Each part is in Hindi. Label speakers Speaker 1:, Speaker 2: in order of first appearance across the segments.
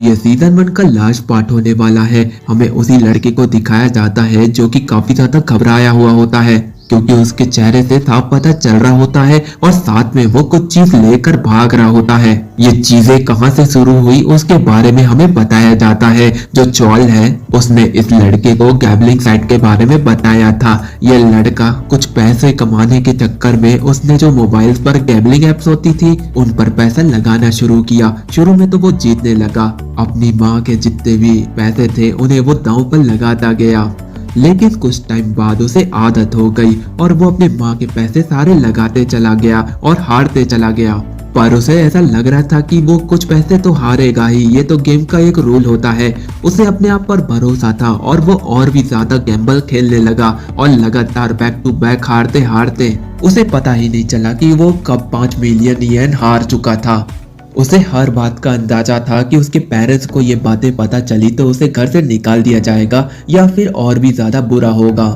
Speaker 1: ये सीजन 1 का लास्ट पार्ट होने वाला है। हमें उसी लड़के को दिखाया जाता है जो कि काफी ज्यादा घबराया हुआ होता है, क्योंकि उसके चेहरे से साफ पता चल रहा होता है और साथ में वो कुछ चीज लेकर भाग रहा होता है। ये चीजें कहां से शुरू हुई उसके बारे में हमें बताया जाता है। जो चॉल है उसने इस लड़के को गैम्बलिंग साइट के बारे में बताया था। ये लड़का कुछ पैसे कमाने के चक्कर में उसने जो मोबाइल पर गैम्बलिंग एप्स होती थी उन पर पैसा लगाना शुरू किया। शुरू में तो वो जीतने लगा, अपनी माँ के जितने भी पैसे थे उन्हें वो दांव पर लगाता गया, लेकिन कुछ टाइम बाद उसे आदत हो गई और वो अपने माँ के पैसे सारे लगाते चला गया और हारते चला गया। पर उसे ऐसा लग रहा था कि वो कुछ पैसे तो हारेगा ही, ये तो गेम का एक रूल होता है। उसे अपने आप पर भरोसा था और वो और भी ज्यादा गैम्बल खेलने लगा और लगातार बैक टू बैक हारते हारते उसे पता ही नहीं चला कि वो कब 5 मिलियन येन हार चुका था। उसे हर बात का अंदाजा था कि उसके पेरेंट्स को ये बातें पता चली तो उसे घर से निकाल दिया जाएगा या फिर और भी ज्यादा बुरा होगा।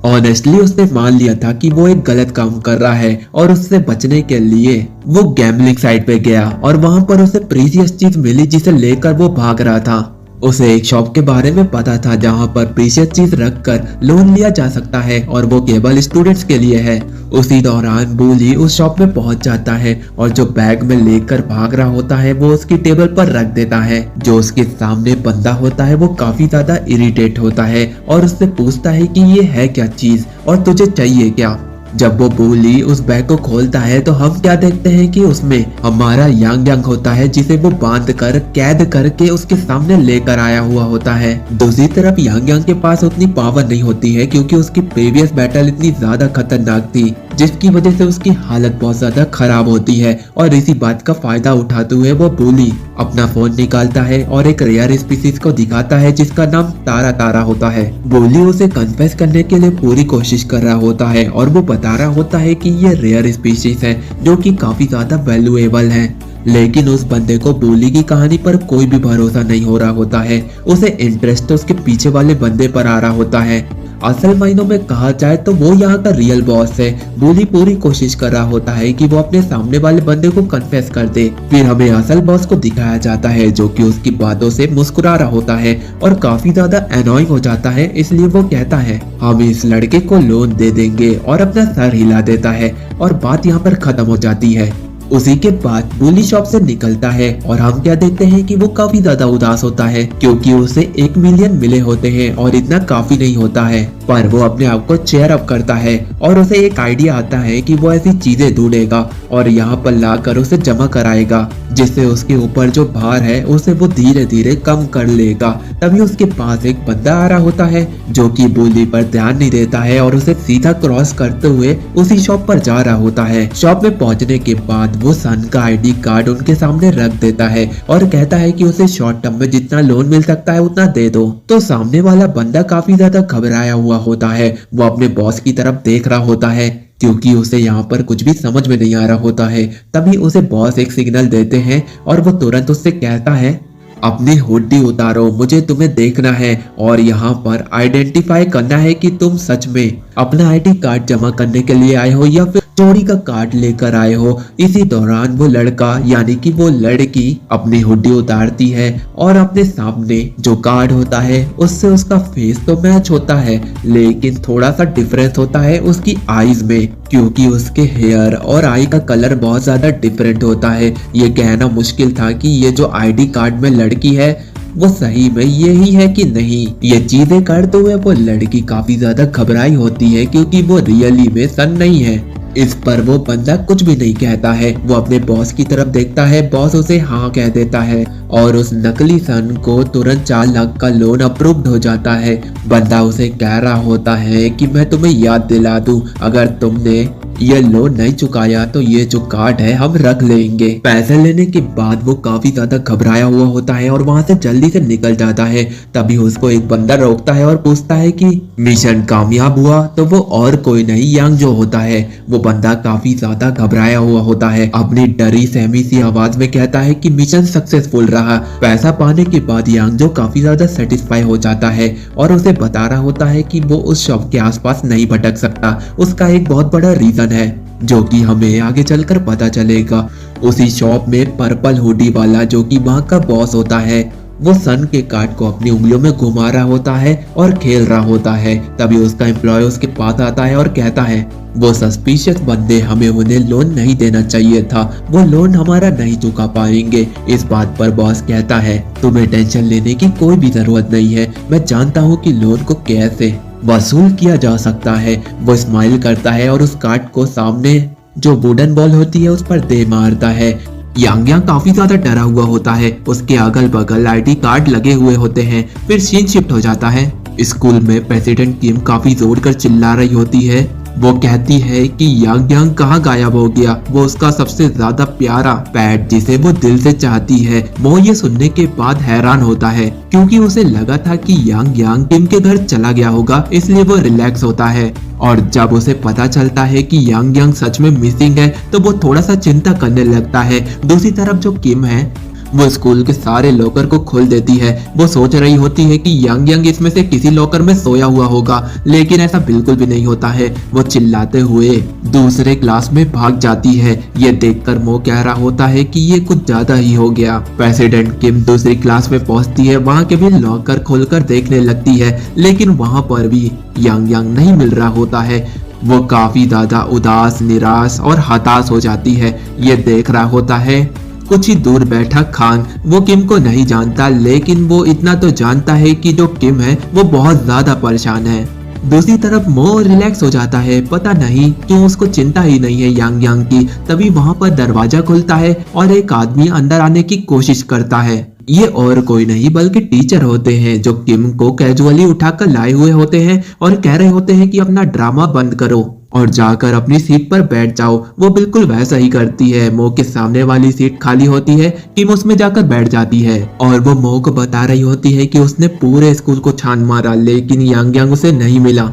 Speaker 1: ऑनेस्टली उसने मान लिया था कि वो एक गलत काम कर रहा है और उससे बचने के लिए वो गैम्बलिंग साइट पे गया और वहां पर उसे प्रीशियस चीज मिली जिसे लेकर वो भाग रहा था। उसे एक शॉप के बारे में पता था जहां पर प्रीशियस चीज रखकर लोन लिया जा सकता है और वो केवल स्टूडेंट्स के लिए है। उसी दौरान बूली उस शॉप में पहुंच जाता है और जो बैग में लेकर भाग रहा होता है वो उसकी टेबल पर रख देता है। जो उसके सामने बंदा होता है वो काफी ज्यादा इरिटेट होता है और उससे पूछता है कि ये है क्या चीज और तुझे चाहिए क्या। जब वो बूली उस बैग को खोलता है तो हम क्या देखते हैं कि उसमें हमारा यांग यांग होता है जिसे वो बांध कर कैद करके उसके सामने लेकर आया हुआ होता है। दूसरी तरफ यांग यांग के पास उतनी पावर नहीं होती है क्योंकि उसकी प्रीवियस बैटल इतनी ज्यादा खतरनाक थी जिसकी वजह से उसकी हालत बहुत ज्यादा खराब होती है और इसी बात का फायदा उठाते हुए वो बूली अपना फोन निकालता है और एक रेयर स्पीसीज को दिखाता है जिसका नाम तारा तारा होता है। बूली उसे कन्फेस करने के लिए पूरी कोशिश कर रहा होता है और वो बता रहा होता है कि ये रेयर स्पीशीज है जो कि काफी ज्यादा वैल्यूएबल है, लेकिन उस बंदे को बूली की कहानी पर कोई भी भरोसा नहीं हो रहा होता है। उसे इंटरेस्ट तो उसके पीछे वाले बंदे पर आ रहा होता है। असल मायनों में कहा जाए तो वो यहाँ का रियल बॉस है। बूली पूरी कोशिश कर रहा होता है कि वो अपने सामने वाले बंदे को कन्फेस कर दे। फिर हमें असल बॉस को दिखाया जाता है जो कि उसकी बातों से मुस्कुरा रहा होता है और काफी ज्यादा एनॉइंग हो जाता है, इसलिए वो कहता है हम इस लड़के को लोन दे देंगे और अपना सर हिला देता है और बात यहाँ पर खत्म हो जाती है। उसी के बाद बूली शॉप से निकलता है और हम क्या देखते हैं कि वो काफी ज्यादा उदास होता है क्योंकि उसे 1 मिलियन मिले होते हैं और इतना काफी नहीं होता है। पर वो अपने आप को चेयर अप करता है और उसे एक आइडिया आता है कि वो ऐसी चीजें ढूंढेगा और यहाँ पर लाकर उसे जमा कराएगा जिससे उसके ऊपर जो भार है उसे वो धीरे धीरे कम कर लेगा। तभी उसके पास एक बंदा आ रहा होता है जो कि बूली पर ध्यान नहीं देता है और उसे सीधा क्रॉस करते हुए उसी शॉप पर जा रहा होता है। शॉप में पहुंचने के बाद वो सन का आईडी कार्ड उनके सामने रख देता है और कहता है कि उसे शॉर्ट टर्म में जितना लोन मिल सकता है उतना दे दो। तो सामने वाला बंदा काफी ज्यादा घबराया हुआ होता है। वो अपने बॉस की तरफ देख रहा होता है क्योंकि उसे यहाँ पर कुछ भी समझ में नहीं आ रहा होता है। तभी उसे बॉस एक सिग्नल देते हैं और वो तुरंत उससे कहता है अपनी हुड्डी उतारो, मुझे तुम्हें देखना है और यहाँ पर आइडेंटिफाई करना है कि तुम सच में अपना आईडी कार्ड जमा करने के लिए आए हो या फिर चोरी का कार्ड लेकर आए हो। इसी दौरान वो लड़का यानी कि वो लड़की अपनी हुड्डी उतारती है और अपने सामने जो कार्ड होता है उससे उसका फेस तो मैच होता है, लेकिन थोड़ा सा डिफरेंस होता है उसकी आईज में क्योंकि उसके हेयर और आई का कलर बहुत ज्यादा डिफरेंट होता है। ये कहना मुश्किल था कि ये जो आईडी कार्ड में लड़की है वो सही में यही है कि नहीं। ये चीजें करते हुए वो लड़की काफी ज्यादा घबराई होती है क्योंकि वो रियली में सन नहीं है। इस पर वो बंदा कुछ भी नहीं कहता है। वो अपने बॉस की तरफ देखता है, बॉस उसे हाँ कह देता है और उस नकली सन को तुरंत 4 लाख का लोन अप्रूव्ड हो जाता है। बंदा उसे कह रहा होता है कि मैं तुम्हें याद दिला दूं, अगर तुमने ये लोन नहीं चुकाया तो ये जो कार्ड है हम रख लेंगे। पैसे लेने के बाद वो काफी ज्यादा घबराया हुआ होता है और वहां से जल्दी से निकल जाता है। तभी उसको एक बंदा रोकता है और पूछता है कि मिशन कामयाब हुआ? तो वो और कोई नहीं यांग जो होता है। वो बंदा काफी ज्यादा घबराया हुआ होता है, अपनी डरी सहमी सी आवाज में कहता है कि मिशन सक्सेसफुल रहा। पैसा पाने के बाद यांग जो काफी ज्यादा सेटिस्फाई हो जाता है और उसे बता रहा होता है कि वो उस शॉप के आसपास नहीं भटक सकता। उसका एक बहुत बड़ा रीजन है जो कि हमें आगे चलकर पता चलेगा। उसी शॉप में पर्पल हुडी वाला जो कि वहाँ का बॉस होता है वो सन के कार्ड को अपनी उंगलियों में घुमा रहा होता है और खेल रहा होता है। तभी उसका एम्प्लॉय उसके पास आता है और कहता है, वो सस्पिशियस बंदे, हमें उन्हें लोन नहीं देना चाहिए था, वो लोन हमारा नहीं चुका पाएंगे। इस बात पर बॉस कहता है, तुम्हें टेंशन लेने की कोई भी जरूरत नहीं है, मैं जानता हूँ कि लोन को कैसे वसूल किया जा सकता है। वो स्माइल करता है और उस कार्ड को सामने जो वुडन बॉल होती है उस पर दे मारता है। यांग यांग काफी ज्यादा डरा हुआ होता है, उसके अगल बगल आईडी कार्ड लगे हुए होते हैं। फिर सीन शिफ्ट हो जाता है। स्कूल में प्रेसिडेंट किम काफी जोर कर चिल्ला रही होती है। वो कहती है कि यांग यांग कहाँ गायब हो गया, वो उसका सबसे ज्यादा प्यारा पेट जिसे वो दिल से चाहती है। वो ये सुनने के बाद हैरान होता है क्योंकि उसे लगा था कि यांग यांग किम के घर चला गया होगा, इसलिए वो रिलैक्स होता है। और जब उसे पता चलता है कि यांग यांग सच में मिसिंग है तो वो थोड़ा सा चिंता करने लगता है। दूसरी तरफ जो किम है वो स्कूल के सारे लॉकर को खोल देती है। वो सोच रही होती है कि यांग यांग इसमें से किसी लॉकर में सोया हुआ होगा, लेकिन ऐसा बिल्कुल भी नहीं होता है। वो चिल्लाते हुए दूसरे क्लास में भाग जाती है। ये देखकर मो कह रहा होता है कि ये कुछ ज्यादा ही हो गया। प्रेसिडेंट किम दूसरी क्लास में पहुंचती है, वहाँ के भी लॉकर खोलकर देखने लगती है, लेकिन वहाँ पर भी यांग यांग नहीं मिल रहा होता है। वो काफी ज्यादा उदास, निराश और हताश हो जाती है। ये देख रहा होता है कुछ ही दूर बैठा खान। वो किम को नहीं जानता, लेकिन वो इतना तो जानता है कि जो किम है वो बहुत ज्यादा परेशान है। दूसरी तरफ मो रिलैक्स हो जाता है, पता नहीं क्यों उसको चिंता ही नहीं है यांग यांग की। तभी वहाँ पर दरवाजा खुलता है और एक आदमी अंदर आने की कोशिश करता है। ये और कोई नहीं बल्कि टीचर होते हैं जो किम को कैजुअली उठाकर लाए हुए होते हैं और कह रहे होते हैं कि अपना ड्रामा बंद करो और जाकर अपनी सीट पर बैठ जाओ। वो बिल्कुल वैसा ही करती है। मो के सामने वाली सीट खाली होती है, किम उसमें जाकर बैठ जाती है और वो मो को बता रही होती है कि उसने पूरे स्कूल को छान मारा, लेकिन यांग यांग उसे नहीं मिला।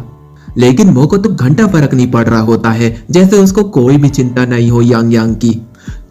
Speaker 1: लेकिन मो को तो घंटा फर्क नहीं पड़ रहा होता है, जैसे उसको कोई भी चिंता नहीं हो यांग यांग की।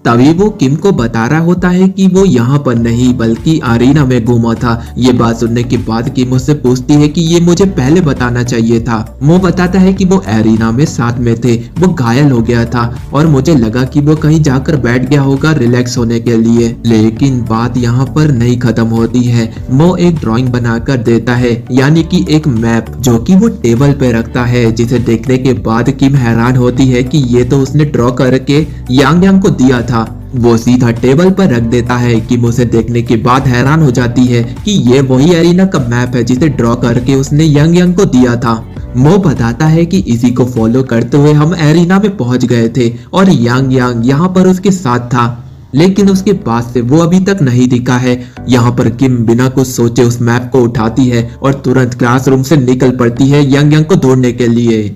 Speaker 1: तभी वो किम को बता रहा होता है कि वो यहाँ पर नहीं बल्कि अरीना में घूमा था। ये बात सुनने के बाद किम उससे पूछती है कि ये मुझे पहले बताना चाहिए था। वो बताता है कि वो अरीना में साथ में थे, वो घायल हो गया था और मुझे लगा कि वो कहीं जाकर बैठ गया होगा रिलैक्स होने के लिए। लेकिन बात यहाँ पर नहीं खत्म होती है। वो एक ड्राइंग बनाकर देता है, यानी कि एक मैप, जो कि वो टेबल पे रखता है, जिसे देखने के बाद किम हैरान होती है कि ये तो उसने ड्रॉ करके यांग यांग को दिया था। वो सीधा टेबल पर रख देता है। किम उसे देखने के बाद हैरान हो जाती है कि ये वही अरीना का मैप है जिसे ड्रॉ करके उसने यांग यांग को दिया था। मो बताता है कि इसी को फॉलो करते हुए हम एरिना में पहुंच गए थे और यांग यांग यहाँ पर उसके साथ था, लेकिन उसके बाद से वो अभी तक नहीं दिखा है। यहाँ पर किम बिना कुछ सोचे उस मैप को उठाती है और तुरंत क्लासरूम से निकल पड़ती है यांग यांग को ढूंढने के लिए।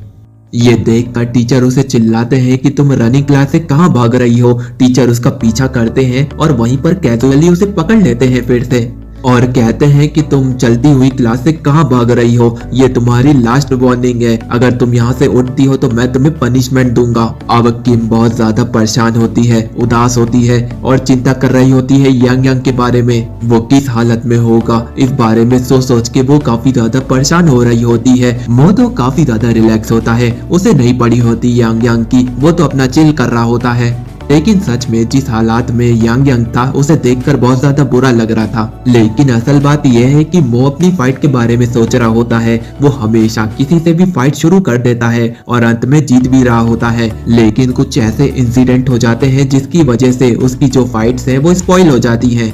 Speaker 1: ये देखकर टीचर उसे चिल्लाते हैं कि तुम रनिंग क्लास से कहाँ भाग रही हो। टीचर उसका पीछा करते हैं और वहीं पर कैजुअली उसे पकड़ लेते हैं फिर से और कहते हैं कि तुम चलती हुई क्लास से कहाँ भाग रही हो, ये तुम्हारी लास्ट वार्निंग है, अगर तुम यहाँ से उठती हो तो मैं तुम्हें पनिशमेंट दूंगा। अब किम बहुत ज्यादा परेशान होती है, उदास होती है और चिंता कर रही होती है यांग यांग के बारे में। वो किस हालत में होगा इस बारे में सोच सोच के वो काफी ज्यादा परेशान हो रही होती है। मो तो काफी ज्यादा रिलैक्स होता है, उसे नहीं पड़ी होती यांग यांग की, वो तो अपना चिल कर रहा होता है। लेकिन सच में जिस हालात में यांग यांग था उसे देखकर बहुत ज्यादा बुरा लग रहा था। लेकिन असल बात यह है कि मो अपनी फाइट के बारे में सोच रहा होता है। वो हमेशा किसी से भी फाइट शुरू कर देता है और अंत में जीत भी रहा होता है, लेकिन कुछ ऐसे इंसिडेंट हो जाते हैं जिसकी वजह से उसकी जो फाइट्स है वो स्पॉइल हो जाती है।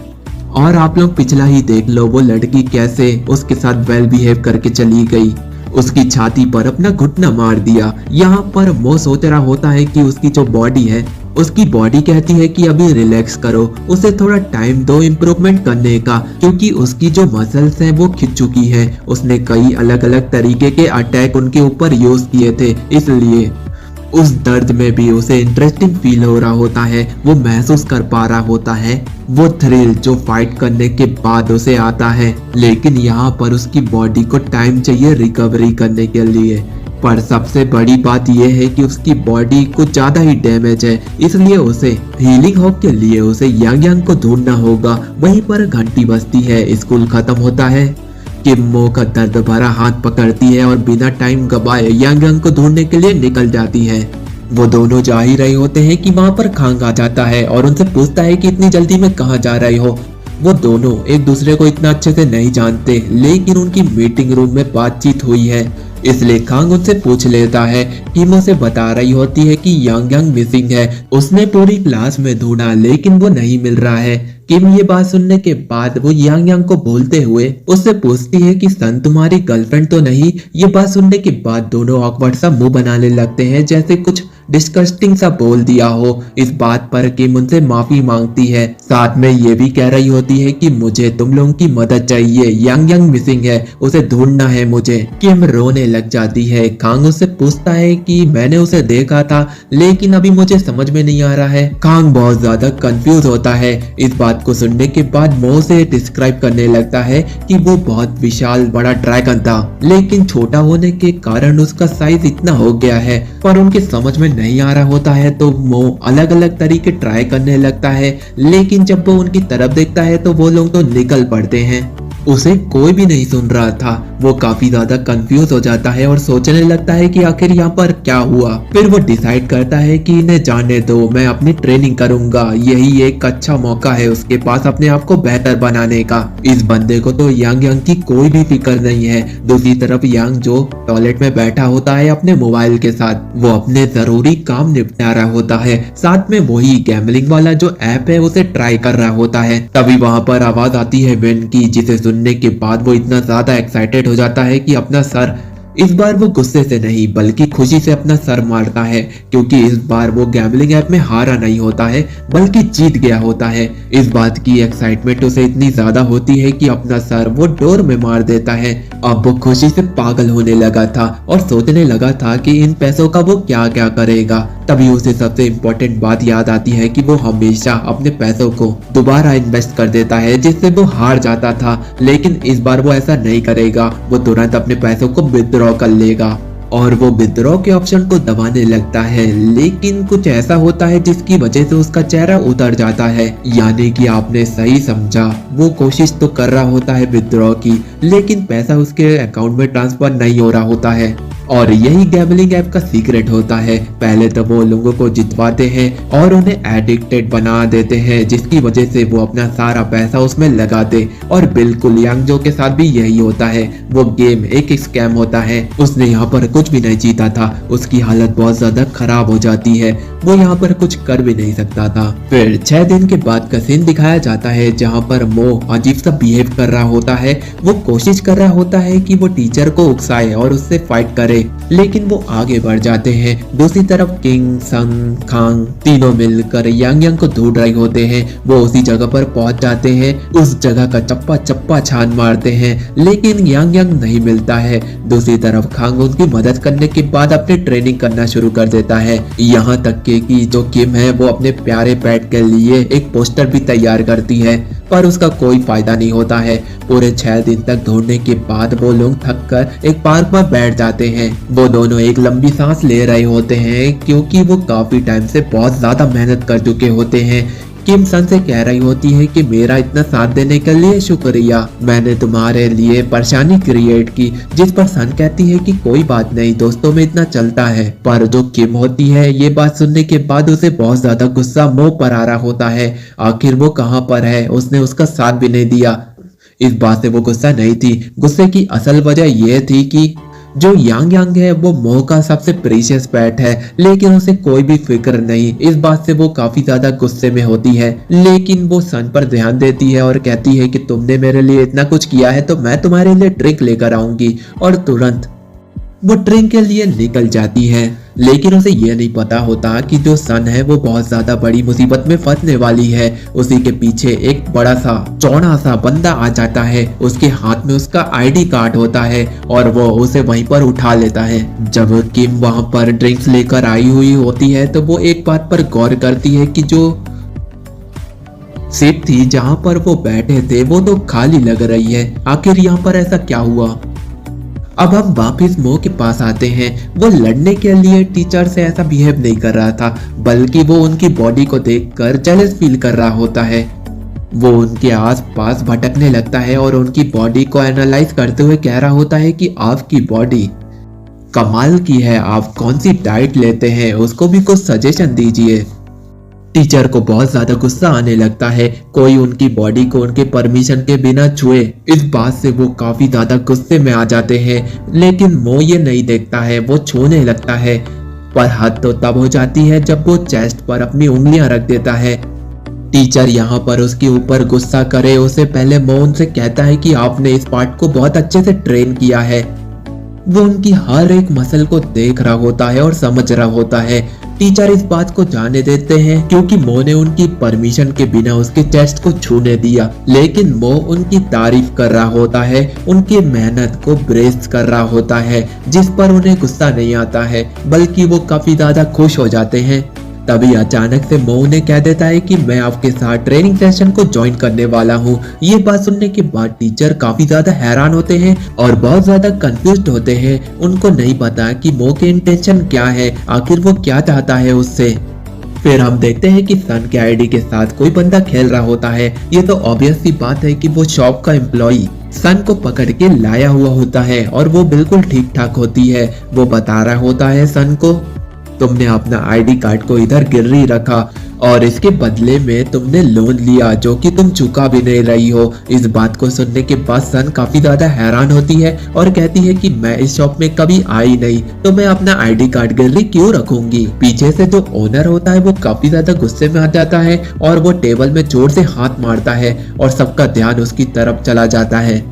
Speaker 1: और आप लोग पिछला ही देख लो, वो लड़की कैसे उसके साथ वेल बिहेव करके चली गई, उसकी छाती पर अपना घुटना मार दिया। यहाँ पर मो सोच रहा होता है कि उसकी जो बॉडी है, उसकी बॉडी कहती है कि अभी रिलैक्स करो, उसे थोड़ा टाइम दो इम्प्रूवमेंट करने का, क्योंकि उसकी जो मसल्स हैं वो खिंच चुकी है। उसने कई अलग अलग तरीके के अटैक उनके ऊपर यूज किए थे, इसलिए उस दर्द में भी उसे इंटरेस्टिंग फील हो रहा होता है। वो महसूस कर पा रहा होता है वो थ्रिल जो फाइट करने के बाद उसे आता है। लेकिन यहाँ पर उसकी बॉडी को टाइम चाहिए रिकवरी करने के लिए। पर सबसे बड़ी बात यह है कि उसकी बॉडी कुछ ज्यादा ही डैमेज है, इसलिए उसे हीलिंग होप के लिए उसे यांग यांग को ढूंढना होगा। वहीं पर घंटी बजती है, स्कूल खत्म होता है। किम मो का दर्द भरा हाथ पकड़ती है और बिना टाइम गवाए यांग यांग को ढूंढने के लिए निकल जाती है। वो दोनों जा ही रहे होते हैं कि वहाँ पर खांग आ जाता है और उनसे पूछता है कि इतनी जल्दी में कहाँ जा रहे हो। वो दोनों एक दूसरे को इतना अच्छे से नहीं जानते, लेकिन उनकी मीटिंग रूम में बातचीत हुई है, इसलिए कांग उनसे पूछ लेता है। किम उसे बता रही होती है कि यांग यांग मिसिंग है। उसने पूरी क्लास में ढूंढा लेकिन वो नहीं मिल रहा है। किम ये बात सुनने के बाद वो यांग यांग को बोलते हुए उससे पूछती है कि सन तुम्हारी गर्लफ्रेंड तो नहीं। ये बात सुनने के बाद दोनों ऑकवर्ड सा मुंह बनाने लगते हैं, जैसे कुछ डिस्कस्टिंग सा बोल दिया हो। इस बात पर किम उनसे माफी मांगती है, साथ में ये भी कह रही होती है कि मुझे तुम लोगों की मदद चाहिए, यांग यांग मिसिंग है, उसे ढूंढना है मुझे। किम रोने लग जाती है। कांग उससे पूछता है कि मैंने उसे देखा था लेकिन अभी मुझे समझ में नहीं आ रहा है। कांग बहुत ज्यादा कंफ्यूज होता है। इस बात को सुनने के बाद मो से डिस्क्राइब करने लगता है कि वो बहुत विशाल बड़ा ड्रैगन था, लेकिन छोटा होने के कारण उसका साइज इतना हो गया है। पर उनके समझ में नहीं आ रहा होता है तो मो अलग अलग तरीके ट्राई करने लगता है, लेकिन जब वो उनकी तरफ देखता है तो वो लोग तो निकल पड़ते हैं। उसे कोई भी नहीं सुन रहा था। वो काफी ज्यादा कंफ्यूज हो जाता है और सोचने लगता है कि आखिर यहाँ पर क्या हुआ। फिर वो डिसाइड करता है कि इन्हें जाने दो, मैं अपनी ट्रेनिंग करूंगा, यही एक अच्छा मौका है उसके पास अपने आप को बेहतर बनाने का। इस बंदे को तो यांग यांग की कोई भी फिक्र नहीं है। दूसरी तरफ यांग जो टॉयलेट में बैठा होता है अपने मोबाइल के साथ, वो अपने जरूरी काम निपटा रहा होता है, साथ में वही गैम्बलिंग वाला जो ऐप है उसे ट्राई कर रहा होता है। तभी वहां पर आवाज आती है वेन की, जिसे सुनने के बाद वो इतना ज्यादा एक्साइटेड हो जाता है कि अपना सर, इस बार वो गुस्से से नहीं बल्कि खुशी से अपना सर मारता है, क्योंकि इस बार वो गैम्बलिंग ऐप में हारा नहीं होता है बल्कि जीत गया होता है। इस बात की एक्साइटमेंट उसे इतनी ज्यादा होती है कि अपना सर वो डोर में मार देता है। अब वो खुशी से पागल होने लगा था और सोचने लगा था कि इन पैसों का वो क्या क्या करेगा। तभी उसे सबसे इम्पोर्टेंट बात याद आती है कि वो हमेशा अपने पैसों को दोबारा इन्वेस्ट कर देता है, जिससे वो हार जाता था, लेकिन इस बार वो ऐसा नहीं करेगा। वो तुरंत अपने पैसों को विथड्रॉ कर लेगा और वो विथड्रॉ के ऑप्शन को दबाने लगता है, लेकिन कुछ ऐसा होता है जिसकी वजह से उसका चेहरा उतर जाता है। यानी कि आपने सही समझा, वो कोशिश तो कर रहा होता है विथड्रॉ की, लेकिन पैसा उसके अकाउंट में ट्रांसफर नहीं हो रहा होता है। और यही गैम्बलिंग ऐप का सीक्रेट होता है। पहले तो वो लोगों को जितवाते हैं और उन्हें एडिक्टेड बना देते हैं, जिसकी वजह से वो अपना सारा पैसा उसमें लगा दे। और बिल्कुल यांगजो के साथ भी यही होता है। वो गेम एक स्कैम होता है। उसने यहाँ पर कुछ भी नहीं जीता था, उसकी हालत बहुत ज्यादा खराब हो जाती है, वो यहाँ पर कुछ कर भी नहीं सकता था। फिर 6 दिन के बाद का सीन दिखाया जाता है, जहाँ पर मो अजीब सा बिहेव कर रहा होता है। वो कोशिश कर रहा होता है कि वो टीचर को उकसाए और उससे फाइट करे, लेकिन वो आगे बढ़ जाते हैं। दूसरी तरफ किंग, सन, खांग तीनों मिलकर यांग यांग को ढूंढ रहे होते हैं। वो उसी जगह पर पहुंच जाते हैं, उस जगह का चप्पा चप्पा छान मारते हैं, लेकिन यांग यांग नहीं मिलता है। दूसरी तरफ खांग उनकी मदद करने के बाद अपनी ट्रेनिंग करना शुरू कर देता है। यहाँ तक कि जो किम है वो अपने प्यारे पेट के लिए एक पोस्टर भी तैयार करती है, पर उसका कोई फायदा नहीं होता है। पूरे 6 दिन तक ढूंढने के बाद वो लोग थक कर एक पार्क में बैठ जाते हैं। वो दोनों एक लंबी सांस ले रहे होते हैं, क्योंकि वो काफी टाइम से बहुत ज्यादा मेहनत कर चुके होते हैं। किम सन से कह रही होती है कि मेरा इतना साथ देने के लिए शुक्रिया, मैंने तुम्हारे लिए परेशानी क्रिएट की। जिस पर सन कहती है कि कोई बात नहीं, दोस्तों में इतना चलता है। पर जो किम होती है, ये बात सुनने के बाद उसे बहुत ज्यादा गुस्सा मुंह पर आ रहा होता है। आखिर वो कहाँ पर है, उसने उसका साथ भी नहीं दिया। इस बात से वो गुस्सा नहीं थी, गुस्से की असल वजह यह थी कि जो यांग यांग है वो मो का सबसे प्रीशियस पेट है, लेकिन उसे कोई भी फिक्र नहीं। इस बात से वो काफी ज्यादा गुस्से में होती है, लेकिन वो सन पर ध्यान देती है और कहती है कि तुमने मेरे लिए इतना कुछ किया है तो मैं तुम्हारे लिए ड्रिंक लेकर आऊंगी। और तुरंत वो ड्रिंक के लिए निकल जाती है, लेकिन उसे यह नहीं पता होता कि जो सन है वो बहुत ज्यादा बड़ी मुसीबत में फंसने वाली है। उसी के पीछे एक बड़ा सा चौड़ा सा बंदा आ जाता है, उसके हाथ में उसका आईडी कार्ड होता है और वो उसे वहीं पर उठा लेता है। जब किम वहां पर ड्रिंक्स लेकर आई हुई होती है तो वो एक बात पर गौर करती है कि जो सीट थी जहां पर वो बैठे थे वो तो खाली लग रही है। आखिर यहाँ पर ऐसा क्या हुआ? अब हम वापिस मो के पास आते हैं। वो लड़ने के लिए टीचर से ऐसा बिहेव नहीं कर रहा था, बल्कि वो उनकी बॉडी को देखकर जेलस फील कर रहा होता है। वो उनके आसपास भटकने लगता है और उनकी बॉडी को एनालाइज करते हुए कह रहा होता है कि आपकी बॉडी कमाल की है, आप कौन सी डाइट लेते हैं, उसको भी कुछ सजेशन दीजिए। टीचर को बहुत ज्यादा गुस्सा आने लगता है, कोई उनकी बॉडी को उनके परमिशन के बिना छुए। इस बात से वो काफी ज्यादा गुस्से में आ जाते हैं, लेकिन मो ये नहीं देखता है, वो छूने लगता है। पर हद तो तब हो जाती है जब वो चेस्ट पर अपनी उंगलियां रख देता है। टीचर यहाँ पर उसके ऊपर गुस्सा करे उससे पहले मो उनसे कहता है कि आपने इस पार्ट को बहुत अच्छे से ट्रेन किया है। वो उनकी हर एक मसल को देख रहा होता है और समझ रहा होता है। टीचर इस बात को जाने देते हैं क्योंकि मो ने उनकी परमिशन के बिना उसके चेस्ट को छूने दिया, लेकिन मो उनकी तारीफ कर रहा होता है, उनकी मेहनत को ब्रेस कर रहा होता है, जिस पर उन्हें गुस्सा नहीं आता है, बल्कि वो काफी ज्यादा खुश हो जाते हैं। तभी अचानक से मो उन्हें कह देता है कि मैं आपके साथ ट्रेनिंग सेशन को ज्वाइन करने वाला हूँ। ये बात सुनने के बाद टीचर काफी ज्यादा हैरान होते हैं और बहुत ज्यादा कंफ्यूज्ड होते हैं। उनको नहीं पता कि मो के इंटेंशन क्या है, आखिर वो क्या चाहता है उससे। फिर हम देखते हैं कि सन के आईडी के साथ कोई बंदा खेल रहा होता है। ये तो ऑब्वियस सी बात है कि वो शॉप का एम्प्लॉई सन को पकड़ के लाया हुआ होता है और वो बिल्कुल ठीक ठाक होती है। वो बता रहा होता है सन को, तुमने अपना आईडी कार्ड को इधर गिरवी रखा और इसके बदले में तुमने लोन लिया जो कि तुम चुका भी नहीं रही हो। इस बात को सुनने के बाद सन काफी ज्यादा हैरान होती है और कहती है कि मैं इस शॉप में कभी आई नहीं, तो मैं अपना आईडी कार्ड गिरवी क्यों रखूंगी। पीछे से जो ओनर होता है वो काफी ज्यादा गुस्से में आ जाता है और वो टेबल में जोर से हाथ मारता है और सबका ध्यान उसकी तरफ चला जाता है।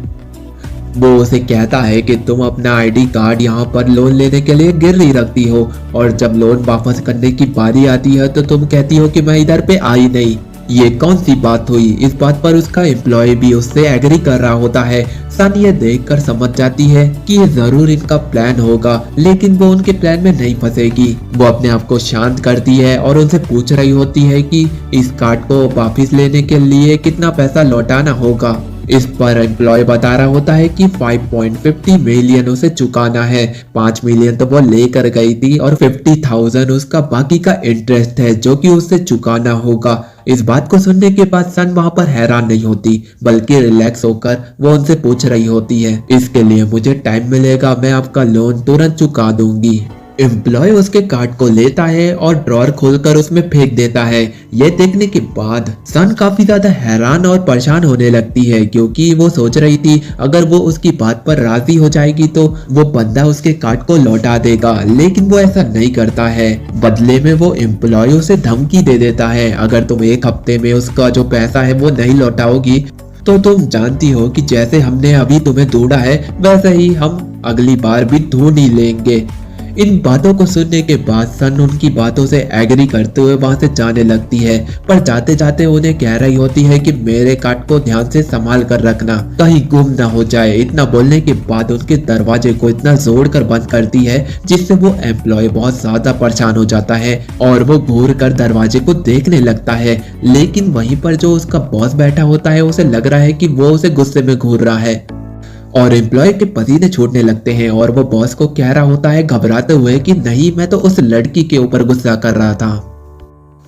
Speaker 1: वो उसे कहता है कि तुम अपना आईडी कार्ड यहाँ पर लोन लेने के लिए गिरवी रखती हो और जब लोन वापस करने की बारी आती है तो तुम कहती हो कि मैं इधर पे आई नहीं। ये कौन सी बात हुई। इस बात पर उसका एम्प्लॉय भी उससे एग्री कर रहा होता है। सन ये देखकर समझ जाती है कि ये जरूर इनका प्लान होगा, लेकिन वो उनके प्लान में नहीं फंसेगी। वो अपने आप को शांत करती है और उनसे पूछ रही होती है कि इस कार्ड को वापस लेने के लिए कितना पैसा लौटाना होगा। इस पर एम्प्लॉय बता रहा होता है कि 5.50 मिलियन उसे चुकाना है। 5 मिलियन तो वो लेकर गई थी और 50,000 उसका बाकी का इंटरेस्ट है जो कि उसे चुकाना होगा। इस बात को सुनने के बाद सन वहां पर हैरान नहीं होती, बल्कि रिलैक्स होकर वो उनसे पूछ रही होती है, इसके लिए मुझे टाइम मिलेगा, मैं आपका लोन तुरंत चुका दूंगी। एम्प्लॉय उसके कार्ड को लेता है और ड्रॉर खोलकर उसमें फेंक देता है। ये देखने के बाद सन काफी ज्यादा हैरान और परेशान होने लगती है क्योंकि वो सोच रही थी अगर वो उसकी बात पर राजी हो जाएगी तो वो बंदा उसके कार्ड को लौटा देगा, लेकिन वो ऐसा नहीं करता है। बदले में वो एम्प्लॉय उसे धमकी दे देता है, अगर तुम 1 हफ्ते में उसका जो पैसा है वो नहीं लौटाओगी तो तुम जानती हो कि जैसे हमने अभी तुम्हें ढूंढा है वैसे ही हम अगली बार भी ढूंढ ही लेंगे। इन बातों को सुनने के बाद सन उनकी बातों से एग्री करते हुए वहां से जाने लगती है, पर जाते जाते उन्हें कह रही होती है कि मेरे कार्ड को ध्यान से संभाल कर रखना, कहीं गुम ना हो जाए। इतना बोलने के बाद उनके दरवाजे को इतना जोर कर बंद करती है जिससे वो एम्प्लॉय बहुत ज्यादा परेशान हो जाता है और वो घूर कर दरवाजे को देखने लगता है, लेकिन वहीं पर जो उसका बॉस बैठा होता है उसे लग रहा है कि वो उसे गुस्से में घूर रहा है और एम्प्लॉय के पसीने छूटने लगते हैं और वो बॉस को कह रहा होता है घबराते हुए कि नहीं, मैं तो उस लड़की के ऊपर गुस्सा कर रहा था,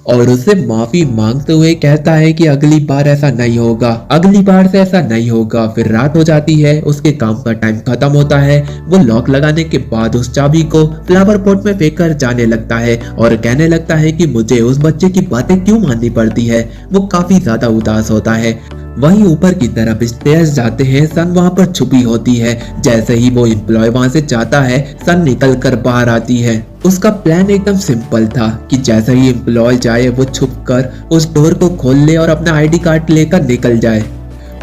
Speaker 1: और उससे माफी मांगते हुए कहता है कि अगली बार ऐसा नहीं होगा, अगली बार से ऐसा नहीं होगा। फिर रात हो जाती है, उसके काम का टाइम खत्म होता है। वो लॉक लगाने के बाद उस चाबी को फ्लावर पॉट में फेंक कर जाने लगता है और कहने लगता है कि मुझे उस बच्चे की बातें क्यों माननी पड़ती है। वो काफी ज्यादा उदास होता है। वहीं ऊपर की तरफ स्टेयर्स जाते हैं, सन वहां पर छुपी होती है। जैसे ही वो एम्प्लॉय वहां से जाता है, सन निकल कर बाहर आती है। उसका प्लान एकदम सिंपल था कि जैसे ही एम्प्लॉय जाए वो छुपकर उस डोर को खोल ले और अपना आईडी कार्ड लेकर निकल जाए,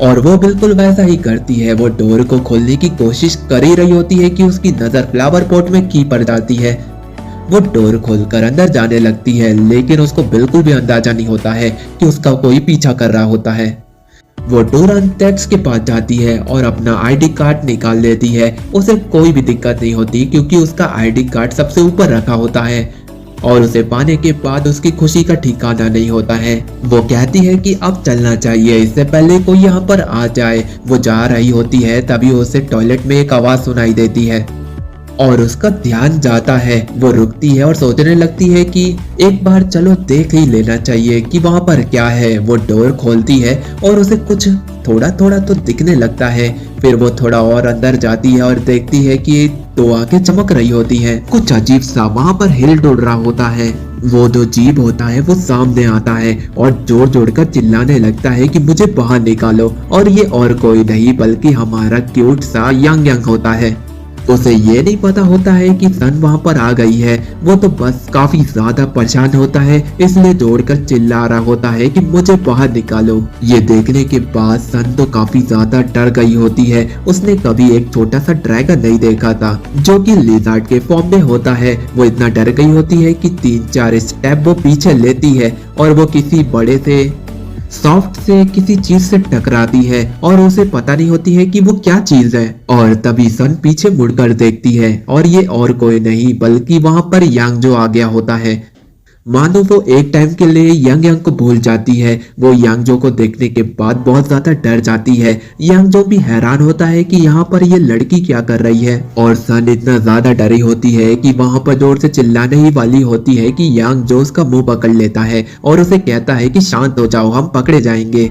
Speaker 1: और वो बिल्कुल वैसा ही करती है। वो डोर को खोलने की कोशिश कर ही रही होती है कि उसकी नजर फ्लावर पॉट में की पड़ जाती है। वो डोर खोलकर अंदर जाने लगती है, लेकिन उसको बिल्कुल भी अंदाजा नहीं होता है कि उसका कोई पीछा कर रहा होता है। वो डोरन टैक्स के पास जाती है और अपना आईडी कार्ड निकाल लेती है। उसे कोई भी दिक्कत नहीं होती क्योंकि उसका आईडी कार्ड सबसे ऊपर रखा होता है और उसे पाने के बाद उसकी खुशी का ठिकाना नहीं होता है। वो कहती है कि अब चलना चाहिए, इससे पहले कोई यहाँ पर आ जाए। वो जा रही होती है, तभी उसे टॉयलेट में एक आवाज सुनाई देती है और उसका ध्यान जाता है। वो रुकती है और सोचने लगती है कि एक बार चलो देख ही लेना चाहिए कि वहां पर क्या है। वो डोर खोलती है और उसे कुछ थोड़ा थोड़ा तो दिखने लगता है। फिर वो थोड़ा और अंदर जाती है और देखती है कि 2 आंखें चमक रही होती हैं। कुछ अजीब सा वहां पर हिल डुल रहा होता है। वो जो जीव होता है वो सामने आता है और जोर जोर कर चिल्लाने लगता है कि मुझे बाहर निकालो। और ये और कोई नहीं बल्कि हमारा क्यूट सा यांग यांग होता है। उसे ये नहीं पता होता है कि सन वहां पर आ गई है। वो तो बस काफी ज्यादा परेशान होता है, इसलिए दौड़कर चिल्ला रहा होता है कि मुझे बाहर निकालो। ये देखने के बाद सन तो काफी ज्यादा डर गई होती है। उसने कभी एक छोटा सा ड्रैगन नहीं देखा था जो कि लिज़ार्ड के फॉर्म में होता है। वो इतना डर गई होती है कि 3-4 स्टेप वो पीछे लेती है और वो किसी बड़े से सॉफ्ट से किसी चीज से टकराती है और उसे पता नहीं होती है कि वो क्या चीज है। और तभी सन पीछे मुड़कर देखती है और ये और कोई नहीं बल्कि वहां पर यांग जो आ गया होता है। मानो वो एक टाइम के लिए यांग यांग को भूल जाती है। वो यांग जो को देखने के बाद बहुत ज्यादा डर जाती है। यांग जो भी हैरान होता है कि यहाँ पर ये लड़की क्या कर रही है और सन इतना ज्यादा डरी होती है कि वहां पर जोर से चिल्लाने ही वाली होती है कि यांग जो उसका मुंह पकड़ लेता है और उसे कहता है कि शांत हो जाओ, हम पकड़े जाएंगे।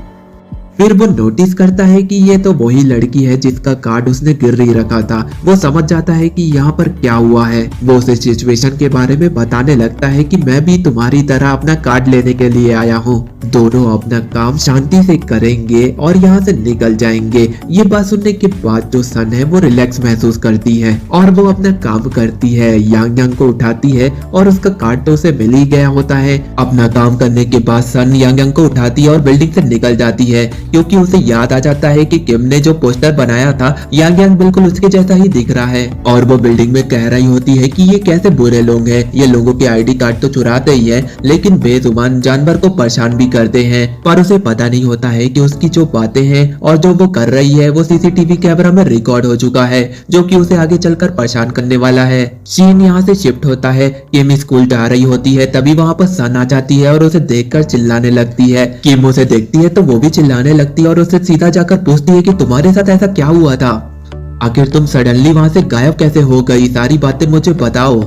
Speaker 1: फिर वो नोटिस करता है कि ये तो वही लड़की है जिसका कार्ड उसने गिरवी रखा था। वो समझ जाता है कि यहाँ पर क्या हुआ है। वो उसे सिचुएशन के बारे में बताने लगता है कि मैं भी तुम्हारी तरह अपना कार्ड लेने के लिए आया हूँ। दोनों अपना काम शांति से करेंगे और यहाँ से निकल जाएंगे। ये बात सुनने के बाद जो सन है वो रिलैक्स महसूस करती है और वो अपना काम करती है। यांग यांग को उठाती है और उसका कार्ड तो उसे मिल ही गया होता है। अपना काम करने के बाद सन यांग यांग को उठाती है और बिल्डिंग से निकल जाती है क्योंकि उसे याद आ जाता है कि किम ने जो पोस्टर बनाया था यांग यांग बिल्कुल उसके जैसा ही दिख रहा है। और वो बिल्डिंग में कह रही होती है कि ये कैसे बुरे लोग हैं, ये लोगों के आईडी कार्ड तो चुराते ही है लेकिन बेजुबान जानवर को परेशान भी करते हैं। पर उसे पता नहीं होता है कि उसकी जो बातें हैं और जो वो कर रही है वो सीसीटीवी कैमरा में रिकॉर्ड हो चुका है जो कि उसे आगे चलकर परेशान करने वाला है। शीन यहाँ से शिफ्ट होता है। किम स्कूल जा रही होती है तभी वहाँ पर सन आ जाती है और उसे देखकर चिल्लाने लगती है। किम उसे देखती है तो वो भी चिल्लाने लगती है और उसे सीधा जाकर पूछती है कि तुम्हारे साथ ऐसा क्या हुआ था, आखिर तुम सडनली वहां से गायब कैसे हो गई, सारी बातें मुझे बताओ।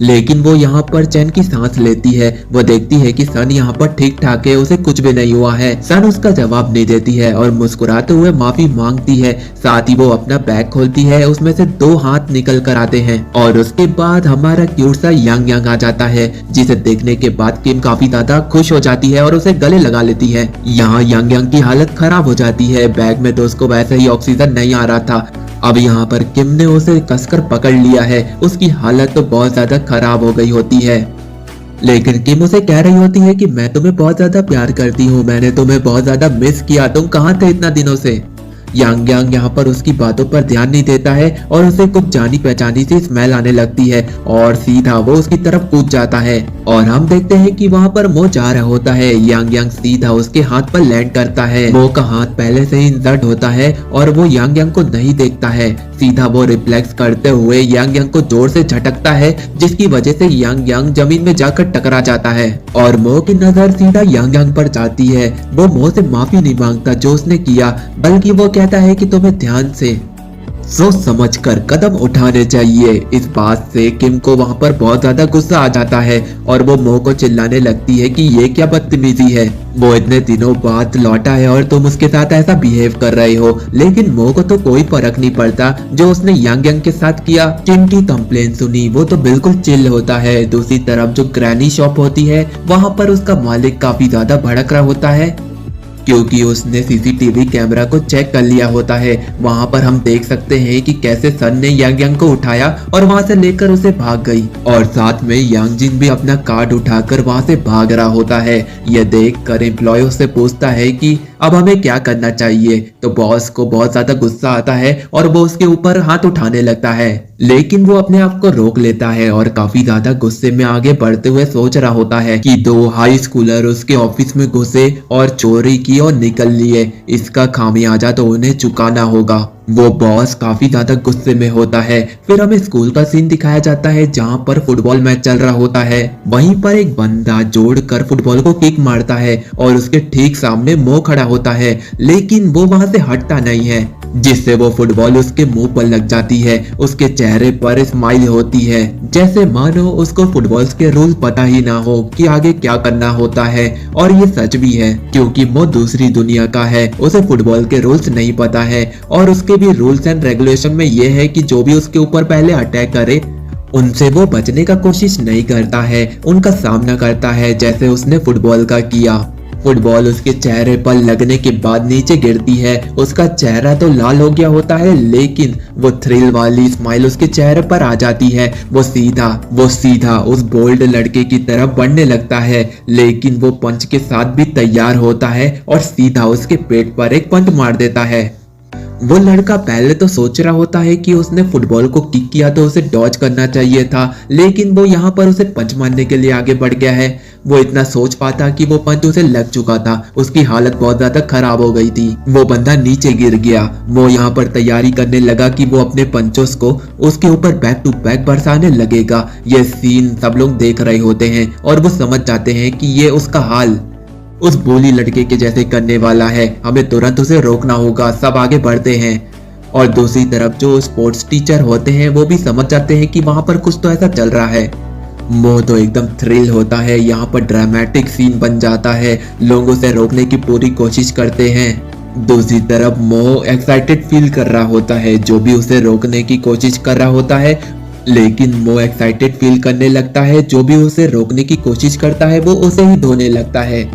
Speaker 1: लेकिन वो यहाँ पर चैन की सांस लेती है। वो देखती है कि सन यहाँ पर ठीक ठाक है, उसे कुछ भी नहीं हुआ है। सन उसका जवाब नहीं देती है और मुस्कुराते हुए माफी मांगती है। साथ ही वो अपना बैग खोलती है, उसमें से 2 हाथ निकल कर आते हैं और उसके बाद हमारा क्यूट सा यांग यांग आ जाता है जिसे देखने के बाद किम काफी ज्यादा खुश हो जाती है और उसे गले लगा लेती है। यहाँ यांग यांग की हालत खराब हो जाती है। बैग में तो उसको वैसे ही ऑक्सीजन नहीं आ रहा था। अब यहाँ पर किम ने उसे कसकर पकड़ लिया है। उसकी हालत तो बहुत ज्यादा खराब हो गई होती है लेकिन किम उसे कह रही होती है कि मैं तुम्हें बहुत ज्यादा प्यार करती हूँ, मैंने तुम्हें बहुत ज्यादा मिस किया, तुम कहाँ थे इतना दिनों से। यांग यांग यहाँ पर उसकी बातों पर ध्यान नहीं देता है और उसे कुछ जानी पहचानी सी स्मेल आने लगती है और सीधा वो उसकी तरफ कूद जाता है। और हम देखते हैं कि वहाँ पर मो जा रहा होता है। यांग यांग सीधा उसके हाथ पर लैंड करता है। मो का हाथ पहले से ही इंजर्ड होता है और वो यांग यांग को नहीं देखता है। सीधा वो रिफ्लेक्स करते हुए यांग यांग को जोर से झटकता है जिसकी वजह से यांग यांग जमीन में जाकर टकरा जाता है और मो की नजर सीधा यांग यांग पर जाती है। वो मो से माफी नहीं मांगता जो उसने किया, बल्कि वो कहता है कि तुम्हें ध्यान से सोच समझ कर कदम उठाने चाहिए। इस बात से किम को वहाँ पर बहुत ज्यादा गुस्सा आ जाता है और वो मो को चिल्लाने लगती है कि ये क्या बदतमीजी है, वो इतने दिनों बाद लौटा है और तुम उसके साथ ऐसा बिहेव कर रहे हो। लेकिन मो को तो कोई फर्क नहीं पड़ता जो उसने यांग यांग के साथ किया। किम की कंप्लेन सुनी वो तो बिल्कुल चिल होता है। दूसरी तरफ जो ग्रैनी शॉप होती है वहाँ पर उसका मालिक काफी ज्यादा भड़क रहा होता है क्योंकि उसने सीसीटीवी कैमरा को चेक कर लिया होता है। वहां पर हम देख सकते हैं कि कैसे सन ने यांग यांग को उठाया और वहां से लेकर उसे भाग गई और साथ में यांग जिन भी अपना कार्ड उठाकर वहां से भाग रहा होता है। यह देखकर एम्प्लॉय उससे पूछता है कि अब हमें क्या करना चाहिए, तो बॉस को बहुत ज्यादा गुस्सा आता है और वो उसके ऊपर हाथ उठाने लगता है लेकिन वो अपने आप को रोक लेता है और काफी ज्यादा गुस्से में आगे बढ़ते हुए सोच रहा होता है कि 2 हाई स्कूलर उसके ऑफिस में घुसे और चोरी की और निकल लिए, इसका खामियाजा तो उन्हें चुकाना होगा। वो बॉस काफी ज्यादा गुस्से में होता है। फिर हमें स्कूल का सीन दिखाया जाता है जहाँ पर फुटबॉल मैच चल रहा होता है। वहीं पर एक बंदा जोड़कर फुटबॉल को किक मारता है और उसके ठीक सामने मो खड़ा होता है लेकिन वो वहां से हटता नहीं है जिससे वो फुटबॉल उसके मुंह पर लग जाती है। उसके चेहरे पर स्माइल होती है जैसे मानो उसको फुटबॉल के रूल पता ही ना हो कि आगे क्या करना होता है। और ये सच भी है क्योंकि वो दूसरी दुनिया का है, उसे फुटबॉल के रूल्स नहीं पता है और उसके भी रूल्स एंड रेगुलेशन में ये है कि जो भी उसके ऊपर पहले अटैक करे उनसे वो बचने का कोशिश नहीं करता है, उनका सामना करता है जैसे उसने फुटबॉल का किया। फुटबॉल उसके चेहरे पर लगने के बाद नीचे गिरती है। उसका चेहरा तो लाल हो गया होता है, लेकिन वो थ्रिल वाली स्माइल उसके चेहरे पर आ जाती है। वो सीधा उस बोल्ड लड़के की तरफ बढ़ने लगता है, लेकिन वो पंच के साथ भी तैयार होता है और सीधा उसके पेट पर एक पंच मार देता है। वो लड़का पहले तो सोच रहा होता है कि उसने फुटबॉल को किक किया तो उसे डॉज करना चाहिए था, लेकिन वो यहाँ पर उसे पंच मारने के लिए आगे बढ़ गया है। वो इतना सोच पाता कि वो पंच उसे लग चुका था, उसकी हालत बहुत ज्यादा खराब हो गई थी। वो बंदा नीचे गिर गया। वो यहाँ पर तैयारी करने लगा कि वो अपने पंचोस को उसके ऊपर बैक टू बैक बरसाने लगेगा। ये सीन सब लोग देख रहे होते हैं और वो समझ जाते हैं कि ये उसका हाल उस बोली लड़के के जैसे करने वाला है, हमें तुरंत उसे रोकना होगा। सब आगे बढ़ते हैं और दूसरी तरफ जो स्पोर्ट्स टीचर होते हैं वो भी समझ जाते हैं कि वहां पर कुछ तो ऐसा चल रहा है। वो तो एकदम थ्रिल होता है, यहाँ पर ड्रामेटिक सीन बन जाता है, लोगों से रोकने की पूरी कोशिश करते हैं। दूसरी तरफ मो एक्साइटेड फील कर रहा होता है, जो भी उसे रोकने की कोशिश कर रहा होता है, लेकिन वो एक्साइटेड फील करने लगता है। जो भी उसे रोकने की कोशिश करता है वो उसे ही धोने लगता है।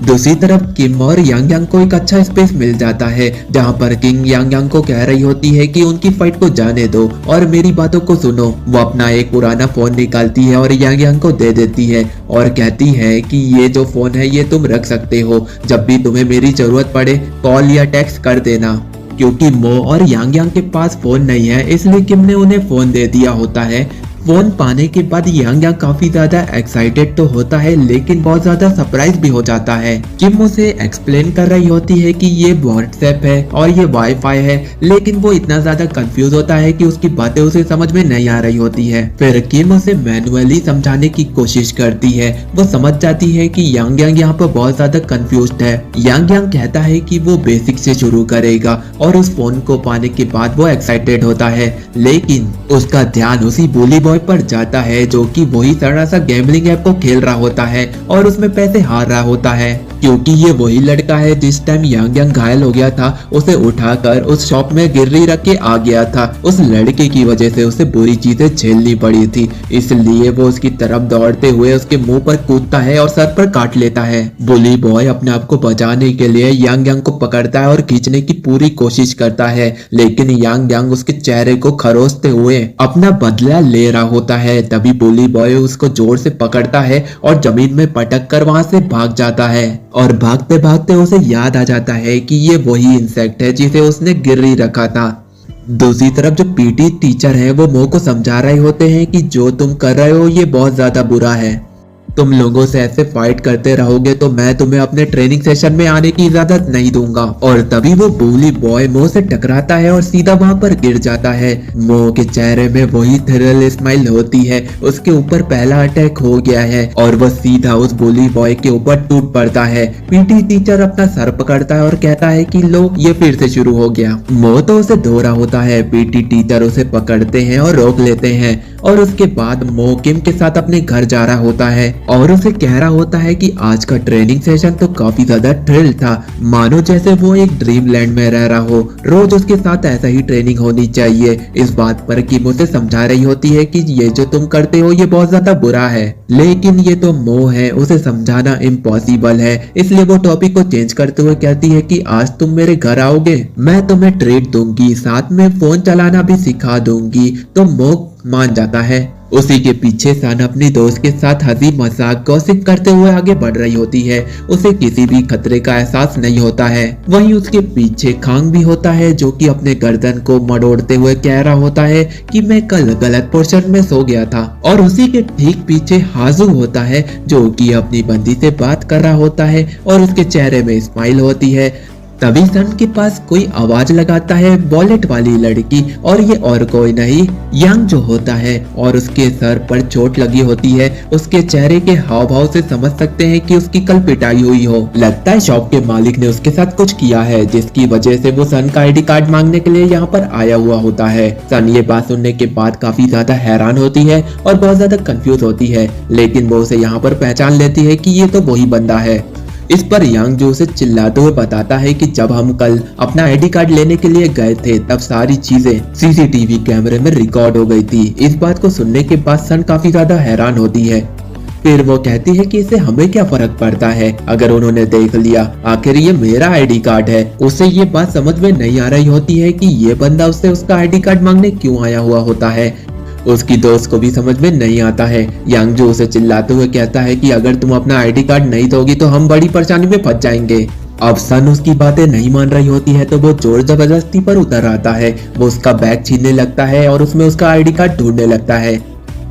Speaker 1: दूसरी तरफ किम और यांग यांग को एक अच्छा स्पेस मिल जाता है, जहां पर किंग यांग यांग को कह रही होती है कि उनकी फाइट को जाने दो और मेरी बातों को सुनो। वो अपना एक पुराना फोन निकालती है और यांग यांग को दे देती है और कहती है कि ये जो फोन है ये तुम रख सकते हो, जब भी तुम्हें मेरी जरूरत पड़े कॉल या टेक्स्ट कर देना। क्योंकि मो और यांग यांग के पास फोन नहीं है, इसलिए किम ने उन्हें फोन दे दिया होता है। फोन पाने के बाद यांग यांग काफी ज्यादा एक्साइटेड तो होता है, लेकिन बहुत ज्यादा सरप्राइज भी हो जाता है। किम उसे एक्सप्लेन कर रही होती है कि ये व्हाट्सएप है और ये वाईफाई है, लेकिन वो इतना ज्यादा कंफ्यूज होता है कि उसकी बातें उसे समझ में नहीं आ रही होती है। फिर किम उसे मैनुअली समझाने की कोशिश करती है। वो समझ जाती है कि यांग यांग यहाँ पर बहुत ज्यादा कंफ्यूज्ड है। यांग यांग कहता है कि वो बेसिक से शुरू करेगा और उस फोन को पाने के बाद वो एक्साइटेड होता है, लेकिन उसका ध्यान उसी बोली बॉय पर जाता है जो कि वही तरह सा गैम्बलिंग ऐप को खेल रहा होता है और उसमें पैसे हार रहा होता है। क्योंकि ये वही लड़का है जिस टाइम यांग यांग घायल हो गया था, उसे उठाकर उस शॉप में गिररी रख के आ गया था। उस लड़के की वजह से उसे बुरी चीजें झेलनी पड़ी थी, इसलिए वो उसकी तरफ दौड़ते हुए उसके मुंह पर कूदता है और सर पर काट लेता है। बुली बॉय अपने आप को बचाने के लिए यांग यांग को पकड़ता है और खींचने की पूरी कोशिश करता है, लेकिन यांग यांग उसके चेहरे को खरोचते हुए अपना बदला ले रहा होता है। तभी बुली बॉय उसको जोर से पकड़ता है और जमीन में पटक कर वहां से भाग जाता है और भागते भागते उसे याद आ जाता है कि ये वही इंसेक्ट है जिसे उसने गिररी रखा था। दूसरी तरफ जो पीटी टीचर है वो मो को समझा रहे होते हैं कि जो तुम कर रहे हो ये बहुत ज्यादा बुरा है, तुम लोगों से ऐसे फाइट करते रहोगे तो मैं तुम्हें अपने ट्रेनिंग सेशन में आने की इजाजत नहीं दूंगा। और तभी वो बुली बॉय मो से टकराता है और सीधा वहां पर गिर जाता है। मो के चेहरे में वही थ्रिल स्माइल होती है, उसके ऊपर पहला अटैक हो गया है और वो सीधा उस बुली बॉय के ऊपर टूट पड़ता है। पीटी टीचर अपना सर पकड़ता है और कहता है कि लो ये फिर से शुरू हो गया। मो तो उसे धो रहा होता है, पीटी टीचर उसे पकड़ते हैं और रोक लेते हैं और उसके बाद मो किम के साथ अपने घर जा रहा होता है और उसे कह रहा होता है कि आज का ट्रेनिंग सेशन तो काफी ज्यादा थ्रिल था, मानो जैसे वो एक ड्रीम लैंड में रह रहा हो। रोज उसके साथ ऐसा ही ट्रेनिंग होनी चाहिए। इस बात पर किम उसे समझा रही होती है कि ये जो तुम करते हो ये बहुत ज्यादा बुरा है, लेकिन ये तो मोह है, उसे समझाना इम्पॉसिबल है। इसलिए वो टॉपिक को चेंज करते हुए कहती है कि आज तुम मेरे घर आओगे, मैं तुम्हें ट्रीट दूंगी, साथ में फोन चलाना भी सिखा दूंगी। तो मोह मान जाता है। उसी के पीछे सन अपनी दोस्त के साथ हंसी मजाक गॉसिप करते हुए आगे बढ़ रही होती है। उसे किसी भी खतरे का एहसास नहीं होता है। वहीं उसके पीछे खांग भी होता है जो कि अपने गर्दन को मड़ोड़ते हुए कह रहा होता है कि मैं कल गलत पोर्शन में सो गया था। और उसी के ठीक पीछे हाजू होता है जो कि अपनी बंदी से बात कर रहा होता है और उसके चेहरे में स्माइल होती है। तभी सन के पास कोई आवाज लगाता है वॉलेट वाली लड़की, और ये और कोई नहीं यांग जो होता है और उसके सर पर चोट लगी होती है। उसके चेहरे के हाव भाव से समझ सकते हैं कि उसकी कल पिटाई हुई हो। लगता है शॉप के मालिक ने उसके साथ कुछ किया है जिसकी वजह से वो सन का आईडी कार्ड मांगने के लिए यहाँ पर आया हुआ होता है। सन ये बात सुनने के बाद काफी ज्यादा हैरान होती है और बहुत ज्यादा कंफ्यूज होती है, लेकिन वो उसे यहाँ पर पहचान लेती है कि ये तो वही बंदा है। इस पर यांग जो उसे चिल्लाते हुए बताता है कि जब हम कल अपना आईडी कार्ड लेने के लिए गए थे तब सारी चीजें सीसीटीवी कैमरे में रिकॉर्ड हो गई थी। इस बात को सुनने के बाद सन काफी ज्यादा हैरान होती है। फिर वो कहती है कि इससे हमें क्या फर्क पड़ता है अगर उन्होंने देख लिया, आखिर ये मेरा आईडी कार्ड है। उसे ये बात समझ में नहीं आ रही होती है कि ये बंदा उससे उसका आईडी कार्ड मांगने क्यों आया हुआ होता है। उसकी दोस्त को भी समझ में नहीं आता है। यांग जो उसे चिल्लाते हुए कहता है कि अगर तुम अपना आईडी कार्ड नहीं दोगी तो हम बड़ी परेशानी में फंस जाएंगे। अब सन उसकी बातें नहीं मान रही होती है तो वो जोर जबरदस्ती पर उतर आता है। वो उसका बैग छीनने लगता है और उसमें उसका आईडी कार्ड ढूंढने लगता है।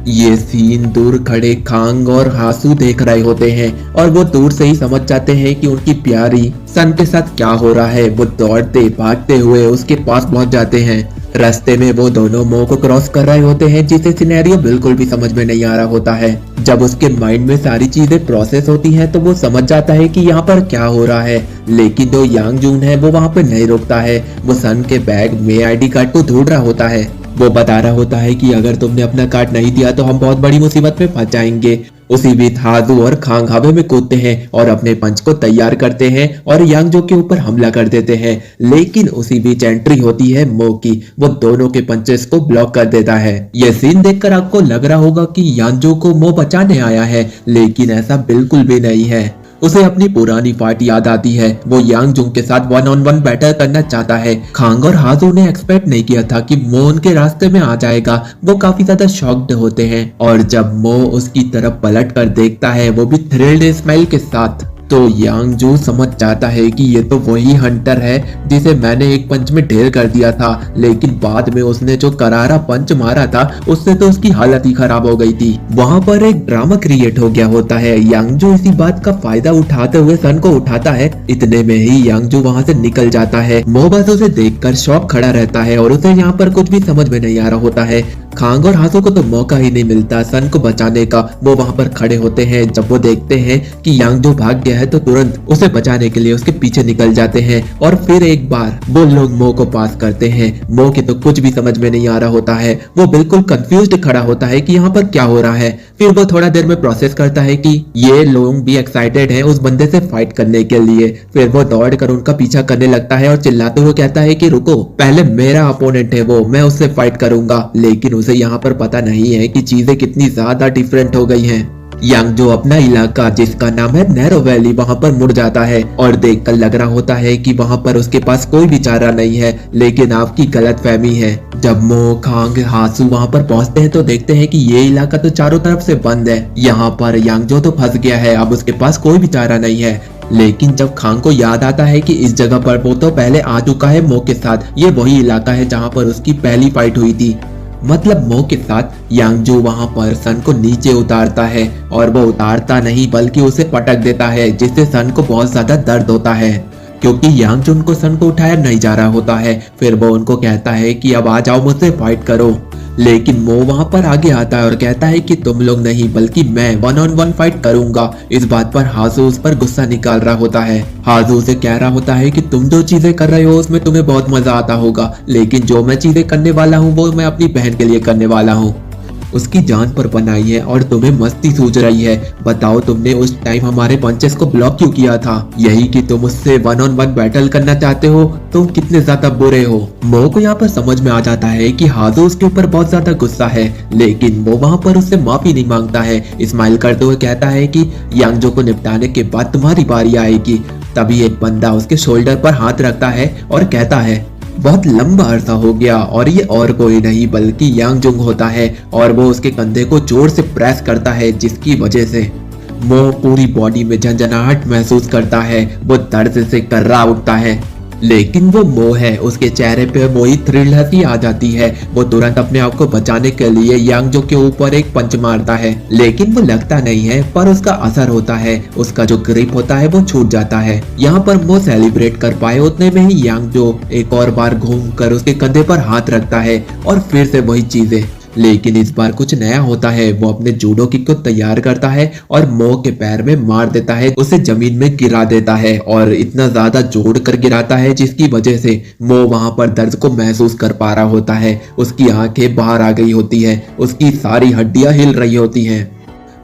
Speaker 1: ये सीन दूर खड़े खांग और हासू देख रहे होते हैं और वो दूर से ही समझ जाते हैं कि उनकी प्यारी सन के साथ क्या हो रहा है। वो दौड़ते भागते हुए उसके पास पहुंच जाते हैं। रास्ते में वो दोनों मो को क्रॉस कर रहे होते हैं जिसे सिनेरियो बिल्कुल भी समझ में नहीं आ रहा होता है। जब उसके माइंड में सारी चीजें प्रोसेस होती हैं तो वो समझ जाता है कि यहाँ पर क्या हो रहा है, लेकिन जो यांग जून है वो वहाँ पे नहीं रुकता है। वो सन के बैग में आईडी कार्ड को ढूंढ रहा होता है। वो बता रहा होता है कि अगर तुमने अपना कार्ड नहीं दिया तो हम बहुत बड़ी मुसीबत में फंस जाएंगे। उसी बीच हादू और खांग हवा में कूदते हैं और अपने पंच को तैयार करते हैं और यांगजो के ऊपर हमला कर देते हैं। लेकिन उसी बीच एंट्री होती है मो की। वो दोनों के पंचेस को ब्लॉक कर देता है। यह सीन देखकर आपको लग रहा होगा कि यांगजो को मो बचाने आया है, लेकिन ऐसा बिल्कुल भी नहीं है। उसे अपनी पुरानी फाइट याद आती है। वो यांग जुंग के साथ 1-on-1 बैटल करना चाहता है। खांग और हाजू ने एक्सपेक्ट नहीं किया था कि मो उनके रास्ते में आ जाएगा। वो काफी ज्यादा शॉक्ड होते हैं और जब मो उसकी तरफ पलट कर देखता है, वो भी थ्रिल्ड स्माइल के साथ, तो यांग जू समझ जाता है कि ये तो वही हंटर है जिसे मैंने एक पंच में ढेर कर दिया था। लेकिन बाद में उसने जो करारा पंच मारा था उससे तो उसकी हालत ही खराब हो गई थी। वहाँ पर एक ड्रामा क्रिएट हो गया होता है। यांग जू इसी बात का फायदा उठाते हुए सन को उठाता है। इतने में ही यांग जू वहाँ से निकल जाता है। मो बस उसे देखकर शॉक खड़ा रहता है और उसे यहाँ पर कुछ भी समझ में नहीं आ रहा होता है। खांग और हासू को तो मौका ही नहीं मिलता सन को बचाने का। वो वहाँ पर खड़े होते हैं। जब वो देखते हैं कि यांग जो भाग गया है तो तुरंत उसे बचाने के लिए उसके पीछे निकल जाते हैं और फिर एक बार वो लोग मो को पास करते हैं। मो के तो कुछ भी समझ में नहीं आ रहा होता है। वो बिल्कुल कंफ्यूज्ड खड़ा होता है कि यहाँ पर क्या हो रहा है। फिर वो थोड़ा देर में प्रोसेस करता है कि ये लोग भी एक्साइटेड हैं उस बंदे से फाइट करने के लिए। फिर वो दौड़ कर उनका पीछा करने लगता है और चिल्लाते हुए कहता है कि रुको, पहले मेरा अपोनेंट है वो, मैं उससे फाइट करूंगा। लेकिन उसे यहाँ पर पता नहीं है कि चीजें कितनी ज्यादा डिफरेंट हो गई हैं। यांग जो अपना इलाका जिसका नाम है नैरो वैली, वहाँ पर मुड़ जाता है और देखकर लग रहा होता है कि वहाँ पर उसके पास कोई भी चारा नहीं है। लेकिन आपकी गलतफहमी है। जब मो, खांग, हासू वहाँ पर पहुँचते हैं तो देखते हैं कि ये इलाका तो चारों तरफ से बंद है। यहाँ पर यांग जो तो फंस गया है, अब उसके पास कोई भी चारा नहीं है। लेकिन जब खांग को याद आता है कि इस जगह पर वो तो पहले आ चुका है मो के साथ, ये वही इलाका है जहाँ पर उसकी पहली फाइट हुई थी। मतलब मो के साथ यांग जो वहाँ पर सन को नीचे उतारता है और वो उतारता नहीं बल्कि उसे पटक देता है, जिससे सन को बहुत ज्यादा दर्द होता है क्योंकि यांग जो उनको सन को उठाया नहीं जा रहा होता है। फिर वो उनको कहता है कि अब आ जाओ मुझसे फाइट करो। लेकिन मो वहाँ पर आगे आता है और कहता है कि तुम लोग नहीं बल्कि मैं 1-on-1 फाइट करूंगा। इस बात पर हाजू उस पर गुस्सा निकाल रहा होता है। हाजू उसे कह रहा होता है कि तुम जो चीजें कर रहे हो उसमें तुम्हें बहुत मजा आता होगा, लेकिन जो मैं चीजें करने वाला हूँ वो मैं अपनी बहन के लिए करने वाला हूँ। उसकी जान पर बनाई है और तुम्हें मस्ती सूझ रही है। बताओ तुमने उस टाइम हमारे पंचेस को ब्लॉक क्यों किया था? यही कि तुम उससे 1-on-1 बैटल करना चाहते हो। तुम कितने ज्यादा बुरे हो। मो को यहाँ पर समझ में आ जाता है कि हाजू उसके ऊपर बहुत ज्यादा गुस्सा है, लेकिन वो वहाँ पर उससे माफी नहीं मांगता है। स्माइल करते हुए कहता है कि यांगजो को निपटाने के बाद तुम्हारी बारी आएगी। तभी एक बंदा उसके शोल्डर पर हाथ रखता है और कहता है बहुत लंबा अरसा हो गया और ये और कोई नहीं बल्कि यांग जुंग होता है। और वो उसके कंधे को जोर से प्रेस करता है जिसकी वजह से वो पूरी बॉडी में झंझनाहट महसूस करता है। वो दर्द से कर्रा उठता है। लेकिन वो मो है, उसके चेहरे पे वही थ्रिल हंसी आ जाती है। वो तुरंत अपने आप को बचाने के लिए यांगजो के ऊपर एक पंच मारता है, लेकिन वो लगता नहीं है पर उसका असर होता है। उसका जो ग्रिप होता है वो छूट जाता है। यहाँ पर मो सेलिब्रेट कर पाए उतने में ही यांगजो एक और बार घूम कर उसके कंधे पर हाथ रखता है और फिर से वही चीजें। लेकिन इस बार कुछ नया होता है। वो अपने जूडो किक को तैयार करता है और मो के पैर में मार देता है, उसे जमीन में गिरा देता है और इतना ज्यादा जोड़ कर गिराता है जिसकी वजह से मो वहां पर दर्द को महसूस कर पा रहा होता है। उसकी आंखें बाहर आ गई होती है, उसकी सारी हड्डियां हिल रही होती हैं।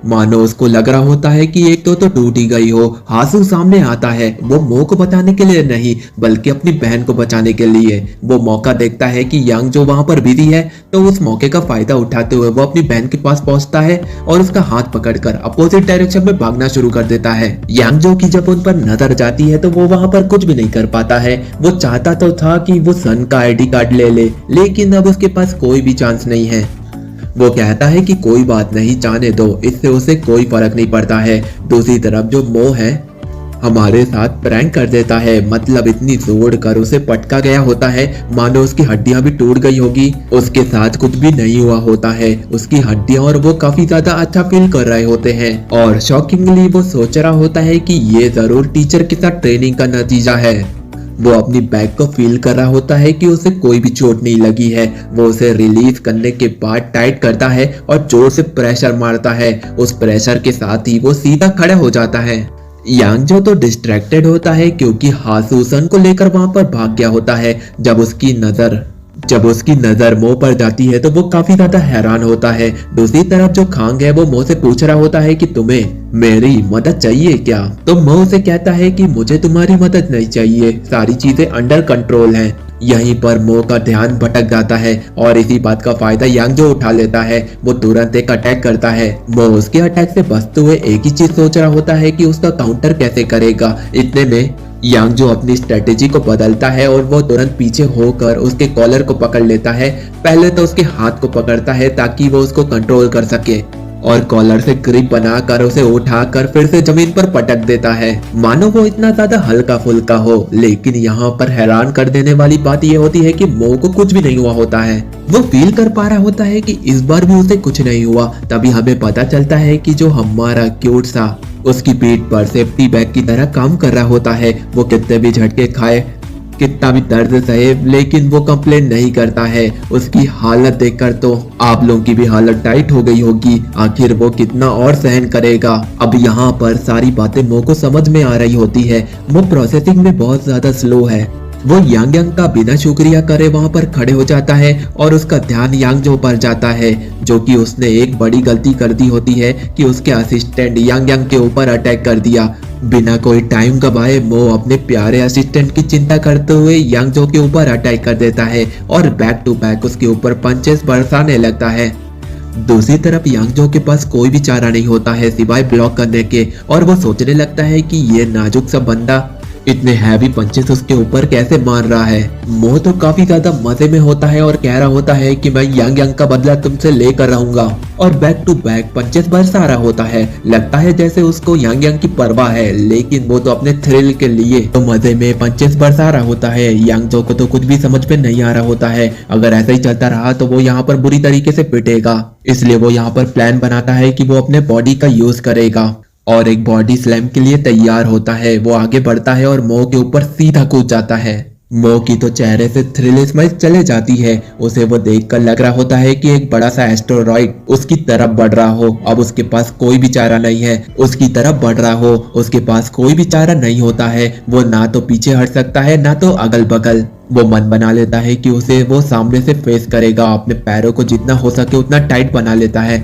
Speaker 1: मानो उसको लग रहा होता है कि एक तो टूट ही गई हो। हासू सामने आता है, वो मो को बचाने के लिए नहीं बल्कि अपनी बहन को बचाने के लिए। वो मौका देखता है कि यांग जो वहां पर बिजी है, तो उस मौके का फायदा उठाते हुए वो अपनी बहन के पास पहुंचता है और उसका हाथ पकड़कर अपोजिट डायरेक्शन में भागना शुरू कर देता है। यांग जो की जब उन पर नजर जाती है तो वो वहां पर कुछ भी नहीं कर पाता है। वो चाहता तो था कि वो सन का आईडी कार्ड ले ले, लेकिन अब उसके पास कोई भी चांस नहीं है। वो कहता है कि कोई बात नहीं, जाने दो, इससे उसे कोई फर्क नहीं पड़ता है। दूसरी तरफ जो मो है हमारे साथ प्रैंक कर देता है, मतलब इतनी जोड़ कर उसे पटका गया होता है मानो उसकी हड्डियां भी टूट गई होगी। उसके साथ कुछ भी नहीं हुआ होता है, उसकी हड्डियां, और वो काफी ज्यादा अच्छा फील कर रहे होते हैं। और शॉकिंगली वो सोच रहा होता है कि ये जरूर टीचर के साथ ट्रेनिंग का नतीजा है। वो अपनी बैग को फील कर रहा होता है कि उसे कोई भी चोट नहीं लगी है। वो उसे रिलीज करने के बाद टाइट करता है और जोर से प्रेशर मारता है। उस प्रेशर के साथ ही वो सीधा खड़ा हो जाता है। यांग जो तो डिस्ट्रैक्टेड होता है क्योंकि हासू सन को लेकर वहां पर भाग गया होता है। जब उसकी नजर मो पर जाती है तो वो काफी ज्यादा हैरान होता है। दूसरी तरफ जो खांग है वो मो से पूछ रहा होता है कि तुम्हें मेरी मदद चाहिए क्या? तो मो उसे कहता है कि मुझे तुम्हारी मदद नहीं चाहिए, सारी चीजें अंडर कंट्रोल हैं। यहीं पर मो का ध्यान भटक जाता है और इसी बात का फायदा यांग जो उठा लेता है। वो तुरंत एक अटैक करता है। मो उसके अटैक से बचते हुए एक ही चीज सोच रहा होता है कि उसका काउंटर कैसे करेगा। इतने में यांग जो अपनी स्ट्रेटेजी को बदलता है और वो तुरंत पीछे होकर उसके कॉलर को पकड़ लेता है। पहले तो उसके हाथ को पकड़ता है ताकि वो उसको कंट्रोल कर सके और कॉलर से ग्रिप बनाकर उसे उठाकर फिर से जमीन पर पटक देता है, मानो वो इतना ज्यादा हल्का फुल्का हो। लेकिन यहाँ पर हैरान कर देने वाली बात ये होती है कि मो को कुछ भी नहीं हुआ होता है। वो फील कर पा रहा होता है कि इस बार भी उसे कुछ नहीं हुआ। तभी हमें पता चलता है कि जो हमारा क्यूट सा उसकी पीठ पर सेफ्टी बैग की तरह काम कर रहा होता है। वो कितने भी झटके खाए, कितना भी दर्द सहे, लेकिन वो कंप्लेन नहीं करता है। उसकी हालत देखकर तो आप लोगों की भी हालत टाइट हो गई होगी। आखिर वो कितना और सहन करेगा। अब यहाँ पर सारी बातें मो को समझ में आ रही होती है। वो प्रोसेसिंग में बहुत ज्यादा स्लो है। वो यांग का बिना शुक्रिया करे वहां पर खड़े हो जाता है और उसका ध्यान यांग जो पर जाता है, जो कि उसने एक बड़ी गलती कर दी होती है कि उसके असिस्टेंट यांग के ऊपर अटैक कर दिया। बिना कोई टाइम गवाए मो अपने प्यारे असिस्टेंट की चिंता करते हुए यांग जो के ऊपर अटैक कर देता है और बैक टू बैक उसके ऊपर पंचेस बरसाने लगता है। दूसरी तरफ यांग जो के पास कोई भी चारा नहीं होता है सिवाय ब्लॉक करने के, और वो सोचने लगता है कि ये नाजुक सा बंदा इतने हैवी पंचेस उसके ऊपर कैसे मार रहा है। मो तो काफी ज्यादा मजे में होता है और कह रहा होता है कि मैं यांग का बदला तुमसे लेकर रहूंगा, और बैक टू बैक पंचेस बरसा रहा होता है। लगता है जैसे उसको यांग की परवाह है, लेकिन वो तो अपने थ्रिल के लिए तो मजे में पंचेस बरसा रहा होता है। यांग जो को तो कुछ भी समझ में नहीं आ रहा होता है। अगर ऐसा ही चलता रहा तो वो यहाँ पर बुरी तरीके से पिटेगा, इसलिए वो यहाँ पर प्लान बनाता है कि वो अपने बॉडी का यूज करेगा और एक बॉडी स्लैम के लिए तैयार होता है। वो आगे बढ़ता है और मो के ऊपर सीधा कूद जाता है। मो की तो चेहरे से थ्रिल स्माइल चले जाती है। उसे वो देखकर लग रहा होता है कि एक बड़ा सा एस्टेरॉइड उसकी तरफ बढ़ रहा हो। अब उसके पास कोई भी चारा नहीं है, उसकी तरफ बढ़ रहा हो। उसके पास कोई भी चारा नहीं होता है। वो ना तो पीछे हट सकता है ना तो अगल बगल। वो मन बना लेता है कि उसे वो सामने से फेस करेगा। अपने पैरों को जितना हो सके उतना टाइट बना लेता है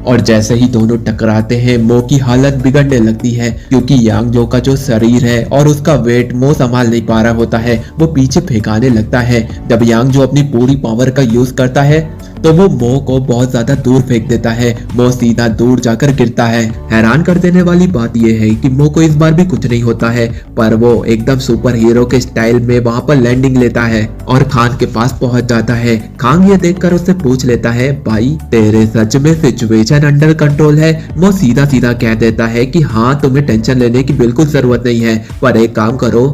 Speaker 1: और जैसे ही दोनों टकराते हैं मो की हालत बिगड़ने लगती है, क्योंकि यांग जो का जो शरीर है और उसका वेट मो संभाल नहीं पा रहा होता है। वो पीछे फेंकाने लगता है। जब यांग जो अपनी पूरी पावर का यूज करता है तो वो मो को बहुत ज्यादा दूर फेंक देता है। मो सीधा दूर जाकर गिरता है। हैरान कर देने वाली बात यह है कि मो को इस बार भी कुछ नहीं होता है, पर वो एकदम सुपर हीरो के स्टाइल में वहां पर लैंडिंग लेता है और खान के पास पहुंच जाता है। खान ये देखकर उससे पूछ लेता है, भाई तेरे सच में सिचुएशन अंडर कंट्रोल है? मो सीधा सीधा कह देता है कि हाँ, तुम्हें टेंशन लेने की बिल्कुल जरूरत नहीं है, पर एक काम करो,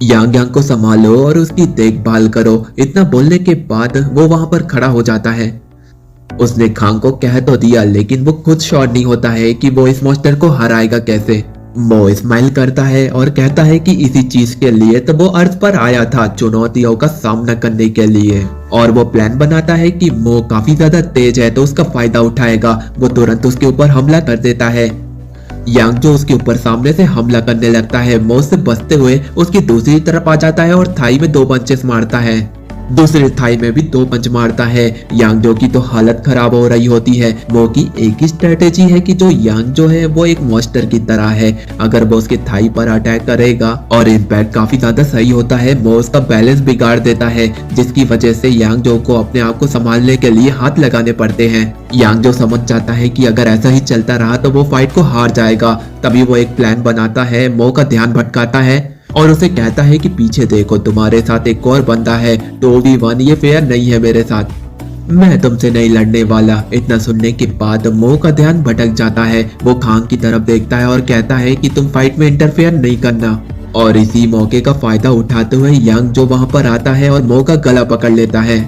Speaker 1: यांग को संभालो और उसकी देखभाल करो। इतना बोलने के बाद वो वहां पर खड़ा हो जाता है। उसने खांग को कह तो दिया, लेकिन वो खुद श्योर नहीं होता है कि वो इस मॉन्स्टर को हराएगा कैसे। मो स्माइल करता है और कहता है कि इसी चीज के लिए तो वो अर्थ पर आया था, चुनौतियों का सामना करने के लिए। और वो प्लान बनाता है कि मो काफी ज्यादा तेज है तो उसका फायदा उठाएगा। वो तुरंत उसके ऊपर हमला कर देता है। यांग जो उसके ऊपर सामने से हमला करने लगता है। मो से बचते हुए उसकी दूसरी तरफ आ जाता है और थाई में 2 पंचेस मारता है। दूसरे थाई में भी 2 पंच मारता है। यांग जो की तो हालत खराब हो रही होती है। मो की एक ही स्ट्रेटेजी है कि जो यांग जो है वो एक मॉन्स्टर की तरह है। अगर वो उसके थाई पर अटैक करेगा और इम्पैक्ट काफी ज्यादा सही होता है, वो उसका बैलेंस बिगाड़ देता है, जिसकी वजह से यांग जो को अपने आप को संभालने के लिए हाथ लगाने पड़ते हैं। यांग जो समझ जाता है कि अगर ऐसा ही चलता रहा तो वो फाइट को हार जाएगा। तभी वो एक प्लान बनाता है, मो का ध्यान भटकाता है और उसे कहता है कि पीछे देखो, तुम्हारे साथ एक और बंदा है, 2v1 ये फेयर नहीं है मेरे साथ, मैं तुमसे नहीं लड़ने वाला। इतना सुनने के बाद मो का ध्यान भटक जाता है। वो खांग की तरफ देखता है और कहता है कि तुम फाइट में इंटरफेयर नहीं करना। और इसी मौके का फायदा उठाते हुए यांग जो वहां पर आता है और मो का गला पकड़ लेता है।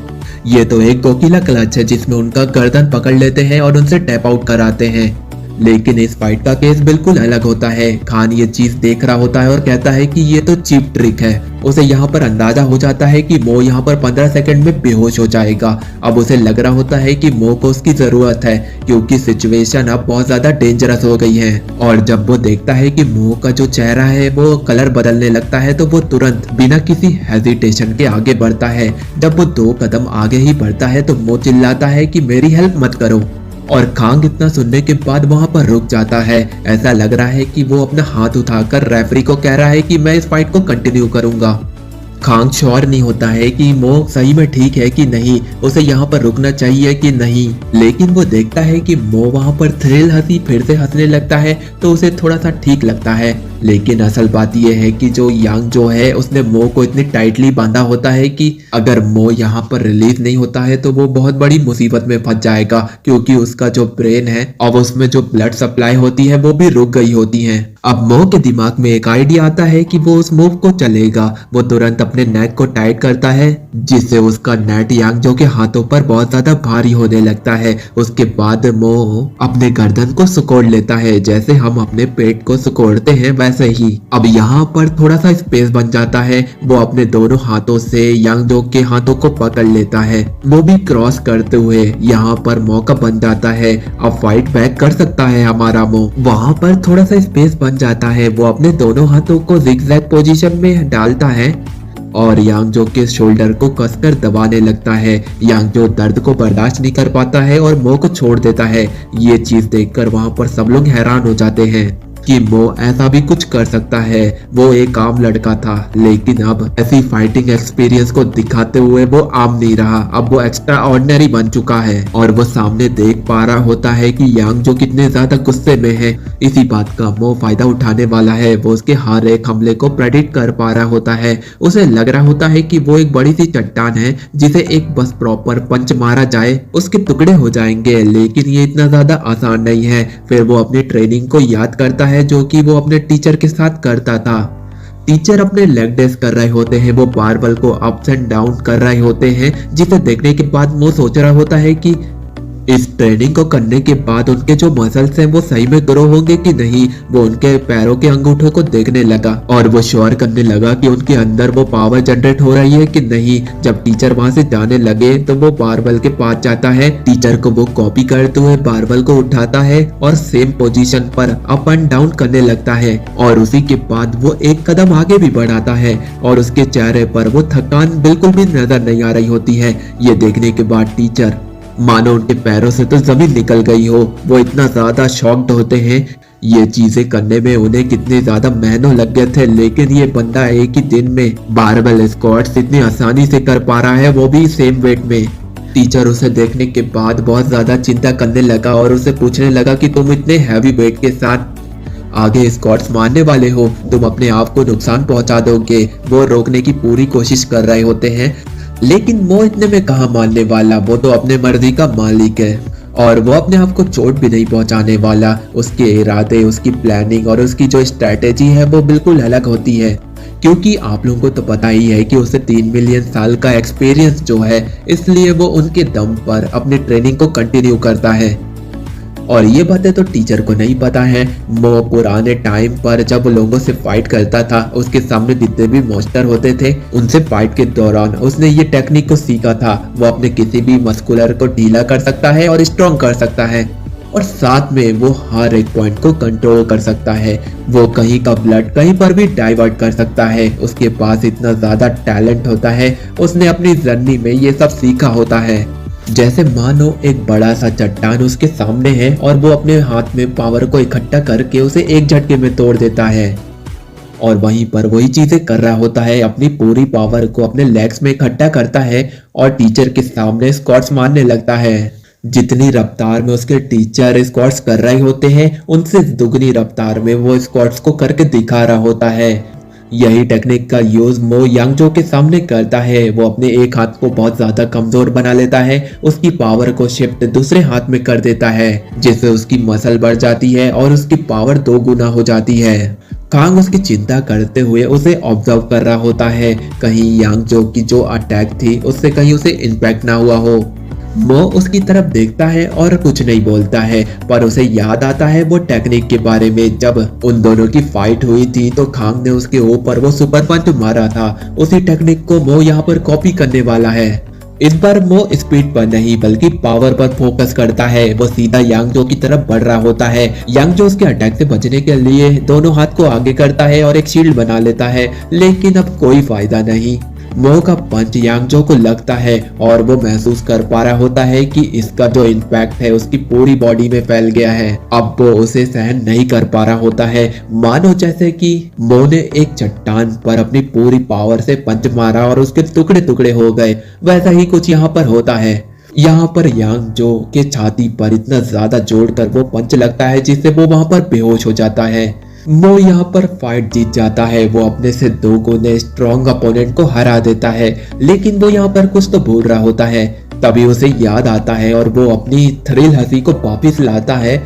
Speaker 1: ये तो एक गोकीला क्लच है जिसमें उनका गर्दन पकड़ लेते हैं और उनसे टैप आउट कराते हैं। लेकिन इस फाइट का केस बिल्कुल अलग होता है। खान ये चीज देख रहा होता है और कहता है कि ये तो चीप ट्रिक है। उसे यहाँ पर अंदाजा हो जाता है कि मो यहाँ पर 15 सेकंड में बेहोश हो जाएगा। अब उसे लग रहा होता है कि मो को उसकी जरूरत है, क्योंकि सिचुएशन अब बहुत ज्यादा डेंजरस हो गई है। और जब वो देखता है कि मो का जो चेहरा है वो कलर बदलने लगता है, तो वो तुरंत बिना किसी हेजिटेशन के आगे बढ़ता है। जब वो 2 कदम आगे ही बढ़ता है तो मो चिल्लाता है कि मेरी हेल्प मत करो। और खांग इतना सुनने के बाद वहां पर रुक जाता है। ऐसा लग रहा है कि वो अपना हाथ उठाकर रेफरी को कह रहा है कि मैं इस फाइट को कंटिन्यू करूंगा। खांग श्योर नहीं होता है कि मो सही में ठीक है कि नहीं, उसे यहाँ पर रुकना चाहिए कि नहीं। लेकिन वो देखता है कि मो वहाँ पर थ्रिल हंसी फिर से हंसने लगता है, तो उसे थोड़ा सा ठीक लगता है। लेकिन असल बात यह है कि जो यांग जो है उसने मो को इतनी टाइटली बांधा होता है कि अगर मो यहाँ पर रिलीज नहीं होता है तो वो बहुत बड़ी मुसीबत में फंस जाएगा, क्योंकि उसका जो ब्रेन है और उसमें जो ब्लड सप्लाई होती है वो भी रुक गई होती है। अब मो के दिमाग में एक आइडिया आता है कि वो उस मूव को चलेगा। वो तुरंत अपने नेक को टाइट करता है, जिससे उसका नेट यांग जो के हाथों पर बहुत ज्यादा भारी होने लगता है। उसके बाद मो अपने गर्दन को सिकोड़ लेता है, जैसे हम अपने पेट को सिकोड़ते हैं वैसे ही। अब यहाँ पर थोड़ा सा स्पेस बन जाता है। वो अपने दोनों हाथों से यांग जो के हाथों को पकड़ लेता है, वो भी क्रॉस करते हुए यहाँ पर मौका बन जाता है। अब फाइट बैक कर सकता है हमारा मो। वहाँ पर थोड़ा सा स्पेस बन जाता है। वो अपने दोनों हाथों को जिगजैग पोजीशन में डालता है और यांगजो के शोल्डर को कसकर दबाने लगता है। यांगजो दर्द को बर्दाश्त नहीं कर पाता है और मो को छोड़ देता है। ये चीज देखकर वहां पर सब लोग हैरान हो जाते हैं कि मो ऐसा भी कुछ कर सकता है। वो एक आम लड़का था, लेकिन अब ऐसी फाइटिंग एक्सपीरियंस को दिखाते हुए वो आम नहीं रहा, अब वो एक्स्ट्रा ऑर्डिनरी बन चुका है। और वो सामने देख पा रहा होता है कि यांग जो कितने ज्यादा गुस्से में है। इसी बात का मो फायदा उठाने वाला है। वो उसके हर एक हमले को प्रेडिक्ट कर पा रहा होता है। उसे लग रहा होता है कि वो एक बड़ी सी चट्टान है, जिसे एक बस प्रॉपर पंच मारा जाए उसके टुकड़े हो जाएंगे। लेकिन ये इतना ज्यादा आसान नहीं है। फिर वो अपनी ट्रेनिंग को याद करता है जो कि वो अपने टीचर के साथ करता था। टीचर अपने लेग डेस कर रहे होते हैं, वो बारबल को अप्स एंड डाउन कर रहे होते हैं, जिसे देखने के बाद वो सोच रहा होता है कि इस ट्रेनिंग को करने के बाद उनके जो मसल्स हैं वो सही में ग्रो होंगे कि नहीं। वो उनके पैरों के अंगूठों को देखने लगा और वो श्योर करने लगा कि उनके अंदर वो पावर जनरेट हो रही है कि नहीं। जब टीचर वहां से जाने लगे तो वो बारबल के पास जाता है। टीचर को वो कॉपी करते हुए बारबल को उठाता है और सेम पोजीशन पर अप एंड डाउन करने लगता है। और उसी के बाद वो एक कदम आगे भी बढ़ाता है और उसके चेहरे पर वो थकान बिल्कुल भी नजर नहीं आ रही होती है। ये देखने के बाद टीचर मानो उनके पैरों से तो जमीन निकल गई हो। वो इतना ज्यादा शॉक्ड होते हैं। ये चीजें करने में उन्हें कितने ज्यादा महीनों लग गए थे, लेकिन ये बंदा एक ही दिन में बारबल स्क्वाट्स इतनी आसानी से कर पा रहा है, वो भी सेम वेट में। टीचर उसे देखने के बाद बहुत ज्यादा चिंता करने लगा और उसे पूछने लगा कि तुम इतने हैवी वेट के साथ आगे स्क्वाट्स मारने वाले हो, तुम अपने आप को नुकसान पहुंचा दोगे। वो रोकने की पूरी कोशिश कर रहे होते हैं, लेकिन वो इतने में कहाँ मानने वाला। वो तो अपने मर्जी का मालिक है और वो अपने आप को चोट भी नहीं पहुंचाने वाला। उसके इरादे, उसकी प्लानिंग और उसकी जो स्ट्रैटेजी है वो बिल्कुल अलग होती है, क्योंकि आप लोगों को तो पता ही है कि उसे 3 मिलियन साल का एक्सपीरियंस जो है, इसलिए वो उनके दम पर अपनी ट्रेनिंग को कंटिन्यू करता है। और ये बातें तो टीचर को नहीं पता है। वो पुराने टाइम पर जब लोगों से फाइट करता था, उसके सामने जितने भी मॉन्स्टर होते थे, उनसे फाइट के दौरान उसने ये टेक्निक को सीखा था। वो अपने किसी भी मस्कुलर को ढीला कर सकता है और स्ट्रॉन्ग कर सकता है। और साथ में वो हर एक पॉइंट को कंट्रोल कर सकता है। वो कहीं का ब्लड कहीं पर भी डाइवर्ट कर सकता है। उसके पास इतना ज्यादा टैलेंट होता है, उसने अपनी जर्नी में ये सब सीखा होता है। जैसे मानो एक बड़ा सा चट्टान उसके सामने है और वो अपने हाथ में पावर को इकट्ठा करके उसे एक झटके में तोड़ देता है, और वहीं पर वही चीजें कर रहा होता है। अपनी पूरी पावर को अपने लेग्स में इकट्ठा करता है और टीचर के सामने स्क्वाट्स मारने लगता है। जितनी रफ्तार में उसके टीचर स्क्वाट्स कर रहे होते हैं, उनसे दुगनी रफ्तार में वो स्क्वाट्स को करके दिखा रहा होता है। यही टेक्निक का यूज मो यांगजो के सामने करता है। वो अपने एक हाथ को बहुत ज्यादा कमजोर बना लेता है, उसकी पावर को शिफ्ट दूसरे हाथ में कर देता है, जिससे उसकी मसल बढ़ जाती है और उसकी पावर 2 गुना हो जाती है। कांग उसकी चिंता करते हुए उसे ऑब्जर्व कर रहा होता है, कहीं यांगजो की जो अटैक थी उससे कहीं उसे इम्पैक्ट ना हुआ हो। मो उसकी तरफ देखता है और कुछ नहीं बोलता है, पर उसे याद आता है वो टेक्निक के बारे में। जब उन दोनों की फाइट हुई थी तो खांग ने उसके ऊपर वो सुपर पंच मारा था। उसी टेक्निक को मो यहाँ पर कॉपी करने वाला है। इस बार मो स्पीड पर नहीं बल्कि पावर पर फोकस करता है। वो सीधा यांगजो की तरफ बढ़ रहा होता है। यांगजो उसके अटैक से बचने के लिए दोनों हाथ को आगे करता है और एक शील्ड बना लेता है, लेकिन अब कोई फायदा नहीं। मो का पंच यांगजो को लगता है और वो महसूस कर पा रहा होता है कि इसका जो इम्पैक्ट है उसकी पूरी बॉडी में फैल गया है। अब वो उसे सहन नहीं कर पा रहा होता है, मानो जैसे कि मो ने एक चट्टान पर अपनी पूरी पावर से पंच मारा और उसके टुकड़े टुकड़े हो गए। वैसा ही कुछ यहाँ पर होता है। यहाँ पर यांगजो के छाती पर इतना ज्यादा जोड़कर वो पंच लगता है जिससे वो वहां पर बेहोश हो जाता है। मो यहाँ पर फाइट जीत जाता है। वो अपने से 2 गुने स्ट्रॉन्ग अपोनेंट को हरा देता है, लेकिन वो यहाँ पर कुछ तो भूल रहा होता है। तभी उसे याद आता है और वो अपनी थ्रिल हंसी को वापिस लाता है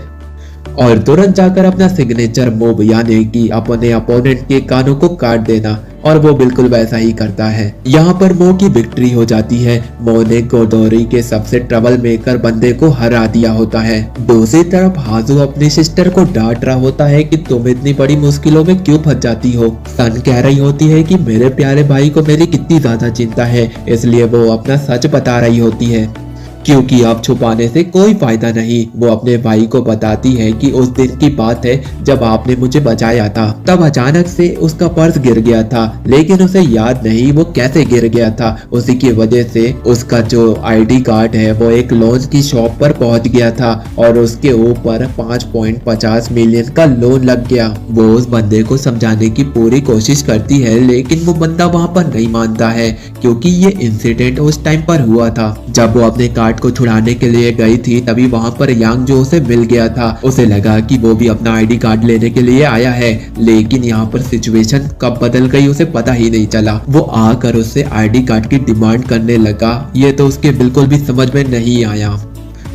Speaker 1: और तुरंत जाकर अपना सिग्नेचर मूव यानी कि अपने अपोनेंट के कानों को काट देना, और वो बिल्कुल वैसा ही करता है। यहाँ पर मो की विक्ट्री हो जाती है। मो ने गोडोरी के सबसे ट्रबल मेकर बंदे को हरा दिया होता है। दूसरी तरफ हाजू अपनी सिस्टर को डांट रहा होता है कि तुम इतनी बड़ी मुश्किलों में क्यों फंस जाती हो। सन कह रही होती है कि मेरे प्यारे भाई को मेरी कितनी ज्यादा चिंता है, इसलिए वो अपना सच बता रही होती है, क्योंकि अब छुपाने से कोई फायदा नहीं। वो अपने भाई को बताती है कि उस दिन की बात है जब आपने मुझे बचाया था, तब अचानक से उसका पर्स गिर गया था, लेकिन उसे याद नहीं वो कैसे गिर गया था। उसी की वजह से उसका जो आईडी कार्ड है वो एक लोन की शॉप पर पहुंच गया था और उसके ऊपर 5.50 मिलियन का लोन लग गया। वो उस बंदे को समझाने की पूरी कोशिश करती है, लेकिन वो बंदा वहाँ पर नहीं मानता है, क्योंकि ये इंसिडेंट उस टाइम पर हुआ था जब वो अपने कार्ड को छुड़ाने के लिए गई थी। तभी वहां पर यांगजो उसे मिल गया था। उसे लगा कि वो भी अपना आईडी कार्ड लेने के लिए आया है, लेकिन यहाँ पर सिचुएशन कब बदल गई उसे पता ही नहीं चला। वो आकर उससे आईडी कार्ड की डिमांड करने लगा। ये तो उसके बिल्कुल भी समझ में नहीं आया।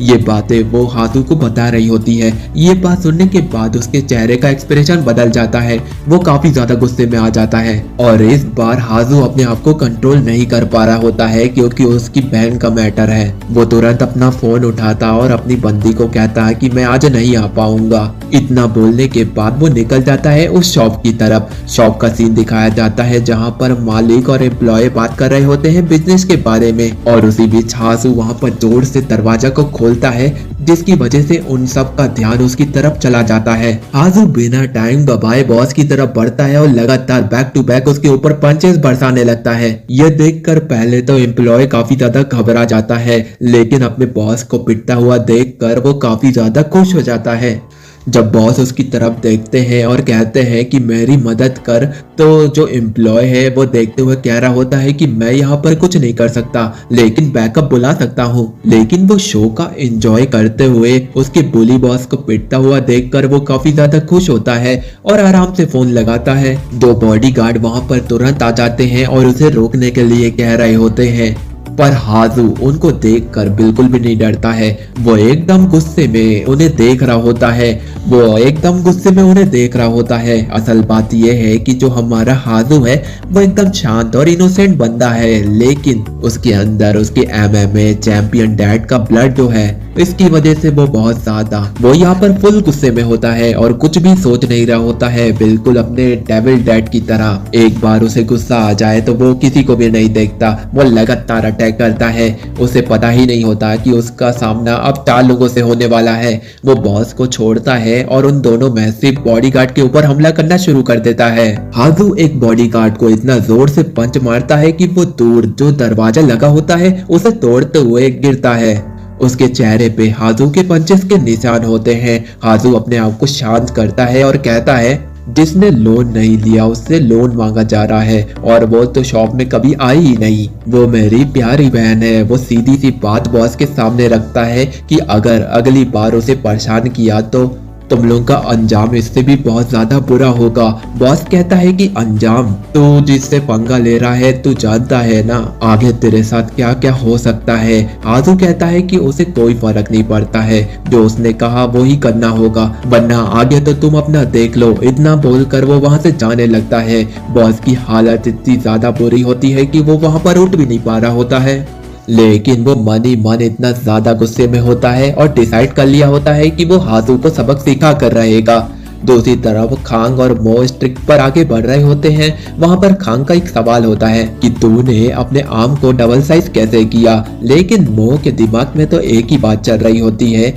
Speaker 1: ये बातें वो हाथू को बता रही होती है। ये बात सुनने के बाद उसके चेहरे का एक्सप्रेशन बदल जाता है। वो काफी ज्यादा गुस्से में आ जाता है और इस बार हाजू अपने आप को कंट्रोल नहीं कर पा रहा होता है, क्योंकि उसकी बहन का मैटर है। वो तुरंत अपना फोन उठाता और अपनी बंदी को कहता है कि मैं आज नहीं आ पाऊंगा। इतना बोलने के बाद वो निकल जाता है उस शॉप की तरफ। शॉप का सीन दिखाया जाता है जहाँ पर मालिक और एम्प्लॉय बात कर रहे होते हैं बिजनेस के बारे में, और उसी बीच हाजू वहाँ पर जोर से दरवाजा को खोलता है, जिसकी वजह से उन सब का ध्यान उसकी तरफ चला जाता है। हाजू बिना टाइम गवाए बॉस की तरफ बढ़ता है और लगातार बैक टू बैक उसके ऊपर पंचेस बरसाने लगता है। यह देखकर पहले तो एम्प्लॉय काफी ज्यादा घबरा जाता है, लेकिन अपने बॉस को पिटता हुआ देखकर वो काफी ज्यादा खुश हो जाता है। जब बॉस उसकी तरफ देखते हैं और कहते हैं कि मेरी मदद कर, तो जो एम्प्लॉय है वो देखते हुए कह रहा होता है कि मैं यहाँ पर कुछ नहीं कर सकता, लेकिन बैकअप बुला सकता हूँ। लेकिन वो शो का एंजॉय करते हुए उसके बुली बॉस को पिटता हुआ देखकर वो काफी ज्यादा खुश होता है और आराम से फोन लगाता है। 2 बॉडीगार्ड वहाँ पर तुरंत आ जाते हैं और उसे रोकने के लिए कह रहे होते हैं, पर हाजू उनको देखकर बिल्कुल भी नहीं डरता है। वो एकदम गुस्से में उन्हें देख रहा होता है। असल बात यह है कि जो हमारा हाजू है वो एकदम शांत और इनोसेंट बंदा है, लेकिन उसके अंदर उसके MMA चैंपियन डैड का ब्लड जो है इसकी वजह से वो बहुत ज्यादा वो यहाँ पर फुल गुस्से में होता है और कुछ भी सोच नहीं रहा होता है, बिल्कुल अपने डेविल डैड की तरह। एक बार उसे गुस्सा आ जाए तो वो किसी को भी नहीं देखता, वो लगातार अटैक करता है। उसे पता ही नहीं होता कि उसका सामना अब 4 लोगों से होने वाला है। वो बॉस को छोड़ता है और उन दोनों मैसिव बॉडीगार्ड के ऊपर हमला करना शुरू कर देता है। हाजू एक बॉडीगार्ड को इतना जोर से पंच मारता है कि वो दूर जो दरवाजा लगा होता है उसे तोड़ते हुए गिरता है। उसके चेहरे पे हाजू के पंचेस के निशान होते हैं। हाजू अपने आप को शांत करता है और कहता है जिसने लोन नहीं लिया उससे लोन मांगा जा रहा है और वो तो शॉप में कभी आई ही नहीं। वो मेरी प्यारी बहन है। वो सीधी सी बात बॉस के सामने रखता है कि अगर अगली बार उसे परेशान किया तो तुम लोगों का अंजाम इससे भी बहुत ज्यादा बुरा होगा। बॉस कहता है कि अंजाम तो जिससे पंगा ले रहा है तू जानता है ना आगे तेरे साथ क्या क्या हो सकता है। आजू कहता है कि उसे कोई फर्क नहीं पड़ता है, जो उसने कहा वो ही करना होगा, वरना आगे तो तुम अपना देख लो। इतना बोलकर वो वहां से जाने लगता है। बॉस की हालत इतनी ज्यादा बुरी होती है कि वो वहां पर उठ भी नहीं पा रहा होता है, लेकिन वो मन ही मन इतना ज्यादा गुस्से में होता है और डिसाइड कर लिया होता है कि वो हाजू को सबक सिखा कर रहेगा। दूसरी तरफ खांग और मो स्ट्रिक पर आगे बढ़ रहे होते हैं। वहां पर खांग का एक सवाल होता है कि तूने अपने आर्म को डबल साइज कैसे किया, लेकिन मो के दिमाग में तो एक ही बात चल रही होती है,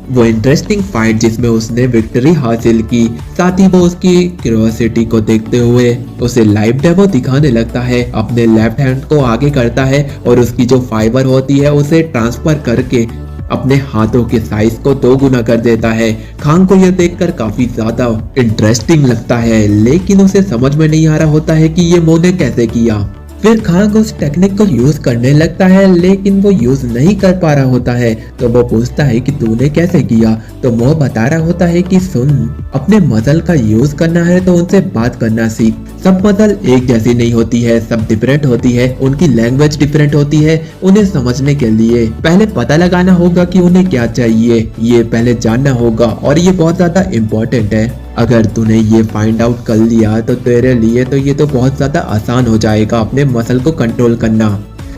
Speaker 1: वो इंटरेस्टिंग फाइट जिसमें उसने विक्ट्री हासिल की। साथ ही वो उसकी क्यूरियोसिटी को देखते हुए उसे लाइव डेमो दिखाने लगता है। अपने लेफ्ट हैंड को आगे करता है और उसकी जो फाइबर होती है उसे ट्रांसफर करके अपने हाथों के साइज को 2 गुना कर देता है। खान को यह देखकर काफी ज्यादा इंटरेस्टिंग लगता है, लेकिन उसे समझ में नहीं आ रहा होता है कि ये मो ने कैसे किया। फिर खान उस टेक्निक को यूज करने लगता है, लेकिन वो यूज नहीं कर पा रहा होता है। तो वो पूछता है कि तूने कैसे किया, तो मो बता रहा होता है कि सुन, अपने मसल का यूज करना है तो उनसे बात करना सीख। सब मसल एक जैसी नहीं होती है, सब डिफरेंट होती है, उनकी लैंग्वेज डिफरेंट होती है। उन्हें समझने के लिए पहले पता लगाना होगा कि उन्हें क्या चाहिए, ये पहले जानना होगा और ये बहुत ज्यादा इम्पोर्टेंट है। अगर तूने ये फाइंड आउट कर लिया तो तेरे लिए तो ये तो बहुत ज्यादा आसान हो जाएगा अपने मसल को कंट्रोल करना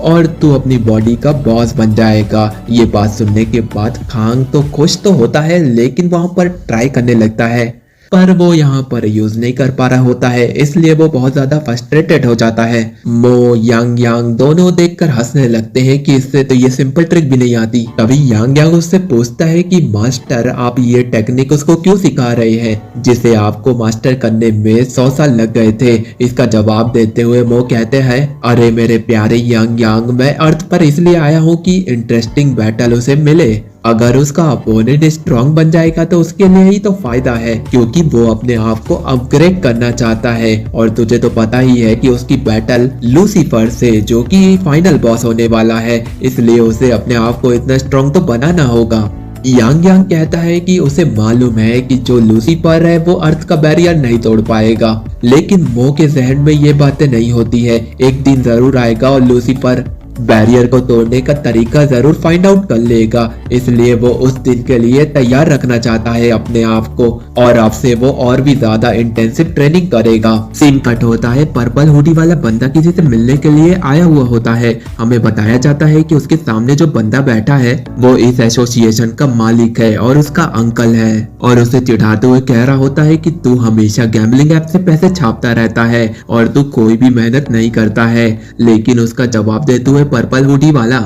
Speaker 1: और तू अपनी बॉडी का बॉस बन जाएगा। ये बात सुनने के बाद खांग तो खुश तो होता है, लेकिन वहां पर ट्राई करने लगता है, पर वो यहाँ पर यूज नहीं कर पा रहा होता है, इसलिए वो बहुत ज्यादा फ्रस्ट्रेटेड हो जाता है। मो यांग यांग दोनों देखकर हंसने लगते हैं कि इससे तो ये सिंपल ट्रिक भी नहीं आती। तभी यांग यांग उससे पूछता है कि मास्टर आप ये टेक्निक उसको क्यों सिखा रहे हैं जिसे आपको मास्टर करने में 100 साल लग गए थे। इसका जवाब देते हुए मो कहते हैं, अरे मेरे प्यारे यांग यांग, मैं अर्थ पर इसलिए आया हूँ कि इंटरेस्टिंग बैटल उसे मिले। अगर उसका अपोनेंट स्ट्रांग बन जाएगा तो उसके लिए ही तो फायदा है, क्योंकि वो अपने आप को अपग्रेड करना चाहता है। और तुझे तो पता ही है कि उसकी बैटल लूसीफर से, जो कि फाइनल बॉस होने वाला है, इसलिए उसे अपने आप को इतना स्ट्रांग तो बनाना होगा। यांग यांग कहता है कि उसे मालूम है कि जो लूसीफर है वो अर्थ का बैरियर नहीं तोड़ पाएगा, लेकिन मो के जहन में ये बातें नहीं होती है। एक दिन जरूर आएगा और लूसीफर बैरियर को तोड़ने का तरीका जरूर फाइंड आउट कर लेगा, इसलिए वो उस दिन के लिए तैयार रखना चाहता है अपने आप को और आपसे वो और भी ज्यादा इंटेंसिव ट्रेनिंग करेगा। सीन कट होता है, पर्पल हुडी वाला बंदा किसी से मिलने के लिए आया हुआ होता है। हमें बताया जाता है कि उसके सामने जो बंदा बैठा है वो इस एसोसिएशन का मालिक है और उसका अंकल है, और उसे चिढ़ाते हुए कह रहा होता है कि तू हमेशा गैम्बलिंग ऐप से पैसे छापता रहता है और तू कोई भी मेहनत नहीं करता है। लेकिन उसका जवाब देते हुए पर्पल हुडी वाला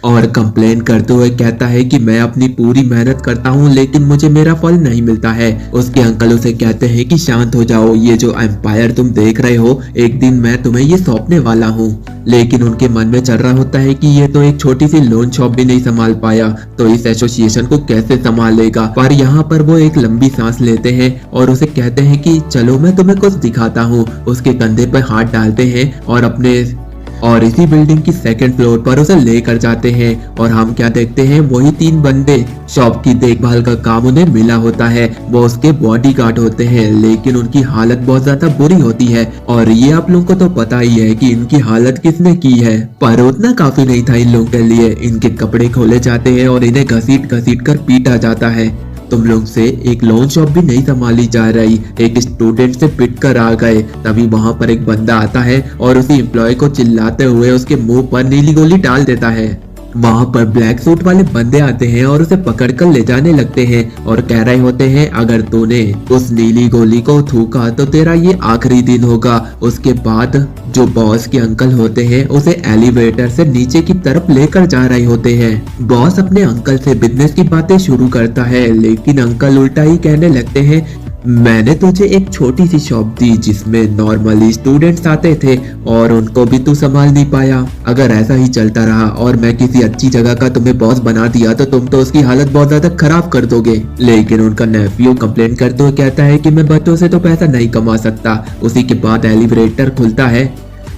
Speaker 1: और कंप्लेन करते हुए कहता है कि मैं अपनी पूरी मेहनत करता हूँ लेकिन मुझे मेरा फल नहीं मिलता है। उसके अंकल उसे कहते हैं कि शांत हो जाओ, ये जो एम्पायर तुम देख रहे हो एक दिन मैं तुम्हें ये सौंपने वाला हूँ। लेकिन उनके मन में चल रहा होता है कि ये तो एक छोटी सी लोन शॉप भी नहीं संभाल पाया, तो इस एसोसिएशन को कैसे संभालेगा। पर यहाँ पर वो एक लंबी सांस लेते हैं और उसे कहते हैं कि चलो मैं तुम्हें कुछ दिखाता हूँ। उसके कंधे पर हाथ डालते हैं और इसी बिल्डिंग की 2nd फ्लोर पर उसे लेकर जाते हैं और हम क्या देखते हैं, वही 3 बंदे शॉप की देखभाल का काम उन्हें मिला होता है। वो उसके बॉडीगार्ड होते हैं, लेकिन उनकी हालत बहुत ज्यादा बुरी होती है और ये आप लोगों को तो पता ही है कि इनकी हालत किसने की है। पर उतना काफी नहीं था इन लोगों के लिए। इनके कपड़े खोले जाते हैं और इन्हें घसीट घसीट कर पीटा जाता है। तुम लोग से एक लोन शॉप भी नहीं संभाली जा रही, एक स्टूडेंट से पिट कर आ गए। तभी वहां पर एक बंदा आता है और उसी एम्प्लॉय को चिल्लाते हुए उसके मुंह पर नीली गोली डाल देता है। वहाँ पर ब्लैक सूट वाले बंदे आते हैं और उसे पकड़कर ले जाने लगते हैं और कह रहे होते हैं अगर तूने उस नीली गोली को थूका तो तेरा ये आखिरी दिन होगा। उसके बाद जो बॉस के अंकल होते हैं उसे एलिवेटर से नीचे की तरफ लेकर जा रहे होते हैं। बॉस अपने अंकल से बिजनेस की बातें शुरू करता है लेकिन अंकल उल्टा ही कहने लगते हैं मैंने तुझे एक छोटी सी शॉप दी जिसमें नॉर्मली स्टूडेंट्स आते थे और उनको भी तू संभाल नहीं पाया। अगर ऐसा ही चलता रहा और मैं किसी अच्छी जगह का तुम्हें बॉस बना दिया तो तुम तो उसकी हालत बहुत ज्यादा खराब कर दोगे। लेकिन उनका नेफ्यू कंप्लेन करते हुए कहता है कि मैं बच्चों से तो पैसा नहीं कमा सकता। उसी के बाद एलिवेटर खुलता है।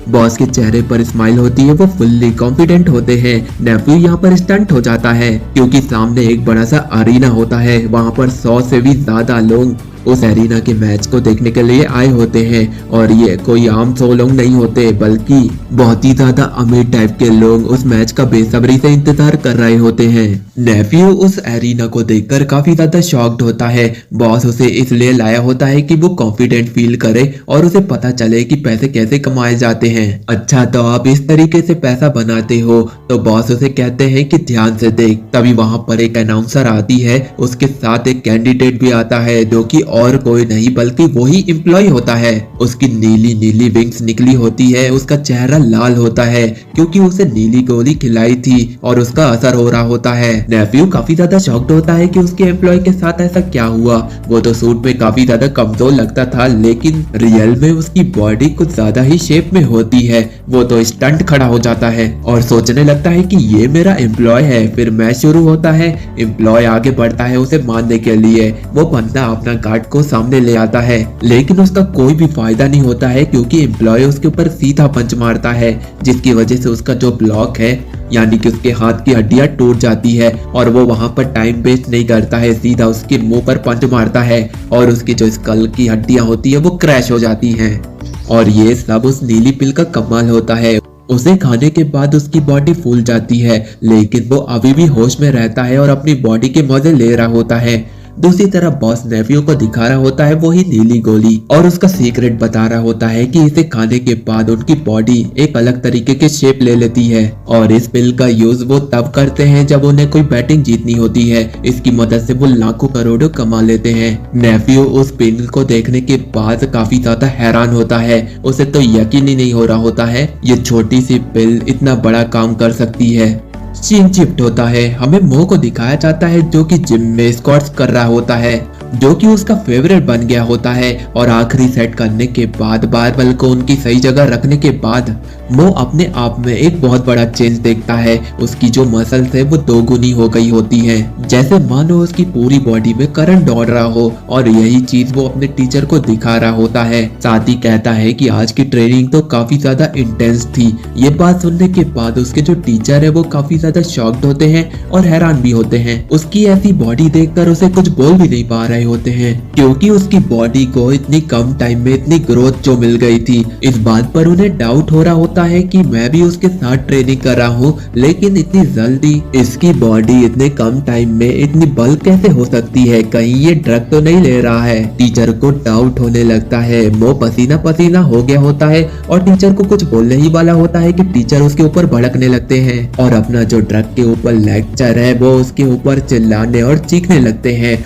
Speaker 1: बॉस के चेहरे पर स्माइल होती है, वो फुल्ली कॉन्फिडेंट होते हैं। नेफ्यू यहाँ पर स्टंट हो जाता है क्योंकि सामने एक बड़ा सा अरीना होता है। वहाँ पर 100 से भी ज्यादा लोग उस एरिना के मैच को देखने के लिए आए होते हैं और ये कोई आम 100 लोग नहीं होते बल्कि बहुत ही ज्यादा अमीर टाइप के लोग उस मैच का बेसब्री से इंतजार कर रहे होते हैं। नेफ्यू उस एरिना को देखकर काफी ज्यादा शॉक्ड होता है। बॉस उसे इसलिए लाया होता है कि वो कॉन्फिडेंट फील करे और उसे पता चले कि पैसे कैसे कमाए जाते हैं। अच्छा तो आप इस तरीके से पैसा बनाते हो, तो बॉस उसे कहते हैं कि ध्यान से देख। तभी वहां पर एक अनाउंसर आती है, उसके साथ एक कैंडिडेट भी आता है जो कि और कोई नहीं बल्कि वही एम्प्लॉय होता है। उसकी नीली नीली विंग्स निकली होती है, उसका चेहरा लाल होता है क्योंकि उसे नीली गोली खिलाई थी और उसका असर हो रहा होता है। नेफ्यू काफी ज्यादा शॉक्ड होता है कि उसके एम्प्लॉय के साथ ऐसा क्या हुआ। वो तो सूट में काफी ज्यादा कमजोर लगता था लेकिन रियल में उसकी बॉडी कुछ ज्यादा ही शेप में होती है। वो तो स्टंट खड़ा हो जाता है और सोचने लगता है कि ये मेरा एम्प्लॉय है। फिर मैच शुरू होता है। एम्प्लॉय आगे बढ़ता है उसे मारने के लिए। वो बंदा अपना गार्ड को सामने ले आता है लेकिन उसका कोई भी फायदा नहीं होता है क्योंकि एम्प्लॉय उसके ऊपर सीधा पंच मारता है जिसकी वजह से उसका जो ब्लॉक है यानी कि उसके हाथ की हड्डियां टूट जाती है और वो वहां पर टाइम वेस्ट नहीं करता है, सीधा उसके मुंह पर पंच मारता है और उसकी जो स्कल की हड्डियां होती है वो क्रैश हो जाती हैं। और ये सब उस नीली पिल का कमाल होता है। उसे खाने के बाद उसकी बॉडी फूल जाती है लेकिन वो अभी भी होश में रहता है और अपनी बॉडी के मजे ले रहा होता है। दूसरी तरफ बॉस नेफ्यू को दिखा रहा होता है वही नीली गोली और उसका सीक्रेट बता रहा होता है कि इसे खाने के बाद उनकी बॉडी एक अलग तरीके के शेप ले लेती है और इस पिल का यूज वो तब करते हैं जब उन्हें कोई बैटिंग जीतनी होती है। इसकी मदद से वो लाखों करोड़ों कमा लेते हैं। नेफ्यू उस पिल को देखने के बाद काफी ज्यादा हैरान होता है। उसे तो यकीन ही नहीं हो रहा होता है ये छोटी सी पिल इतना बड़ा काम कर सकती है। सीन शिफ्ट होता है। हमें मो को दिखाया जाता है जो कि जिम में स्क्वाट्स कर रहा होता है जो कि उसका फेवरेट बन गया होता है और आखिरी सेट करने के बाद बारबल को उनकी सही जगह रखने के बाद मो अपने आप में एक बहुत बड़ा चेंज देखता है। उसकी जो मसल्स है वो दोगुनी हो गई होती है, जैसे मानो उसकी पूरी बॉडी में करंट दौड़ रहा हो और यही चीज वो अपने टीचर को दिखा रहा होता है। साथ ही कहता है कि आज की ट्रेनिंग तो काफी ज्यादा इंटेंस थी। ये बात सुनने के बाद उसके जो टीचर है वो काफी ज्यादा शॉक्ड होते हैं और हैरान भी होते हैं। उसकी ऐसी बॉडी देखकर उसे कुछ बोल भी नहीं पा रहे होते हैं क्योंकि उसकी बॉडी को इतनी कम टाइम में इतनी ग्रोथ जो मिल गई थी। इस बात पर उन्हें डाउट हो रहा होता है कि मैं भी उसके साथ ट्रेनिंग कर रहा हूँ लेकिन इतनी जल्दी इसकी बॉडी इतने कम टाइम में इतनी बल्क कैसे हो सकती है, कहीं ये ड्रग तो नहीं ले रहा है। टीचर को डाउट होने लगता है। वो पसीना पसीना हो गया होता है और टीचर को कुछ बोलने ही वाला होता है कि टीचर उसके ऊपर भड़कने लगते हैं और अपना जो ड्रग के ऊपर लेक्चर है वो उसके ऊपर चिल्लाने और चीखने लगते हैं।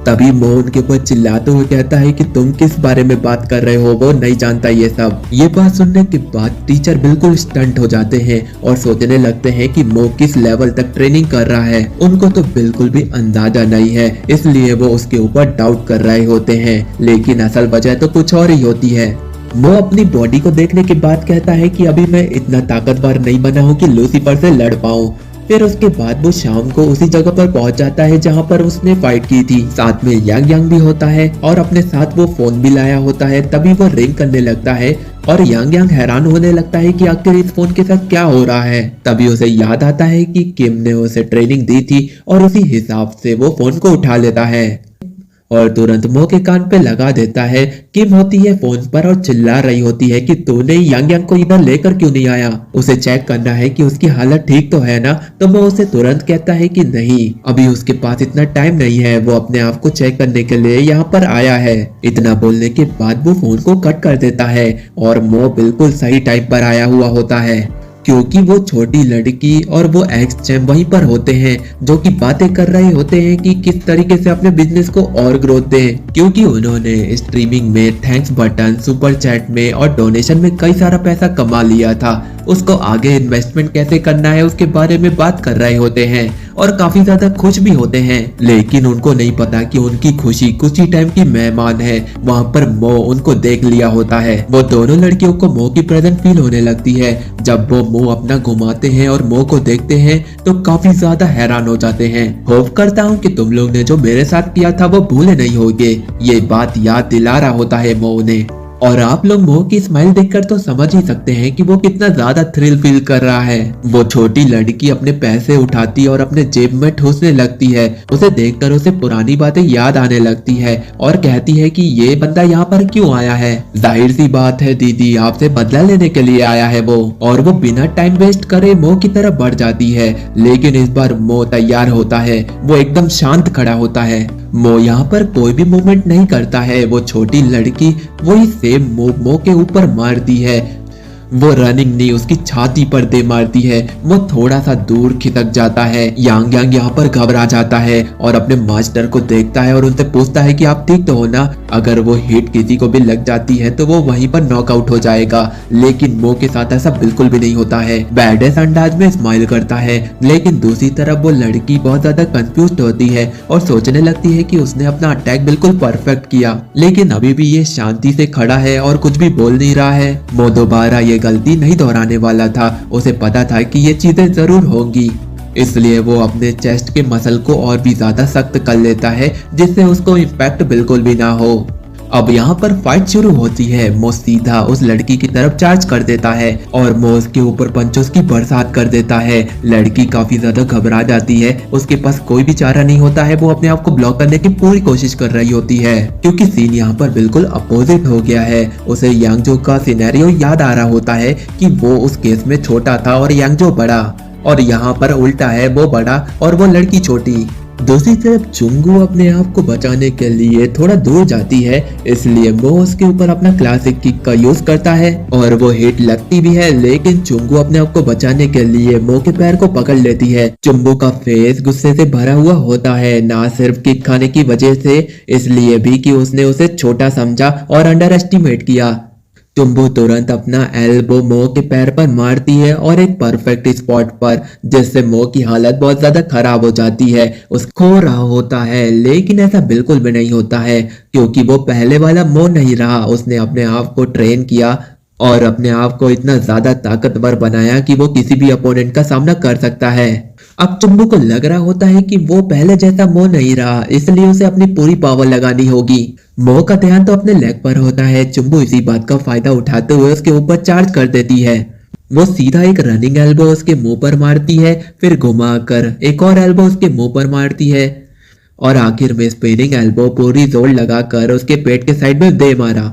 Speaker 1: तभी मो उनके ऊपर चिल्लाते हुए कहता है कि तुम किस बारे में बात कर रहे हो, वो नहीं जानता ये सब। ये बात सुनने के बाद टीचर बिल्कुल स्टंट हो जाते हैं और सोचने लगते हैं कि मो किस लेवल तक ट्रेनिंग कर रहा है। उनको तो बिल्कुल भी अंदाजा नहीं है, इसलिए वो उसके ऊपर डाउट कर रहे होते हैं लेकिन असल वजह तो कुछ और ही होती है। वो अपनी बॉडी को देखने के बाद कहता है कि अभी मैं इतना ताकतवर नहीं बना हूँ कि लूसीफर से लड़ पाऊँ। फिर उसके बाद वो शाम को उसी जगह पर पहुंच जाता है जहां पर उसने फाइट की थी। साथ में यांग यांग भी होता है और अपने साथ वो फोन भी लाया होता है। तभी वो रिंग करने लगता है और यांग यांग हैरान होने लगता है कि आखिर इस फोन के साथ क्या हो रहा है। तभी उसे याद आता है कि किम ने उसे ट्रेनिंग दी थी और उसी हिसाब से वो फोन को उठा लेता है और तुरंत मो के कान पे लगा देता है। किम होती है फोन पर और चिल्ला रही होती है कि तूने यांग यांग को इधर लेकर क्यों नहीं आया, उसे चेक करना है कि उसकी हालत ठीक तो है ना। तो वो उसे तुरंत कहता है कि नहीं, अभी उसके पास इतना टाइम नहीं है, वो अपने आप को चेक करने के लिए यहाँ पर आया है। इतना बोलने के बाद वो फोन को कट कर देता है और मो बिल्कुल सही टाइम पर आया हुआ होता है। क्योंकि वो छोटी लड़की और वो एक्स चैम्प वहीं पर होते हैं जो कि बातें कर रहे होते हैं कि किस तरीके से अपने बिजनेस को और ग्रोथ दें, क्योंकि उन्होंने स्ट्रीमिंग में थैंक्स बटन, सुपर चैट में और डोनेशन में कई सारा पैसा कमा लिया था। उसको आगे इन्वेस्टमेंट कैसे करना है उसके बारे में बात कर रहे होते हैं और काफी ज्यादा खुश भी होते हैं, लेकिन उनको नहीं पता कि उनकी खुशी कुछ ही टाइम की मेहमान है। वहाँ पर मो उनको देख लिया होता है। वो दोनों लड़कियों को मो की प्रेजेंट फील होने लगती है। जब वो मो अपना घुमाते हैं और मो को देखते हैं तो काफी ज्यादा हैरान हो जाते हैं। होप करता हूँ कि तुम लोग ने जो मेरे साथ किया था वो भूले नहीं होगे, ये बात याद दिला रहा होता है मो ने। और आप लोग मो की स्माइल देखकर तो समझ ही सकते हैं कि वो कितना ज्यादा थ्रिल फील कर रहा है। वो छोटी लड़की अपने पैसे उठाती और अपने जेब में ठूसने लगती है। उसे देखकर उसे पुरानी बातें याद आने लगती है और कहती है कि ये बंदा यहाँ पर क्यों आया है। जाहिर सी बात है दीदी, आपसे बदला लेने के लिए आया है वो। और वो बिना टाइम वेस्ट करे मो की तरफ बढ़ जाती है, लेकिन इस बार मो तैयार होता है। वो एकदम शांत खड़ा होता है। मो यहाँ पर कोई भी मूवमेंट नहीं करता है। वो छोटी लड़की वही सेम मूव मो के ऊपर मारती है। वो रनिंग नहीं, उसकी छाती पर दे मारती है। वो थोड़ा सा दूर खिसक जाता है। यांग यांग यहाँ पर घबरा जाता है और अपने मास्टर को देखता है और उनसे पूछता है कि आप ठीक तो हो ना। अगर वो हिट किसी को भी लग जाती है तो वो वहीं पर नॉकआउट हो जाएगा, लेकिन मो के साथ ऐसा बिल्कुल भी नहीं होता है। बैडेस अंदाज में स्माइल करता है, लेकिन दूसरी तरफ वो लड़की बहुत ज्यादा कंफ्यूज होती है और सोचने लगती है कि उसने अपना अटैक बिल्कुल परफेक्ट किया, लेकिन अभी भी ये शांति से खड़ा है और कुछ भी बोल नहीं रहा है। वो दोबारा ये गलती नहीं दोहराने वाला था। उसे पता था कि ये चीजें जरूर होंगी, इसलिए वो अपने चेस्ट के मसल को और भी ज्यादा सख्त कर लेता है जिससे उसको इम्पैक्ट बिल्कुल भी ना हो। अब यहाँ पर फाइट शुरू होती है। मो सीधा उस लड़की की तरफ चार्ज कर देता है और मो उसके ऊपर पंचों की बरसात कर देता है। लड़की काफी ज्यादा घबरा जाती है। उसके पास कोई भी चारा नहीं होता है। वो अपने आप को ब्लॉक करने की पूरी कोशिश कर रही होती है, क्योंकि सीन यहाँ पर बिल्कुल अपोजिट हो गया है। उसे यांगजो का सिनेरियो याद आ रहा होता है कि वो उस केस में छोटा था और यांगजो बड़ा, और यहाँ पर उल्टा है, वो बड़ा और वो लड़की छोटी। दूसरी तरफ चुंगू अपने आप को बचाने के लिए थोड़ा दूर जाती है, इसलिए वो उसके ऊपर अपना क्लासिक किक का यूज करता है और वो हिट लगती भी है, लेकिन चुंगू अपने आप को बचाने के लिए मो के पैर को पकड़ लेती है। चुंगू का फेस गुस्से से भरा हुआ होता है, ना सिर्फ किक खाने की वजह से, इसलिए भी कि उसने उसे छोटा समझा और अंडर एस्टिमेट किया। चुंबू तुरंत अपना एल्बो मो के पैर पर मारती है और एक परफेक्ट स्पॉट पर, जिससे मो की हालत बहुत ज्यादा खराब हो जाती है। उस खो रहा होता है, लेकिन ऐसा बिल्कुल भी नहीं होता है, क्योंकि वो पहले वाला मो नहीं रहा। उसने अपने आप को ट्रेन किया और अपने आप को इतना ज्यादा ताकतवर बनाया कि वो किसी भी अपोनेंट का सामना कर सकता है। अब चुम्बू को लग रहा होता है कि वो पहले जैसा मो नहीं रहा, इसलिए उसे अपनी पूरी पावर लगानी होगी। मो का ध्यान तो अपने लेग पर होता है। चुम्बू इसी बात का फायदा उठाते हुए उसके ऊपर चार्ज कर देती है। वो सीधा एक रनिंग एल्बो उसके मुंह पर मारती है, फिर घुमाकर एक और एल्बो उसके मुंह पर मारती है और आखिर में स्पिनिंग एल्बो पूरी जोर लगाकर उसके पेट के साइड में दे मारा।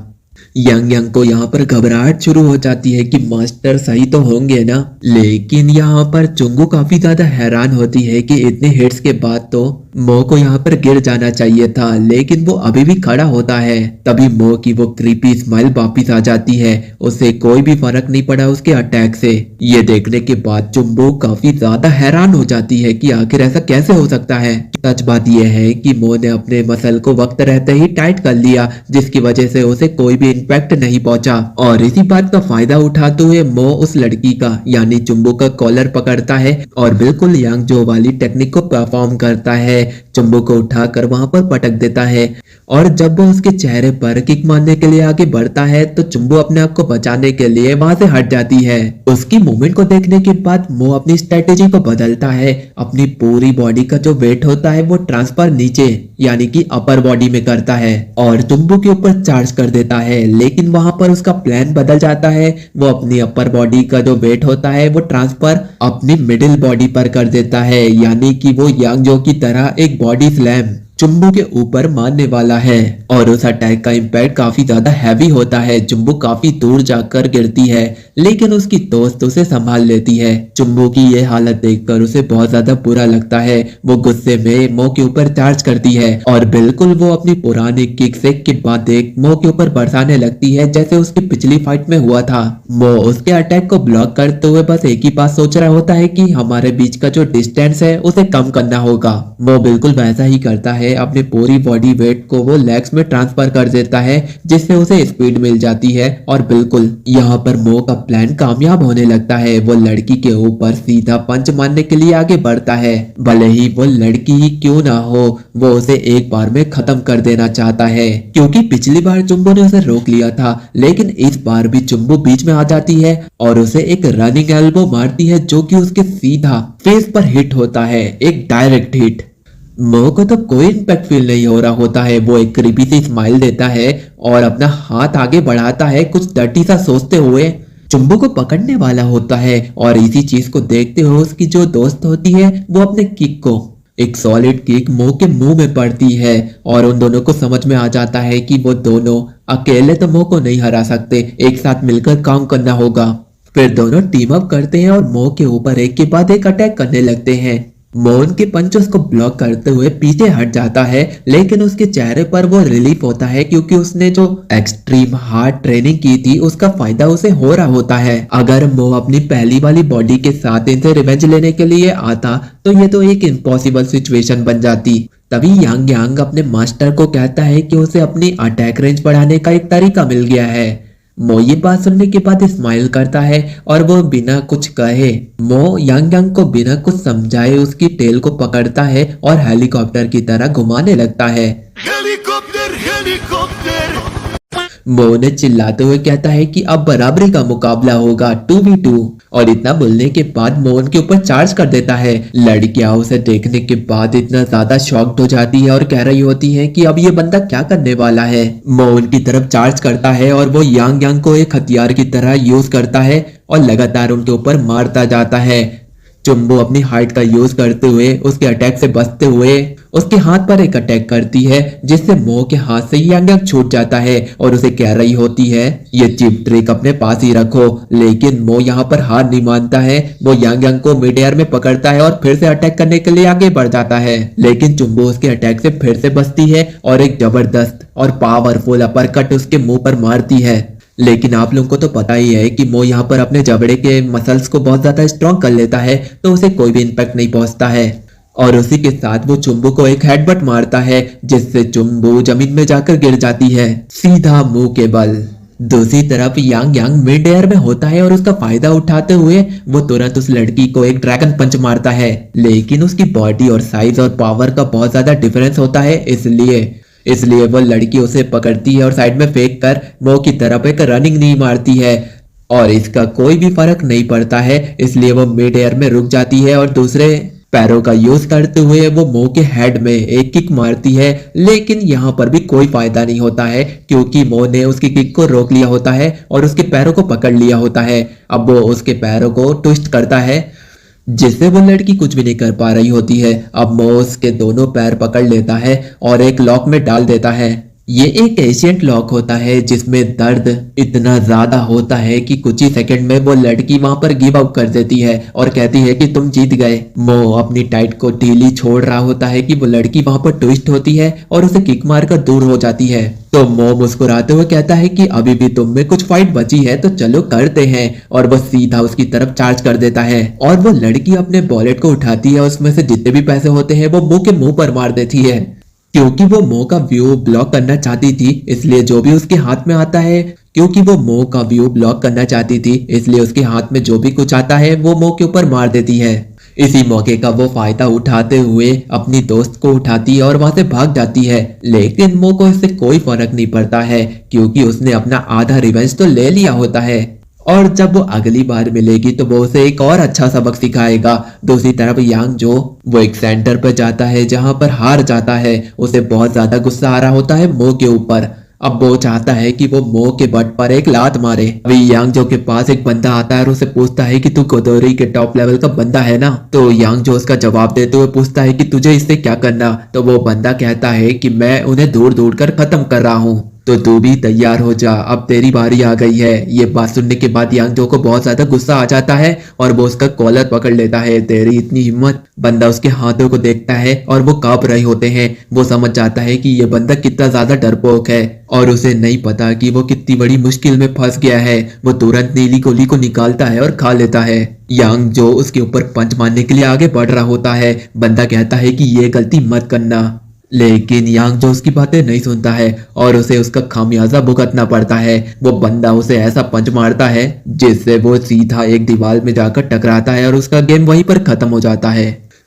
Speaker 1: यंग यंग को यहाँ पर घबराहट शुरू हो जाती है कि मास्टर सही तो होंगे ना, लेकिन यहाँ पर चुंगू काफी ज्यादा हैरान होती है कि इतने हिट्स के बाद तो मो को यहाँ पर गिर जाना चाहिए था, लेकिन वो अभी भी खड़ा होता है। तभी मो की वो क्रीपी स्माइल वापिस आ जाती है। उसे कोई भी फर्क नहीं पड़ा उसके अटैक से। ये देखने के बाद चुंबू काफी ज्यादा हैरान हो जाती है कि आखिर ऐसा कैसे हो सकता है। सच बात यह है कि मो ने अपने मसल को वक्त रहते ही टाइट कर लिया, जिसकी वजह से उसे कोई भी इम्पैक्ट नहीं पहुंचा, और इसी बात का फायदा उठाते हुए मो उस लड़की का यानी चुंबू का कॉलर पकड़ता है और बिल्कुल यांगजो वाली टेक्निक को परफॉर्म करता है। चुंबू को उठाकर वहां पर पटक देता है और जब वो उसके चेहरे पर किक मारने के लिए आगे बढ़ता है तो चुंबू अपने आप को बचाने के लिए वहां से हट जाती है। उसकी मूवमेंट को देखने के बाद मो अपनी स्ट्रेटेजी को बदलता है। अपनी पूरी बॉडी का जो वेट होता है वो ट्रांसफर नीचे यानी कि अपर बॉडी में करता है और चुंबू के ऊपर चार्ज कर देता है, लेकिन वहां पर उसका प्लान बदल जाता है। वो अपनी अपर बॉडी का जो वेट होता है वो ट्रांसफर अपनी मिडिल बॉडी पर कर देता है, यानी कि वो यांगजो की तरह एक बॉडी स्लैम जुम्बो के ऊपर मारने वाला है और उस अटैक का इम्पैक्ट काफी ज्यादा हैवी होता है। जुम्बो काफी दूर जाकर गिरती है, लेकिन उसकी दोस्त उसे संभाल लेती है। जुम्बो की ये हालत देखकर उसे बहुत ज्यादा बुरा लगता है। वो गुस्से में मो के ऊपर चार्ज करती है और बिल्कुल वो अपनी पुरानी किक से किब्बा देख मो के ऊपर बरसाने लगती है, जैसे उसकी पिछली फाइट में हुआ था। मो उसके अटैक को ब्लॉक करते हुए बस एक ही बात सोच रहा होता है कि हमारे बीच का जो डिस्टेंस है उसे कम करना होगा। वो बिल्कुल वैसा ही करता है, अपनी पूरी बॉडी वेट को वो लेग्स में ट्रांसफर कर देता है, जिससे उसे स्पीड मिल जाती है। और बिल्कुल यहाँ पर मो का प्लान कामयाब होने लगता है। वो लड़की के ऊपर सीधा पंच मारने के लिए आगे बढ़ता है। भले ही वो लड़की ही क्यों ना हो, वो उसे एक बार में खत्म कर देना चाहता है, क्योंकि पिछली बार जुम्बो ने उसे रोक लिया था, लेकिन इस बार भी जुम्बो बीच में आ जाती है और उसे एक रनिंग एल्बो मारती है, जो कि उसके सीधा फेस पर हिट होता है, एक डायरेक्ट हिट। मो को तो कोई इम्पैक्ट फील नहीं हो रहा होता है। वो एक क्रीपी सी स्माइल देता है और अपना हाथ आगे बढ़ाता है, कुछ डर्टी सा सोचते हुए जुम्बो को पकड़ने वाला होता है। और इसी चीज को देखते हुए उसकी जो दोस्त होती है वो अपने किक को एक सॉलिड किक मो के मुंह में पड़ती है और उन दोनों को समझ में आ जाता है कि वो दोनों अकेले तो मो को नहीं हरा सकते, एक साथ मिलकर काम करना होगा। फिर दोनों टीम अप करते हैं और मो के ऊपर एक के बाद एक अटैक करने लगते हैं। मोन के पंच उसको ब्लॉक करते हुए पीछे हट जाता है, लेकिन उसके चेहरे पर वो रिलीफ होता है, क्योंकि उसने जो एक्सट्रीम हार्ड ट्रेनिंग की थी उसका फायदा उसे हो रहा होता है। अगर मो अपनी पहली वाली बॉडी के साथ इनसे रिवेंज लेने के लिए आता तो ये तो एक इम्पॉसिबल सिचुएशन बन जाती। तभी यांग यांग अपने मास्टर को कहता है कि उसे अपनी अटैक रेंज बढ़ाने का एक तरीका मिल गया है। मो ये बात सुनने के बाद स्माइल करता है और वो बिना कुछ कहे मो यांग यांग को बिना कुछ समझाए उसकी टेल को पकड़ता है और हेलीकॉप्टर की तरह घुमाने लगता है।
Speaker 2: Helicopter helicopter.
Speaker 1: मो ने चिल्लाते हुए कहता है कि अब बराबरी का मुकाबला होगा 2v2 और इतना बोलने के बाद मो उनके ऊपर चार्ज कर देता है। लड़कियां उसे देखने के बाद इतना ज्यादा शॉक्ड हो जाती है और कह रही होती है कि अब ये बंदा क्या करने वाला है। मो उनकी तरफ चार्ज करता है और वो यांग यांग को एक हथियार की तरह यूज करता है और लगातार उनके ऊपर मारता जाता है। जुम्बो अपनी हाइट का यूज करते हुए उसके अटैक से बचते हुए उसके हाथ पर एक अटैक करती है, जिससे मो के हाथ से यांग यांग छूट जाता है और उसे कह रही होती है ये चिप ट्रिक अपने पास ही रखो। लेकिन मो यहाँ पर हार नहीं मानता है। वो यांग यांग को मिड एयर में पकड़ता है और फिर से अटैक करने के लिए आगे बढ़ जाता है, लेकिन जुम्बो उसके अटैक से फिर से बचती है और एक जबरदस्त और पावरफुल अपरकट उसके मुंह पर मारती है। लेकिन आप लोगों को तो पता ही है कि मो यहाँ पर अपने जबड़े के मसल्स को बहुत ज्यादा स्ट्रॉन्ग कर लेता है, तो उसे कोई भी इम्पैक्ट नहीं पहुंचता है और उसी के साथ वो जुम्बो को एक हेडबट मारता है, जिससे जुम्बो जमीन में जाकर गिर जाती है सीधा मुंह के बल। दूसरी तरफ यांग यांग मिड एयर में होता है और उसका फायदा उठाते हुए वो तुरंत उस लड़की को एक ड्रैगन पंच मारता है, लेकिन उसकी बॉडी और साइज और पावर का बहुत ज्यादा डिफरेंस होता है, इसलिए वो लड़की उसे पकड़ती है और साइड में फेंक कर मो की तरफ एक रनिंग नी मारती है और इसका कोई भी फर्क नहीं पड़ता है। इसलिए वो मिड एयर में रुक जाती है और दूसरे पैरों का यूज करते हुए वो मो के हेड में एक किक मारती है, लेकिन यहाँ पर भी कोई फायदा नहीं होता है, क्योंकि मो ने उसकी किक को रोक लिया होता है और उसके पैरों को पकड़ लिया होता है। अब वो उसके पैरों को ट्विस्ट करता है, जिससे वो लड़की कुछ भी नहीं कर पा रही होती है। अब मो उसके दोनों पैर पकड़ लेता है और एक लॉक में डाल देता है। ये एक एशियंट लॉक होता है जिसमें दर्द इतना ज्यादा होता है कि कुछ ही सेकंड में वो लड़की वहां पर गिव अप कर देती है और कहती है कि तुम जीत गए। मो अपनी टाइट को ढीली छोड़ रहा होता है कि वो लड़की वहां पर ट्विस्ट होती है और उसे किक मारकर दूर हो जाती है। तो मो मुस्कुराते हुए कहता है कि अभी भी तुम में कुछ फाइट बची है, तो चलो करते हैं, और वो सीधा उसकी तरफ चार्ज कर देता है और वो लड़की अपने वॉलेट को उठाती है, उसमें से जितने भी पैसे होते हैं वो मो के मुंह पर मार देती है। क्योंकि वो मो का व्यू ब्लॉक करना चाहती थी, इसलिए जो भी उसके हाथ में आता है क्योंकि वो मो का व्यू ब्लॉक करना चाहती थी इसलिए उसके हाथ में जो भी कुछ आता है वो मो के ऊपर मार देती है। इसी मौके का वो फायदा उठाते हुए अपनी दोस्त को उठाती है और वहां से भाग जाती है, लेकिन मो को इससे कोई फर्क नहीं पड़ता है, क्योंकि उसने अपना आधा रिवेंज तो ले लिया होता है और जब वो अगली बार मिलेगी तो वो उसे एक और अच्छा सबक सिखाएगा। दूसरी तरफ यांग जो वो एक सेंटर पर जाता है जहां पर हार जाता है, उसे बहुत ज्यादा गुस्सा आ रहा होता है मो के ऊपर। अब वो चाहता है कि वो मो के बट पर एक लात मारे। अभी यांगजो के पास एक बंदा आता है और उसे पूछता है कि तू गोदोरी के टॉप लेवल का बंदा है ना। तो यांगजो उसका जवाब देते हुए पूछता है कि तुझे इससे क्या करना। तो वो बंदा कहता है कि मैं उन्हें दूर दूर कर खत्म कर रहा हूँ, तो तू भी तैयार हो जा, अब तेरी बारी आ गई है। ये बात सुनने के बाद यांगजो को बहुत ज्यादा गुस्सा आ जाता है और वो उसका कॉलर पकड़ लेता है। तेरी इतनी हिम्मत। बंदा उसके हाथों को देखता है और वो कांप रहे होते हैं। वो समझ जाता है कि ये बंदा कितना ज्यादा डरपोक है और उसे नहीं पता कि वो कितनी बड़ी मुश्किल में फंस गया है। वो तुरंत नीली गोली को निकालता है और खा लेता है। यांगजो उसके ऊपर पंच मारने के लिए आगे बढ़ रहा होता है। बंदा कहता है कि ये गलती मत करना, लेकिन यांगजो उसकी बातें नहीं सुनता है और उसे उसका खामियाजा भुगतना पड़ता है। वो बंदा उसे ऐसा पंच मारता है जिससे वो सीधा एक दीवार में जाकर टकराता है और उसका गेम वहीं पर खत्म हो जाता है।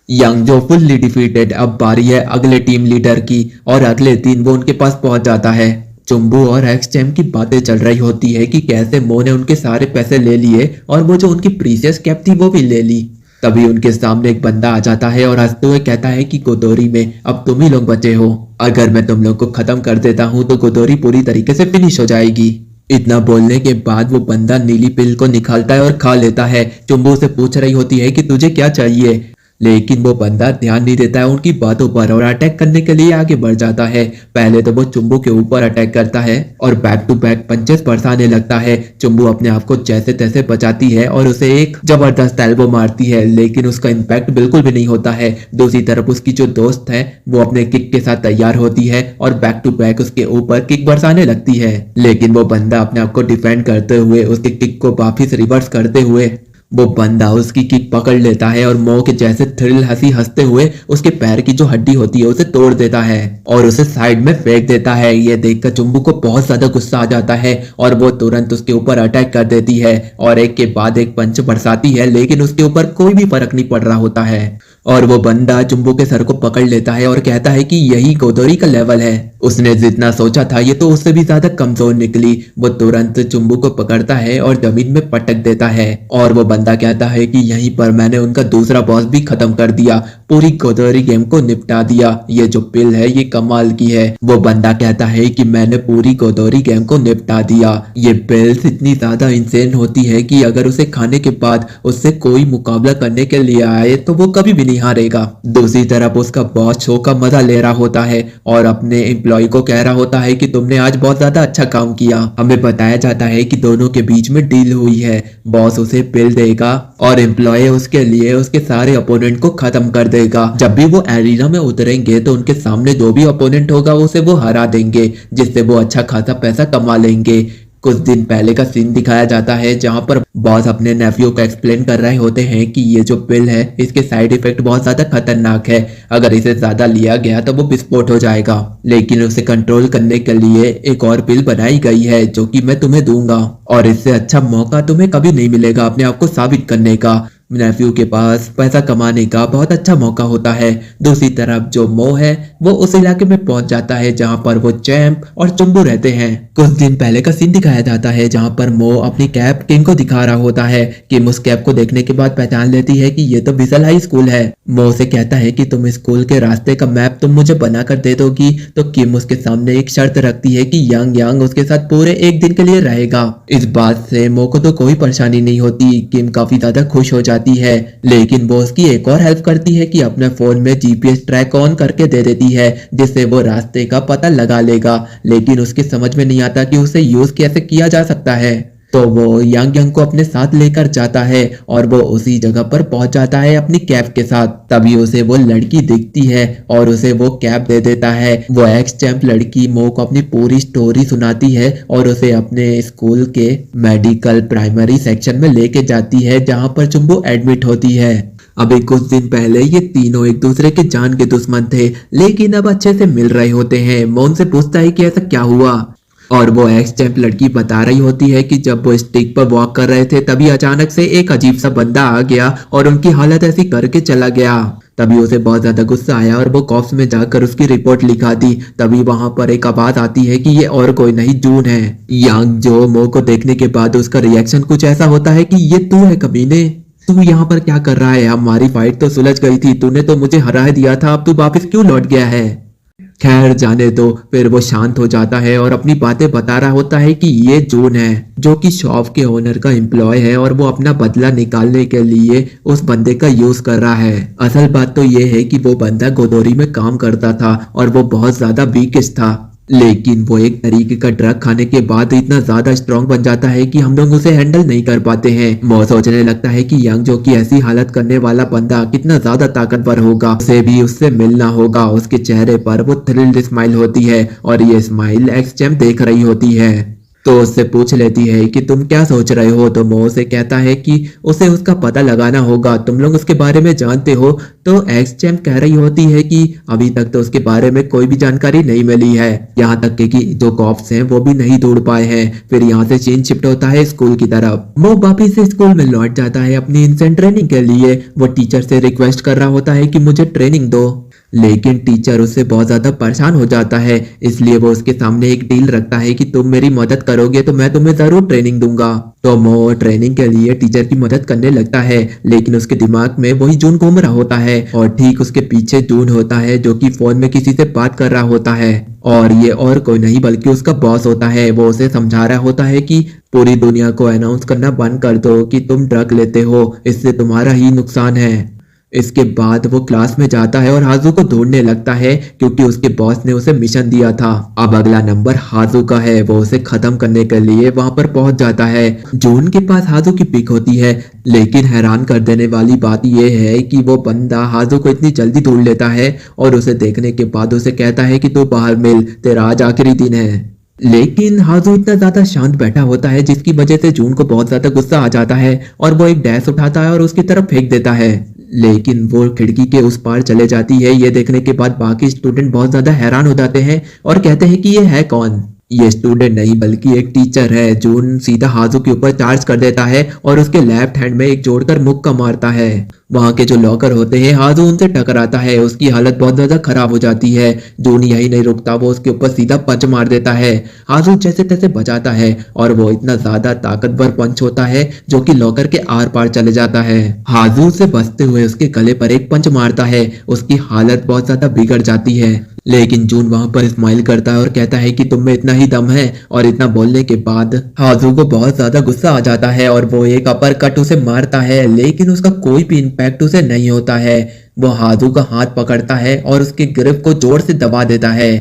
Speaker 1: यांगजो फुल्ली डिफीटेड। अब बारी है अगले टीम लीडर की और अगले दिन वो उनके पास पहुंच जाता है। चुम्बू और एक्स चैम की बातें चल रही होती है कि कैसे मो ने उनके सारे पैसे ले लिए और वो जो उनकी प्रीशियस कैप थी वो भी ले ली। तभी उनके सामने एक बंदा आ जाता है और हंसते हुए कहता है कि गोदोरी में अब तुम ही लोग बचे हो। अगर मैं तुम लोग को खत्म कर देता हूँ तो गोदोरी पूरी तरीके से फिनिश हो जाएगी। इतना बोलने के बाद वो बंदा नीली पिल को निकालता है और खा लेता है। चुम्बू से पूछ रही होती है कि तुझे क्या चाहिए, लेकिन वो बंदा ध्यान नहीं देता है उनकी बातों पर और अटैक करने के लिए आगे बढ़ जाता है। पहले तो वो चुम्बू के ऊपर अटैक करता है और बैक टू बैक पंचेस बरसाने लगता है। चुम्बू अपने आप को जैसे तैसे बचाती है और उसे एक जबरदस्त एल्बो मारती है, लेकिन उसका इम्पैक्ट बिल्कुल भी नहीं होता है। दूसरी तरफ उसकी जो दोस्त है वो अपने किक के साथ तैयार होती है और बैक टू बैक उसके ऊपर किक बरसाने लगती है, लेकिन वो बंदा अपने आप को डिफेंड करते हुए उसके किक को वापिस रिवर्स करते हुए वो बंदा उसकी किक पकड़ लेता है और मो के जैसे थ्रिल हंसी हंसते हुए उसके पैर की जो हड्डी होती है उसे तोड़ देता है और उसे साइड में फेंक देता है। ये देखकर चुम्बू को बहुत ज्यादा गुस्सा आ जाता है और वो तुरंत उसके ऊपर अटैक कर देती है और एक के बाद एक पंच बरसाती है, लेकिन उसके ऊपर कोई भी फर्क नहीं पड़ रहा होता है और वो बंदा चुम्बू के सर को पकड़ लेता है और कहता है कि यही गोदोरी का लेवल है। उसने जितना सोचा था ये तो उससे भी ज्यादा कमजोर निकली। वो तुरंत चुम्बू को पकड़ता है और जमीन में पटक देता है और वो बंदा कहता है कि यहीं पर मैंने उनका दूसरा बॉस भी खत्म कर दिया, पूरी गोदोरी गेम को निपटा दिया। ये जो पिल है ये कमाल की है। वो बंदा कहता है कि मैंने पूरी गोदोरी गेम को निपटा दिया। ये पिल्स इतनी ज्यादा इंसेन होती है कि अगर उसे खाने के बाद उससे कोई मुकाबला करने के लिए आए तो वो कभी भी नहीं हारेगा। दूसरी तरफ उसका बॉस शो का मजा ले रहा होता है और अपने एम्प्लॉय को कह रहा होता है कि तुमने आज बहुत ज्यादा अच्छा काम किया। हमें बताया जाता है कि दोनों के बीच में डील हुई है, बॉस उसे पिल देगा और एम्प्लॉय उसके लिए उसके सारे ओपोनेंट को खत्म कर देगा। जब भी वो एरिना में उतरेंगे तो उनके सामने जो भी ओपोनेंट होगा उसे वो हरा देंगे, जिससे वो अच्छा खासा पैसा कमा लेंगे। कुछ दिन पहले का सीन दिखाया जाता है जहां पर बॉस अपने नेफ्यू को एक्सप्लेन कर रहे होते हैं कि ये जो पिल है इसके साइड इफेक्ट बहुत ज्यादा खतरनाक है, अगर इसे ज्यादा लिया गया तो वो विस्फोट हो जाएगा, लेकिन उसे कंट्रोल करने के लिए एक और पिल बनाई गई है जो कि मैं तुम्हें दूंगा और इससे अच्छा मौका तुम्हें कभी नहीं मिलेगा अपने आप को साबित करने का। नेफ्यू के पास पैसा कमाने का बहुत अच्छा मौका होता है। दूसरी तरफ जो मो है वो उस इलाके में पहुंच जाता है जहां पर वो चैंप और चुम्बू रहते हैं। कुछ दिन पहले का सीन दिखाया जाता है जहां पर मो अपनी कैप किम को दिखा रहा होता है। किम उस कैप को देखने के बाद पहचान लेती है कि ये तो विसल हाई स्कूल है। मो से कहता है कि तुम स्कूल के रास्ते का मैप तुम मुझे बनाकर दे दोगी, तो किम उसके सामने एक शर्त रखती है कि यांग यांग उसके साथ पूरे एक दिन के लिए रहेगा। इस बात से मो को तो कोई परेशानी नहीं होती। किम काफी ज्यादा खुश हो जाती है, लेकिन वो उसकी एक और हेल्प करती है कि अपने फोन में जीपीएस ट्रैक ऑन करके दे देती है जिससे वो रास्ते का पता लगा लेगा, लेकिन उसकी समझ में नहीं आता कि उसे यूज कैसे किया जा सकता है। तो वो यांग यांग को अपने साथ लेकर जाता है और वो उसी जगह पर पहुंच जाता है अपनी कैब के साथ। तभी उसे वो लड़की दिखती है और उसे वो कैब दे देता है। वो एक्स चैंप लड़की मो को अपनी पूरी स्टोरी सुनाती है और उसे अपने स्कूल के मेडिकल प्राइमरी सेक्शन में लेके जाती है जहां पर चुम्बू एडमिट होती है। अभी कुछ दिन पहले ये तीनों एक दूसरे के जान के दुश्मन थे, लेकिन अब अच्छे से मिल रहे होते हैं। मो उनसे पूछता है कि ऐसा क्या हुआ और वो एक्स चैंप लड़की बता रही होती है कि जब वो स्टिक पर वॉक कर रहे थे तभी अचानक से एक अजीब सा बंदा आ गया और उनकी हालत ऐसी करके चला गया। तभी उसे बहुत ज्यादा गुस्सा आया और वो कॉप्स में जाकर उसकी रिपोर्ट लिखा दी। तभी वहां पर एक आवाज आती है कि ये और कोई नहीं जून है। यांग जो मो को देखने के बाद उसका रिएक्शन कुछ ऐसा होता है कि ये तू है कमीने, तू यहाँ पर क्या कर रहा है? हमारी फाइट तो सुलझ गई थी, तूने तो मुझे हरा दिया था, अब तू वापस क्यों लौट गया है? खैर जाने दो। फिर वो शांत हो जाता है और अपनी बातें बता रहा होता है कि ये जून है जो कि शॉप के ओनर का एम्प्लॉय है और वो अपना बदला निकालने के लिए उस बंदे का यूज कर रहा है। असल बात तो ये है कि वो बंदा गोदोरी में काम करता था और वो बहुत ज्यादा वीकिश था, लेकिन वो एक तरीके का ड्रग खाने के बाद इतना ज्यादा स्ट्रांग बन जाता है कि हम लोग उसे हैंडल नहीं कर पाते हैं। वो सोचने लगता है कि यंग जो कि ऐसी हालत करने वाला बंदा कितना ज्यादा ताकतवर होगा, उसे भी उससे मिलना होगा। उसके चेहरे पर वो थ्रिल्ड स्माइल होती है और ये स्माइल एक्सचैम देख रही होती है तो उससे पूछ लेती है कि तुम क्या सोच रहे हो। तो वो उसे कहता है कि उसे उसका पता लगाना होगा, तुम लोग उसके बारे में जानते हो। तो एक्सचैम्प कह रही होती है कि अभी तक तो उसके बारे में कोई भी जानकारी नहीं मिली है, यहाँ तक कि जो कॉप्स हैं वो भी नहीं ढूंढ पाए हैं। फिर यहाँ से सीन शिफ्ट होता है स्कूल की तरफ। वो वापिस से स्कूल में लौट जाता है अपनी इंसेंट ट्रेनिंग के लिए। वो टीचर से रिक्वेस्ट कर रहा होता है कि मुझे ट्रेनिंग दो, लेकिन टीचर उससे बहुत ज्यादा परेशान हो जाता है। इसलिए वो उसके सामने एक डील रखता है कि तुम मेरी मदद करोगे तो मैं तुम्हें जरूर ट्रेनिंग दूंगा। तो वो ट्रेनिंग के लिए टीचर की मदद करने लगता है, लेकिन उसके दिमाग में वही जून घूम रहा होता है और ठीक उसके पीछे जून होता है जो कि फोन में किसी से बात कर रहा होता है और ये और कोई नहीं बल्कि उसका बॉस होता है। वो उसे समझा रहा होता है कि पूरी दुनिया को अनाउंस करना बंद कर दो कि तुम ड्रग लेते हो, इससे तुम्हारा ही नुकसान है। इसके बाद वो क्लास में जाता है और हाजू को ढूंढने लगता है क्योंकि उसके बॉस ने उसे मिशन दिया था। अब अगला नंबर हाजू का है। वो उसे खत्म करने के लिए वहां पर पहुंच जाता है। जून के पास हाजू की पिक होती है, लेकिन हैरान कर देने वाली बात यह है कि वो बंदा हाजू को इतनी जल्दी ढूंढ लेता है और उसे देखने के बाद उसे कहता है कि तू बाहर मिल, तेरा आज आखिरी दिन है। लेकिन हाजू इतना ज्यादा शांत बैठा होता है जिसकी वजह से जून को बहुत ज्यादा गुस्सा आ जाता है और वो एक डैश उठाता है और उसकी तरफ फेंक देता है, लेकिन वो खिड़की के उस पार चले जाती है। ये देखने के बाद बाकी स्टूडेंट बहुत ज्यादा हैरान हो जाते हैं और कहते हैं कि ये है कौन। ये स्टूडेंट नहीं बल्कि एक टीचर है। जून सीधा हाजू के ऊपर चार्ज कर देता है और उसके लेफ्ट हैंड में एक जोड़कर मुक्का मारता है। वहां के जो लॉकर होते हैं हाजू उनसे टकराता है, उसकी हालत बहुत ज्यादा खराब हो जाती है। जून यही नहीं रुकता, वो उसके ऊपर सीधा पंच मार देता है। हाजू जैसे तैसे बचाता है और वो इतना ज्यादा ताकतवर पंच होता है जो कि लॉकर के आर पार चले जाता है। हाजू से बचते हुए उसके गले पर एक पंच मारता है, उसकी हालत बहुत ज्यादा बिगड़ जाती है। लेकिन जून वहां पर स्माइल करता है और कहता है कि तुम में इतना ही दम है। और इतना बोलने के बाद हाजू को बहुत ज्यादा गुस्सा आ जाता है और वो एक अपर कट उसे मारता है, लेकिन उसका कोई भी इम्पैक्ट उसे नहीं होता है। वो हाजू का हाथ पकड़ता है और उसके गिरफ्त को जोर से दबा देता है।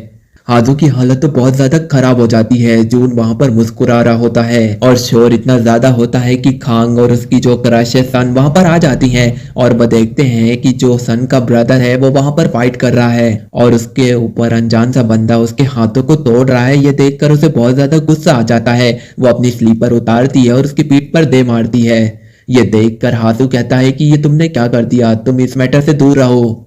Speaker 1: हाजू की हालत तो बहुत ज्यादा खराब हो जाती है। जून वहां पर मुस्कुरा रहा होता है और शोर इतना ज्यादा होता है कि खांग और उसकी जो क्रश है सन वहां पर आ जाती हैं और वो देखते हैं कि जो सन का ब्रदर है वो वहां पर फाइट कर रहा है और उसके ऊपर अनजान सा बंदा उसके हाथों को तोड़ रहा है। ये देखकर उसे बहुत ज्यादा गुस्सा आ जाता है। वो अपनी स्लीपर उतारती है और उसकी पीठ पर दे मारती है। ये देखकर हाजू कहता है कि ये तुमने क्या कर दिया, तुम इस मैटर से दूर रहो।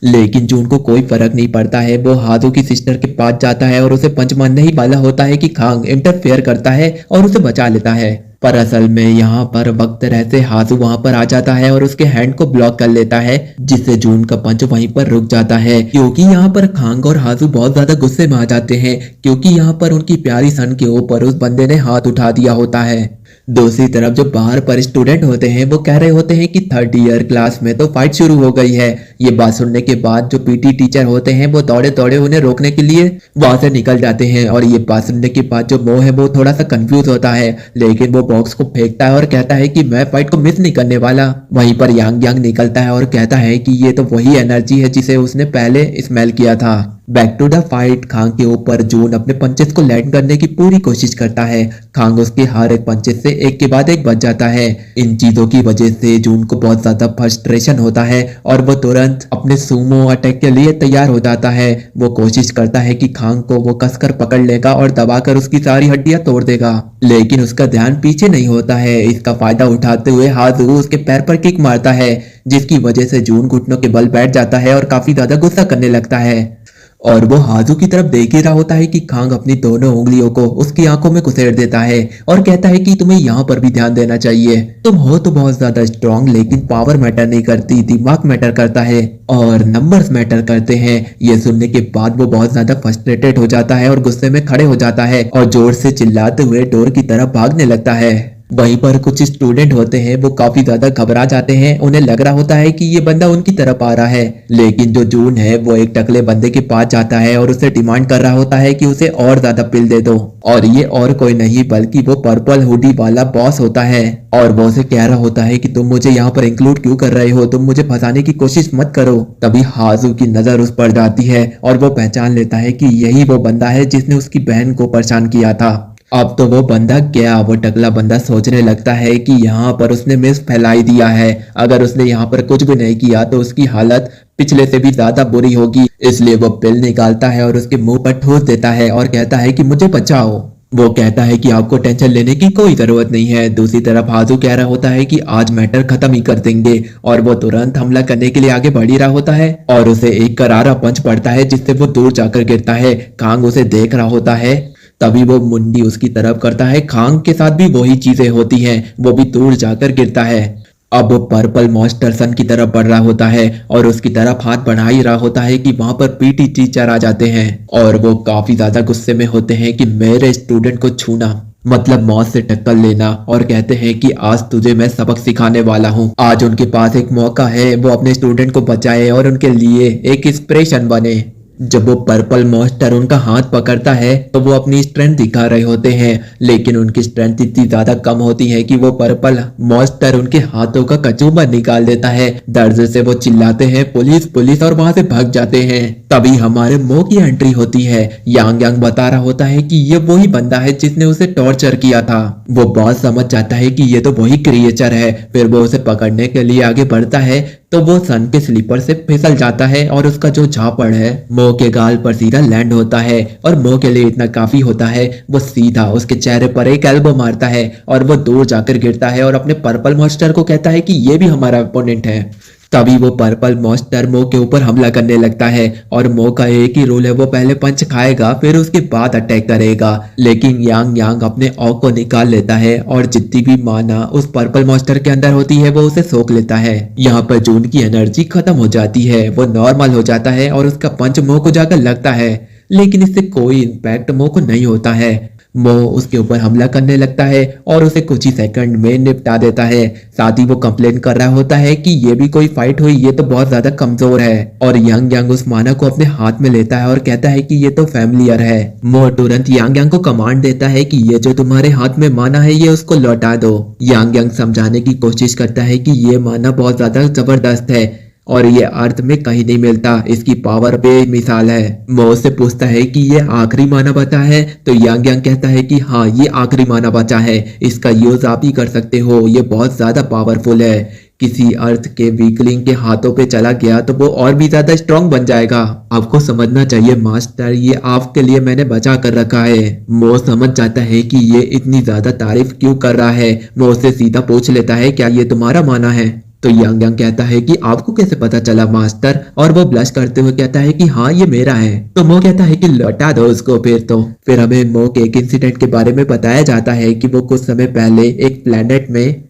Speaker 1: लेकिन जून को कोई फर्क नहीं पड़ता है। वो हाजू की सिस्टर के पास जाता है और उसे पंच मारने ही वाला होता है कि खांग इंटरफेयर करता है और उसे बचा लेता है। पर असल में यहाँ पर वक्त रहते हाजू वहां पर आ जाता है और उसके हैंड को ब्लॉक कर लेता है, जिससे जून का पंच वहीं पर रुक जाता है। क्योंकि यहाँ पर खांग और हाजू बहुत ज्यादा गुस्से में आ जाते हैं क्योंकि यहाँ पर उनकी प्यारी सन के ऊपर उस बंदे ने हाथ उठा दिया होता है। दूसरी तरफ जो बाहर पर स्टूडेंट होते हैं वो कह रहे होते हैं कि थर्ड ईयर क्लास में तो फाइट शुरू हो गई है। ये बात सुनने के बाद जो पीटी टीचर होते हैं वो दौड़े दौड़े उन्हें रोकने के लिए वहां से निकल जाते हैं और ये बात सुनने के बाद जो मो है वो थोड़ा सा कंफ्यूज होता है, लेकिन वो बॉक्स को फेंकता है और कहता है कि मैं फाइट को मिस नहीं करने वाला। वहीं पर यांग यांग निकलता है और कहता है कि ये तो वही एनर्जी है जिसे उसने पहले स्मेल किया था। Back to the fight. खांग के ऊपर जून अपने पंचेस को लैंड करने की पूरी कोशिश करता है। खांग उसके हर एक पंचेस से एक के बाद एक बच जाता है। इन चीजों की वजह से जून को बहुत ज्यादा फ्रस्ट्रेशन होता है और वो तुरंत अपने सूमो अटैक के लिए तैयार हो जाता है। वो कोशिश करता है कि खांग को वो कसकर पकड़ लेगा और दबाकर उसकी सारी हड्डियां तोड़ देगा, लेकिन उसका ध्यान पीछे नहीं होता है। इसका फायदा उठाते हुए हाजू उसके पैर पर किक मारता है, जिसकी वजह से जून घुटनों के बल बैठ जाता है और काफी ज्यादा गुस्सा करने लगता है। और वो हाजू की तरफ देख ही रहा होता है कि खांग अपनी दोनों उंगलियों को उसकी आंखों में घुसेड़ देता है और कहता है कि तुम्हें यहाँ पर भी ध्यान देना चाहिए। तुम हो तो बहुत ज्यादा स्ट्रांग, लेकिन पावर मैटर नहीं करती, दिमाग मैटर करता है और नंबर्स मैटर करते हैं। ये सुनने के बाद वो बहुत ज्यादा फ्रस्ट्रेटेड हो जाता है और गुस्से में खड़े हो जाता है और जोर से चिल्लाते हुए डोर की तरफ भागने लगता है। वहीं पर कुछ स्टूडेंट होते हैं वो काफी ज्यादा घबरा जाते हैं। उन्हें लग रहा होता है कि ये बंदा उनकी तरफ आ रहा है, लेकिन जो जून है वो एक टकले बंदे के पास जाता है और उसे डिमांड कर रहा होता है कि उसे और ज्यादा पिल दे दो। और ये और कोई नहीं बल्कि वो पर्पल हुडी वाला बॉस होता है और वो उसे कह रहा होता है कि तुम मुझे यहाँ पर इंक्लूड क्यों कर रहे हो, तुम मुझे फंसाने की कोशिश मत करो। तभी हाजू की नजर उस पर जाती है और वो पहचान लेता है कि यही वो बंदा है जिसने उसकी बहन को परेशान किया था। अब तो वो बंदा गया, वो टकला बंदा सोचने लगता है कि यहाँ पर उसने मिस फैलाई दिया है। अगर उसने यहाँ पर कुछ भी नहीं किया तो उसकी हालत पिछले से भी ज्यादा बुरी होगी। इसलिए वो पिल निकालता है और उसके मुंह पर ठूस देता है और कहता है कि मुझे बचाओ। वो कहता है कि आपको टेंशन लेने की कोई जरूरत नहीं है। दूसरी तरफ हाजू कह रहा होता है कि आज मैटर खत्म ही कर देंगे और वो तुरंत हमला करने के लिए आगे बढ़ ही रहा होता है और उसे एक करारा पंच पड़ता है जिससे वो दूर जाकर गिरता है। खांग उसे देख रहा होता है, तभी वो मुंडी उसकी तरफ करता है। खांग के साथ भी वही चीजें होती हैं, वो भी दूर जाकर गिरता है। अब वो पर्पल मॉन्स्टर सन की तरफ बढ़ रहा होता है और उसकी तरफ हाथ बढ़ा ही रहा होता है कि वहां पर पीटी टीचर आ जाते हैं और वो काफी ज्यादा गुस्से में होते हैं कि मेरे स्टूडेंट को छूना मतलब मौत से टक्कर लेना, और कहते हैं कि आज तुझे मैं सबक सिखाने वाला हूँ। आज उनके पास एक मौका है, वो अपने स्टूडेंट को बचाए और उनके लिए एक इंस्पिरेशन बने। जब वो पर्पल मॉन्स्टर उनका हाथ पकड़ता है तो वो अपनी स्ट्रेंथ दिखा रहे होते हैं, लेकिन उनकी स्ट्रेंथ इतनी ज्यादा कम होती है कि वो पर्पल मॉन्स्टर उनके हाथों का कचूमर निकाल देता है। दर्द से वो चिल्लाते हैं पुलिस पुलिस और वहां से भाग जाते हैं। तभी हमारे मो की एंट्री होती है। यांग यांग बता रहा होता है कि ये वही बंदा है जिसने उसे टॉर्चर किया था। वो बहुत समझ जाता है कि ये तो वही क्रिएचर है। फिर वो उसे पकड़ने के लिए आगे बढ़ता है तो वो सन के स्लीपर से फिसल जाता है और उसका जो झापड़ है मो के गाल पर सीधा लैंड होता है और मो के लिए इतना काफी होता है। वो सीधा उसके चेहरे पर एक एल्बो मारता है और वो दूर जाकर गिरता है और अपने पर्पल मॉन्स्टर को कहता है कि ये भी हमारा अपोनेंट है। तभी वो पर्पल मॉन्स्टर मो के ऊपर हमला करने लगता है और मो का एक ही रूल है, वो पहले पंच खाएगा फिर उसके बाद अटैक करेगा। लेकिन यांग यांग अपने औ को निकाल लेता है और जितनी भी माना उस पर्पल मॉन्स्टर के अंदर होती है वो उसे सोख लेता है। यहाँ पर जून की एनर्जी खत्म हो जाती है, वो नॉर्मल हो जाता है और उसका पंच मो को जाकर लगता है, लेकिन इससे कोई इम्पैक्ट मो को नहीं होता है। मो उसके ऊपर हमला करने लगता है और उसे कुछ ही सेकंड में निपटा देता है। साथ ही वो कंप्लेन कर रहा होता है कि ये भी कोई फाइट हुई, ये तो बहुत ज्यादा कमजोर है। और यांग यांग उस माना को अपने हाथ में लेता है और कहता है कि ये तो फैमिलियर है। मो तुरंत यांग यांग को कमांड देता है कि ये जो तुम्हारे हाथ में माना है ये उसको लौटा दो। यांग यांग समझाने की कोशिश करता है कि ये माना बहुत ज्यादा जबरदस्त है और ये अर्थ में कहीं नहीं मिलता, इसकी पावर बेमिसाल है। मो से पूछता है कि ये आखिरी माना बचा है तो यांग यांग कहता है कि हाँ ये आखिरी माना बचा है, इसका यूज आप ही कर सकते हो, ये बहुत ज्यादा पावरफुल है। किसी अर्थ के वीकलिंग के हाथों पे चला गया तो वो और भी ज्यादा स्ट्रांग बन जाएगा। आपको समझना चाहिए मास्टर, ये आपके लिए मैंने बचा कर रखा है। मो समझ जाता है कि ये इतनी ज्यादा तारीफ क्यों कर रहा है। मो उससे सीधा पूछ लेता है क्या ये तुम्हारा माना है। तो यांग यांग कहता है कि आपको कैसे पता चला मास्टर, और वो ब्लश करते हुए कहता है कि हाँ ये मेरा है। तो मो कहता है कि लौटा दो उसको। फिर हमें मो के एक इंसिडेंट के बारे में बताया जाता है कि वो कुछ समय पहले एक प्लेनेट में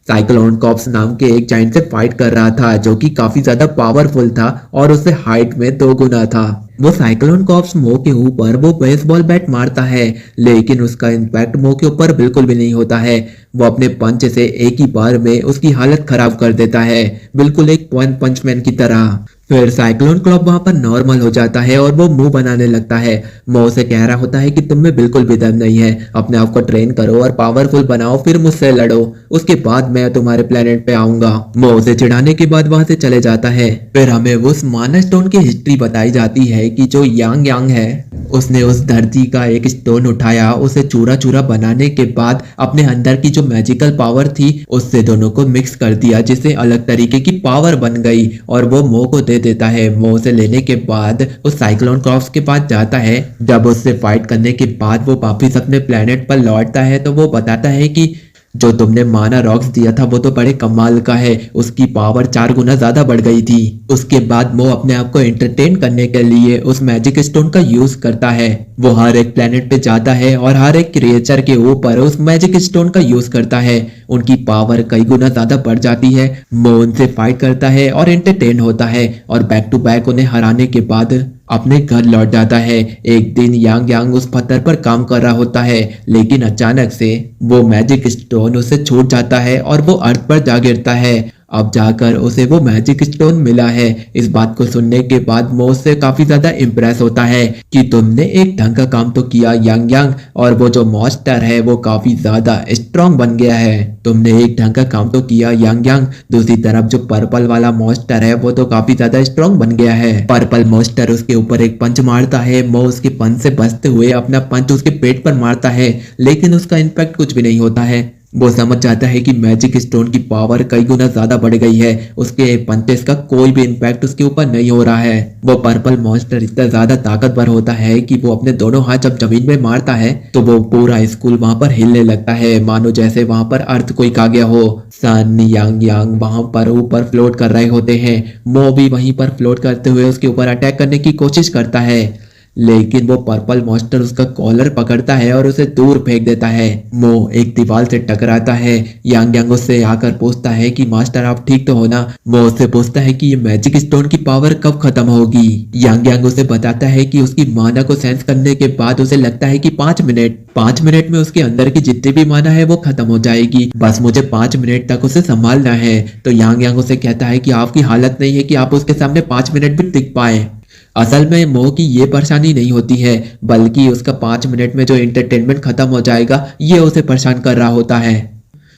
Speaker 1: साइक्लोन कॉप्स नाम के एक जाइंट से फाइट कर रहा था जो कि काफी ज्यादा पावरफुल था और उससे हाइट में 2 गुना था। वो साइक्लोन कॉप्स मो के ऊपर वो बेसबॉल बैट मारता है, लेकिन उसका इम्पैक्ट मो के ऊपर बिल्कुल भी नहीं होता है। वो अपने पंच से एक ही बार में उसकी हालत खराब कर देता है, बिल्कुल एक वन पंच मैन की तरह। फिर साइक्लोन क्लब वहां पर नॉर्मल हो जाता है और वो मुंह बनाने लगता है। मो से कह रहा होता है कि तुम में बिल्कुल भी दम नहीं है, अपने आप को ट्रेन करो और पावरफुल बनाओ, फिर मुझसे लड़ो, उसके बाद मैं तुम्हारे प्लेनेट पे आऊंगा। मो उसे चिढ़ाने के बाद वहां से चले जाता है। फिर हमें उस माना स्टोन की हिस्ट्री बताई जाती है कि जो यांग यांग है उसने उस धरती का एक स्टोन उठाया, उसे चूरा चूरा बनाने के बाद अपने अंदर की जो मैजिकल पावर थी उससे दोनों को मिक्स कर दिया, जिससे अलग तरीके की पावर बन गई और वो मो को दे देता है। मो से लेने के बाद उस साइक्लोन क्रॉप्स के पास जाता है। जब उससे फाइट करने के बाद वो वापिस अपने प्लेनेट पर लौटता है तो वो बताता है कि जो तुमने माना रॉक्स दिया था वो तो बड़े कमाल का है, उसकी पावर 4 गुना ज्यादा बढ़ गई थी। उसके बाद मो अपने आप को एंटरटेन करने के लिए उस मैजिक स्टोन का यूज करता है। वो हर एक प्लेनेट पे जाता है और हर एक क्रिएचर के ऊपर उस मैजिक स्टोन का यूज करता है। उनकी पावर कई गुना ज्यादा बढ़ जाती है। मो उनसे फाइट करता है और एंटरटेन होता है और बैक टू बैक उन्हें हराने के बाद अपने घर लौट जाता है। एक दिन यांग यांग उस पत्थर पर काम कर रहा होता है, लेकिन अचानक से वो मैजिक स्टोन उसे छूट जाता है और वो अर्थ पर जा गिरता है। अब जाकर उसे वो मैजिक स्टोन मिला है। इस बात को सुनने के बाद मो उससे काफी ज्यादा इम्प्रेस होता है कि तुमने एक ढंग का काम तो किया यांग यांग, और वो जो मॉन्स्टर है वो काफी ज्यादा स्ट्रांग बन गया है। तुमने एक ढंग का काम तो किया यांग यांग। दूसरी तरफ जो पर्पल वाला मॉन्स्टर है वो तो काफी ज्यादा स्ट्रांग बन गया है। पर्पल मॉन्स्टर उसके ऊपर एक पंच मारता है। मो उसके पंच से बचते हुए अपना पंच उसके पेट पर मारता है, लेकिन उसका इम्पैक्ट कुछ भी नहीं होता है। वो समझ जाता है कि मैजिक स्टोन की पावर कई गुना ज्यादा बढ़ गई है। उसके पंचेस का कोई भी इम्पैक्ट उसके ऊपर नहीं हो रहा है। वो पर्पल मॉन्स्टर इतना ज्यादा ताकतवर होता है कि वो अपने दोनों हाथ जब जमीन में मारता है तो वो पूरा स्कूल वहां पर हिलने लगता है, मानो जैसे वहां पर अर्थक्वेक आ गया हो। सन यांग यांग वहां पर ऊपर फ्लोट कर रहे होते हैं। मो भी वहीं पर फ्लोट करते हुए उसके ऊपर अटैक करने की कोशिश करता है, लेकिन वो पर्पल मॉन्स्टर उसका कॉलर पकड़ता है और उसे दूर फेंक देता है। मो एक दीवार से टकराता है। यांग यांग उससे आकर पूछता है कि मास्टर आप ठीक तो हो ना। मो उससे पूछता है कि ये मैजिक स्टोन की पावर कब खत्म होगी। यांग यांग उसे बताता है कि उसकी माना को सेंस करने के बाद उसे लगता है कि 5 मिनट में उसके अंदर की जितनी भी माना है वो खत्म हो जाएगी। बस मुझे 5 मिनट तक उसे संभालना है। तो यांग यांग उसे कहता है कि आपकी हालत नहीं है कि आप उसके सामने 5 मिनट भी टिक पाए। असल में मो की ये परेशानी नहीं होती है, बल्कि उसका 5 मिनट में जो एंटरटेनमेंट खत्म हो जाएगा ये उसे परेशान कर रहा होता है।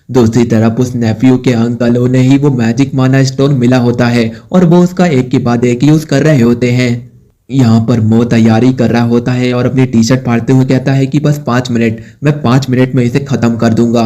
Speaker 1: दूसरी तरफ उस नेफ्यू के अंकल उन्हें ही वो मैजिक माना स्टोन मिला होता है और वो उसका एक के बाद एक यूज कर रहे होते हैं। यहाँ पर मो तैयारी कर रहा होता है और अपनी टी शर्ट फाड़ते हुए कहता है कि बस 5 मिनट, मैं 5 मिनट में इसे खत्म कर दूंगा।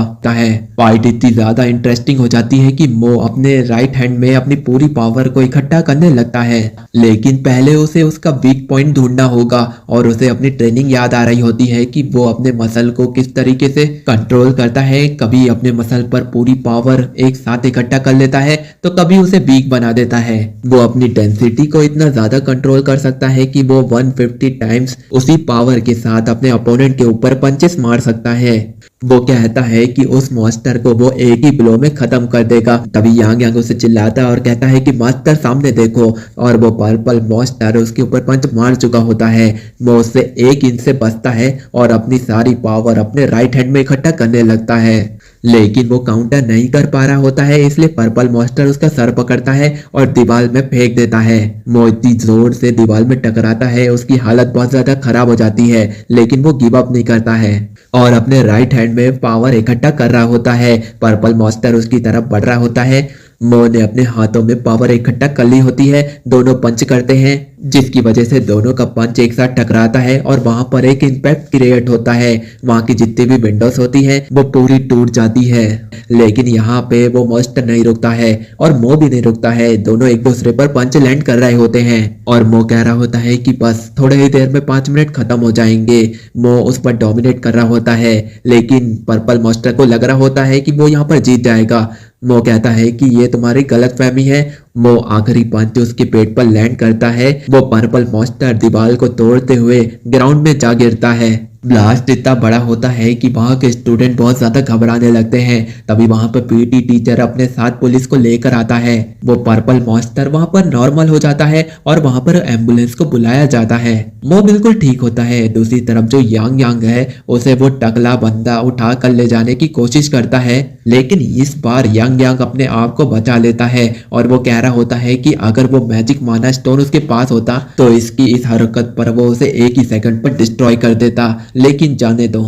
Speaker 1: फाइट इतनी ज्यादा इंटरेस्टिंग हो जाती है कि मो अपने राइट हैंड में अपनी पूरी पावर को इकट्ठा करने लगता है, लेकिन पहले उसे उसका वीक पॉइंट ढूंढना होगा और उसे अपनी ट्रेनिंग याद आ रही होती है कि वो अपने मसल को किस तरीके से कंट्रोल करता है। कभी अपने मसल पर पूरी पावर एक साथ इकट्ठा कर लेता है तो कभी उसे वीक बना देता है। वो अपनी डेंसिटी को इतना ज्यादा कंट्रोल कर सकता है कि वो 150 टाइम्स उसी पावर के साथ अपने अपोनेंट के ऊपर पंचेस मार सकता है। वो कहता है कि उस मॉन्स्टर को वो एक ही ब्लो में खत्म कर देगा। तभी यांग यांग उसे चिल्लाता है और कहता है कि मास्टर सामने देखो, और वो पर्पल मॉन्स्टर उसके ऊपर पंच मार चुका होता है। वो उससे 1 इंच से बचता है और अपनी सारी पावर अपने राइट हैंड में इकट्ठा करने लगता है, लेकिन वो काउंटर नहीं कर पा रहा होता है। इसलिए पर्पल मॉन्स्टर उसका सर पकड़ता है और दीवार में फेंक देता है। वो इतनी जोर से दीवार में टकराता है, उसकी हालत बहुत ज्यादा खराब हो जाती है, लेकिन वो गिव अप नहीं करता है और अपने राइट हैंड में पावर इकट्ठा कर रहा होता है। पर्पल मॉन्स्टर उसकी तरफ बढ़ रहा होता है। मो ने अपने हाथों में पावर इकट्ठा कर ली होती है। दोनों पंच करते हैं, जिसकी वजह से दोनों का पंच एक साथ टकराता है और वहां पर एक इंपैक्ट क्रिएट होता है। वहां की जितनी भी विंडोज होती है वो पूरी टूट जाती है, लेकिन यहाँ पे वो मॉन्स्टर नहीं रुकता है और मो भी नहीं रुकता है। दोनों एक दूसरे पर पंच लैंड कर रहे होते हैं और मो कह रहा होता है कि बस थोड़े ही देर में 5 मिनट खत्म हो जाएंगे। मो उस पर डोमिनेट कर रहा होता है, लेकिन पर्पल मॉन्स्टर को लग रहा होता है कि वो यहाँ पर जीत जाएगा। मो कहता है कि ये तुम्हारी गलतफहमी है। मो आखिरी पंच उसके पेट पर लैंड करता है। वो पर्पल मॉन्स्टर दीवार को तोड़ते हुए ग्राउंड में जा गिरता है। ब्लास्ट इतना बड़ा होता है कि वहां के स्टूडेंट बहुत ज्यादा घबराने लगते हैं। तभी वहां पर पीटी टीचर अपने साथ पुलिस को लेकर आता है। वो पर्पल मॉन्स्टर वहां पर नॉर्मल हो जाता है और वहां पर एम्बुलेंस को बुलाया जाता है। वो बिल्कुल ठीक होता है। दूसरी तरफ जो यांग यांग है उसे वो टकला बंदा उठा कर ले जाने की कोशिश करता है, लेकिन इस बार यांग यांग अपने आप को बचा लेता है और वो कह रहा होता है कि अगर वो मैजिक माना स्टोन उसके पास होता तो इसकी इस हरकत पर वो उसे एक ही सेकंड पर डिस्ट्रॉय कर देता, लेकिन जाने दो,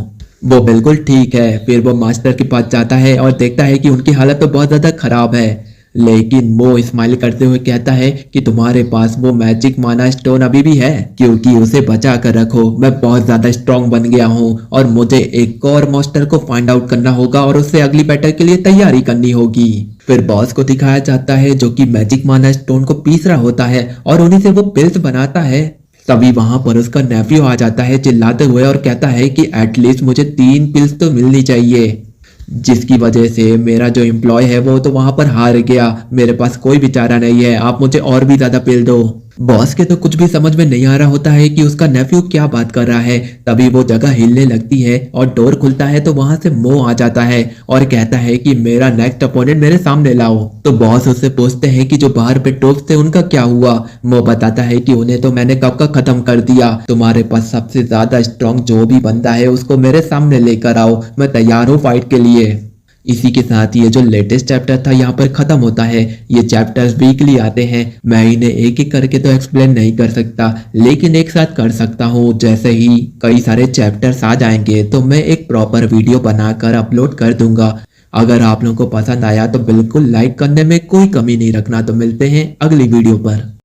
Speaker 1: वो बिल्कुल ठीक है। फिर वो मास्टर के पास जाता है और देखता है कि उनकी हालत तो बहुत ज्यादा खराब है, लेकिन वो स्माइल करते हुए कहता है कि तुम्हारे पास वो मैजिक माना स्टोन अभी भी है, क्योंकि उसे बचा कर रखो। मैं बहुत ज्यादा स्ट्रांग बन गया हूँ और मुझे एक और मॉन्स्टर को फाइंड आउट करना होगा और उससे अगली बैटल के लिए तैयारी करनी होगी। फिर बॉस को दिखाया जाता है जो कि मैजिक माना स्टोन को पीस रहा होता है और उन्हीं से वो पिल्स बनाता है। तभी वहां पर उसका नेफ्यू आ जाता है चिल्लाते हुए और कहता है कि एटलीस्ट मुझे 3 पिल्स तो मिलनी चाहिए, जिसकी वजह से मेरा जो एम्प्लॉय है वो तो वहां पर हार गया। मेरे पास कोई भी चारा नहीं है, आप मुझे और भी ज्यादा पिल दो। बॉस के तो कुछ भी समझ में नहीं आ रहा होता है कि उसका नेफ्यू क्या बात कर रहा है। तभी वो जगह हिलने लगती है और डोर खुलता है तो वहां से मो आ जाता है और कहता है कि मेरा नेक्स्ट अपोनेंट मेरे सामने लाओ। तो बॉस उससे पूछते हैं कि जो बाहर पे ट्रूप्स थे उनका क्या हुआ। मो बताता है कि उन्हें तो मैंने कब का खत्म कर दिया, तुम्हारे पास सबसे ज्यादा स्ट्रॉन्ग जो भी बंदा है उसको मेरे सामने लेकर आओ, मैं तैयार हूँ फाइट के लिए। इसी के साथ ये जो लेटेस्ट चैप्टर था यहाँ पर खत्म होता है। ये चैप्टर्स वीकली आते हैं, मैं इन्हें एक एक करके तो एक्सप्लेन नहीं कर सकता, लेकिन एक साथ कर सकता हूँ। जैसे ही कई सारे चैप्टर्स आ जाएंगे तो मैं एक प्रॉपर वीडियो बनाकर अपलोड कर दूंगा। अगर आप लोगों को पसंद आया तो बिल्कुल लाइक करने में कोई कमी नहीं रखना। तो मिलते हैं अगली वीडियो पर।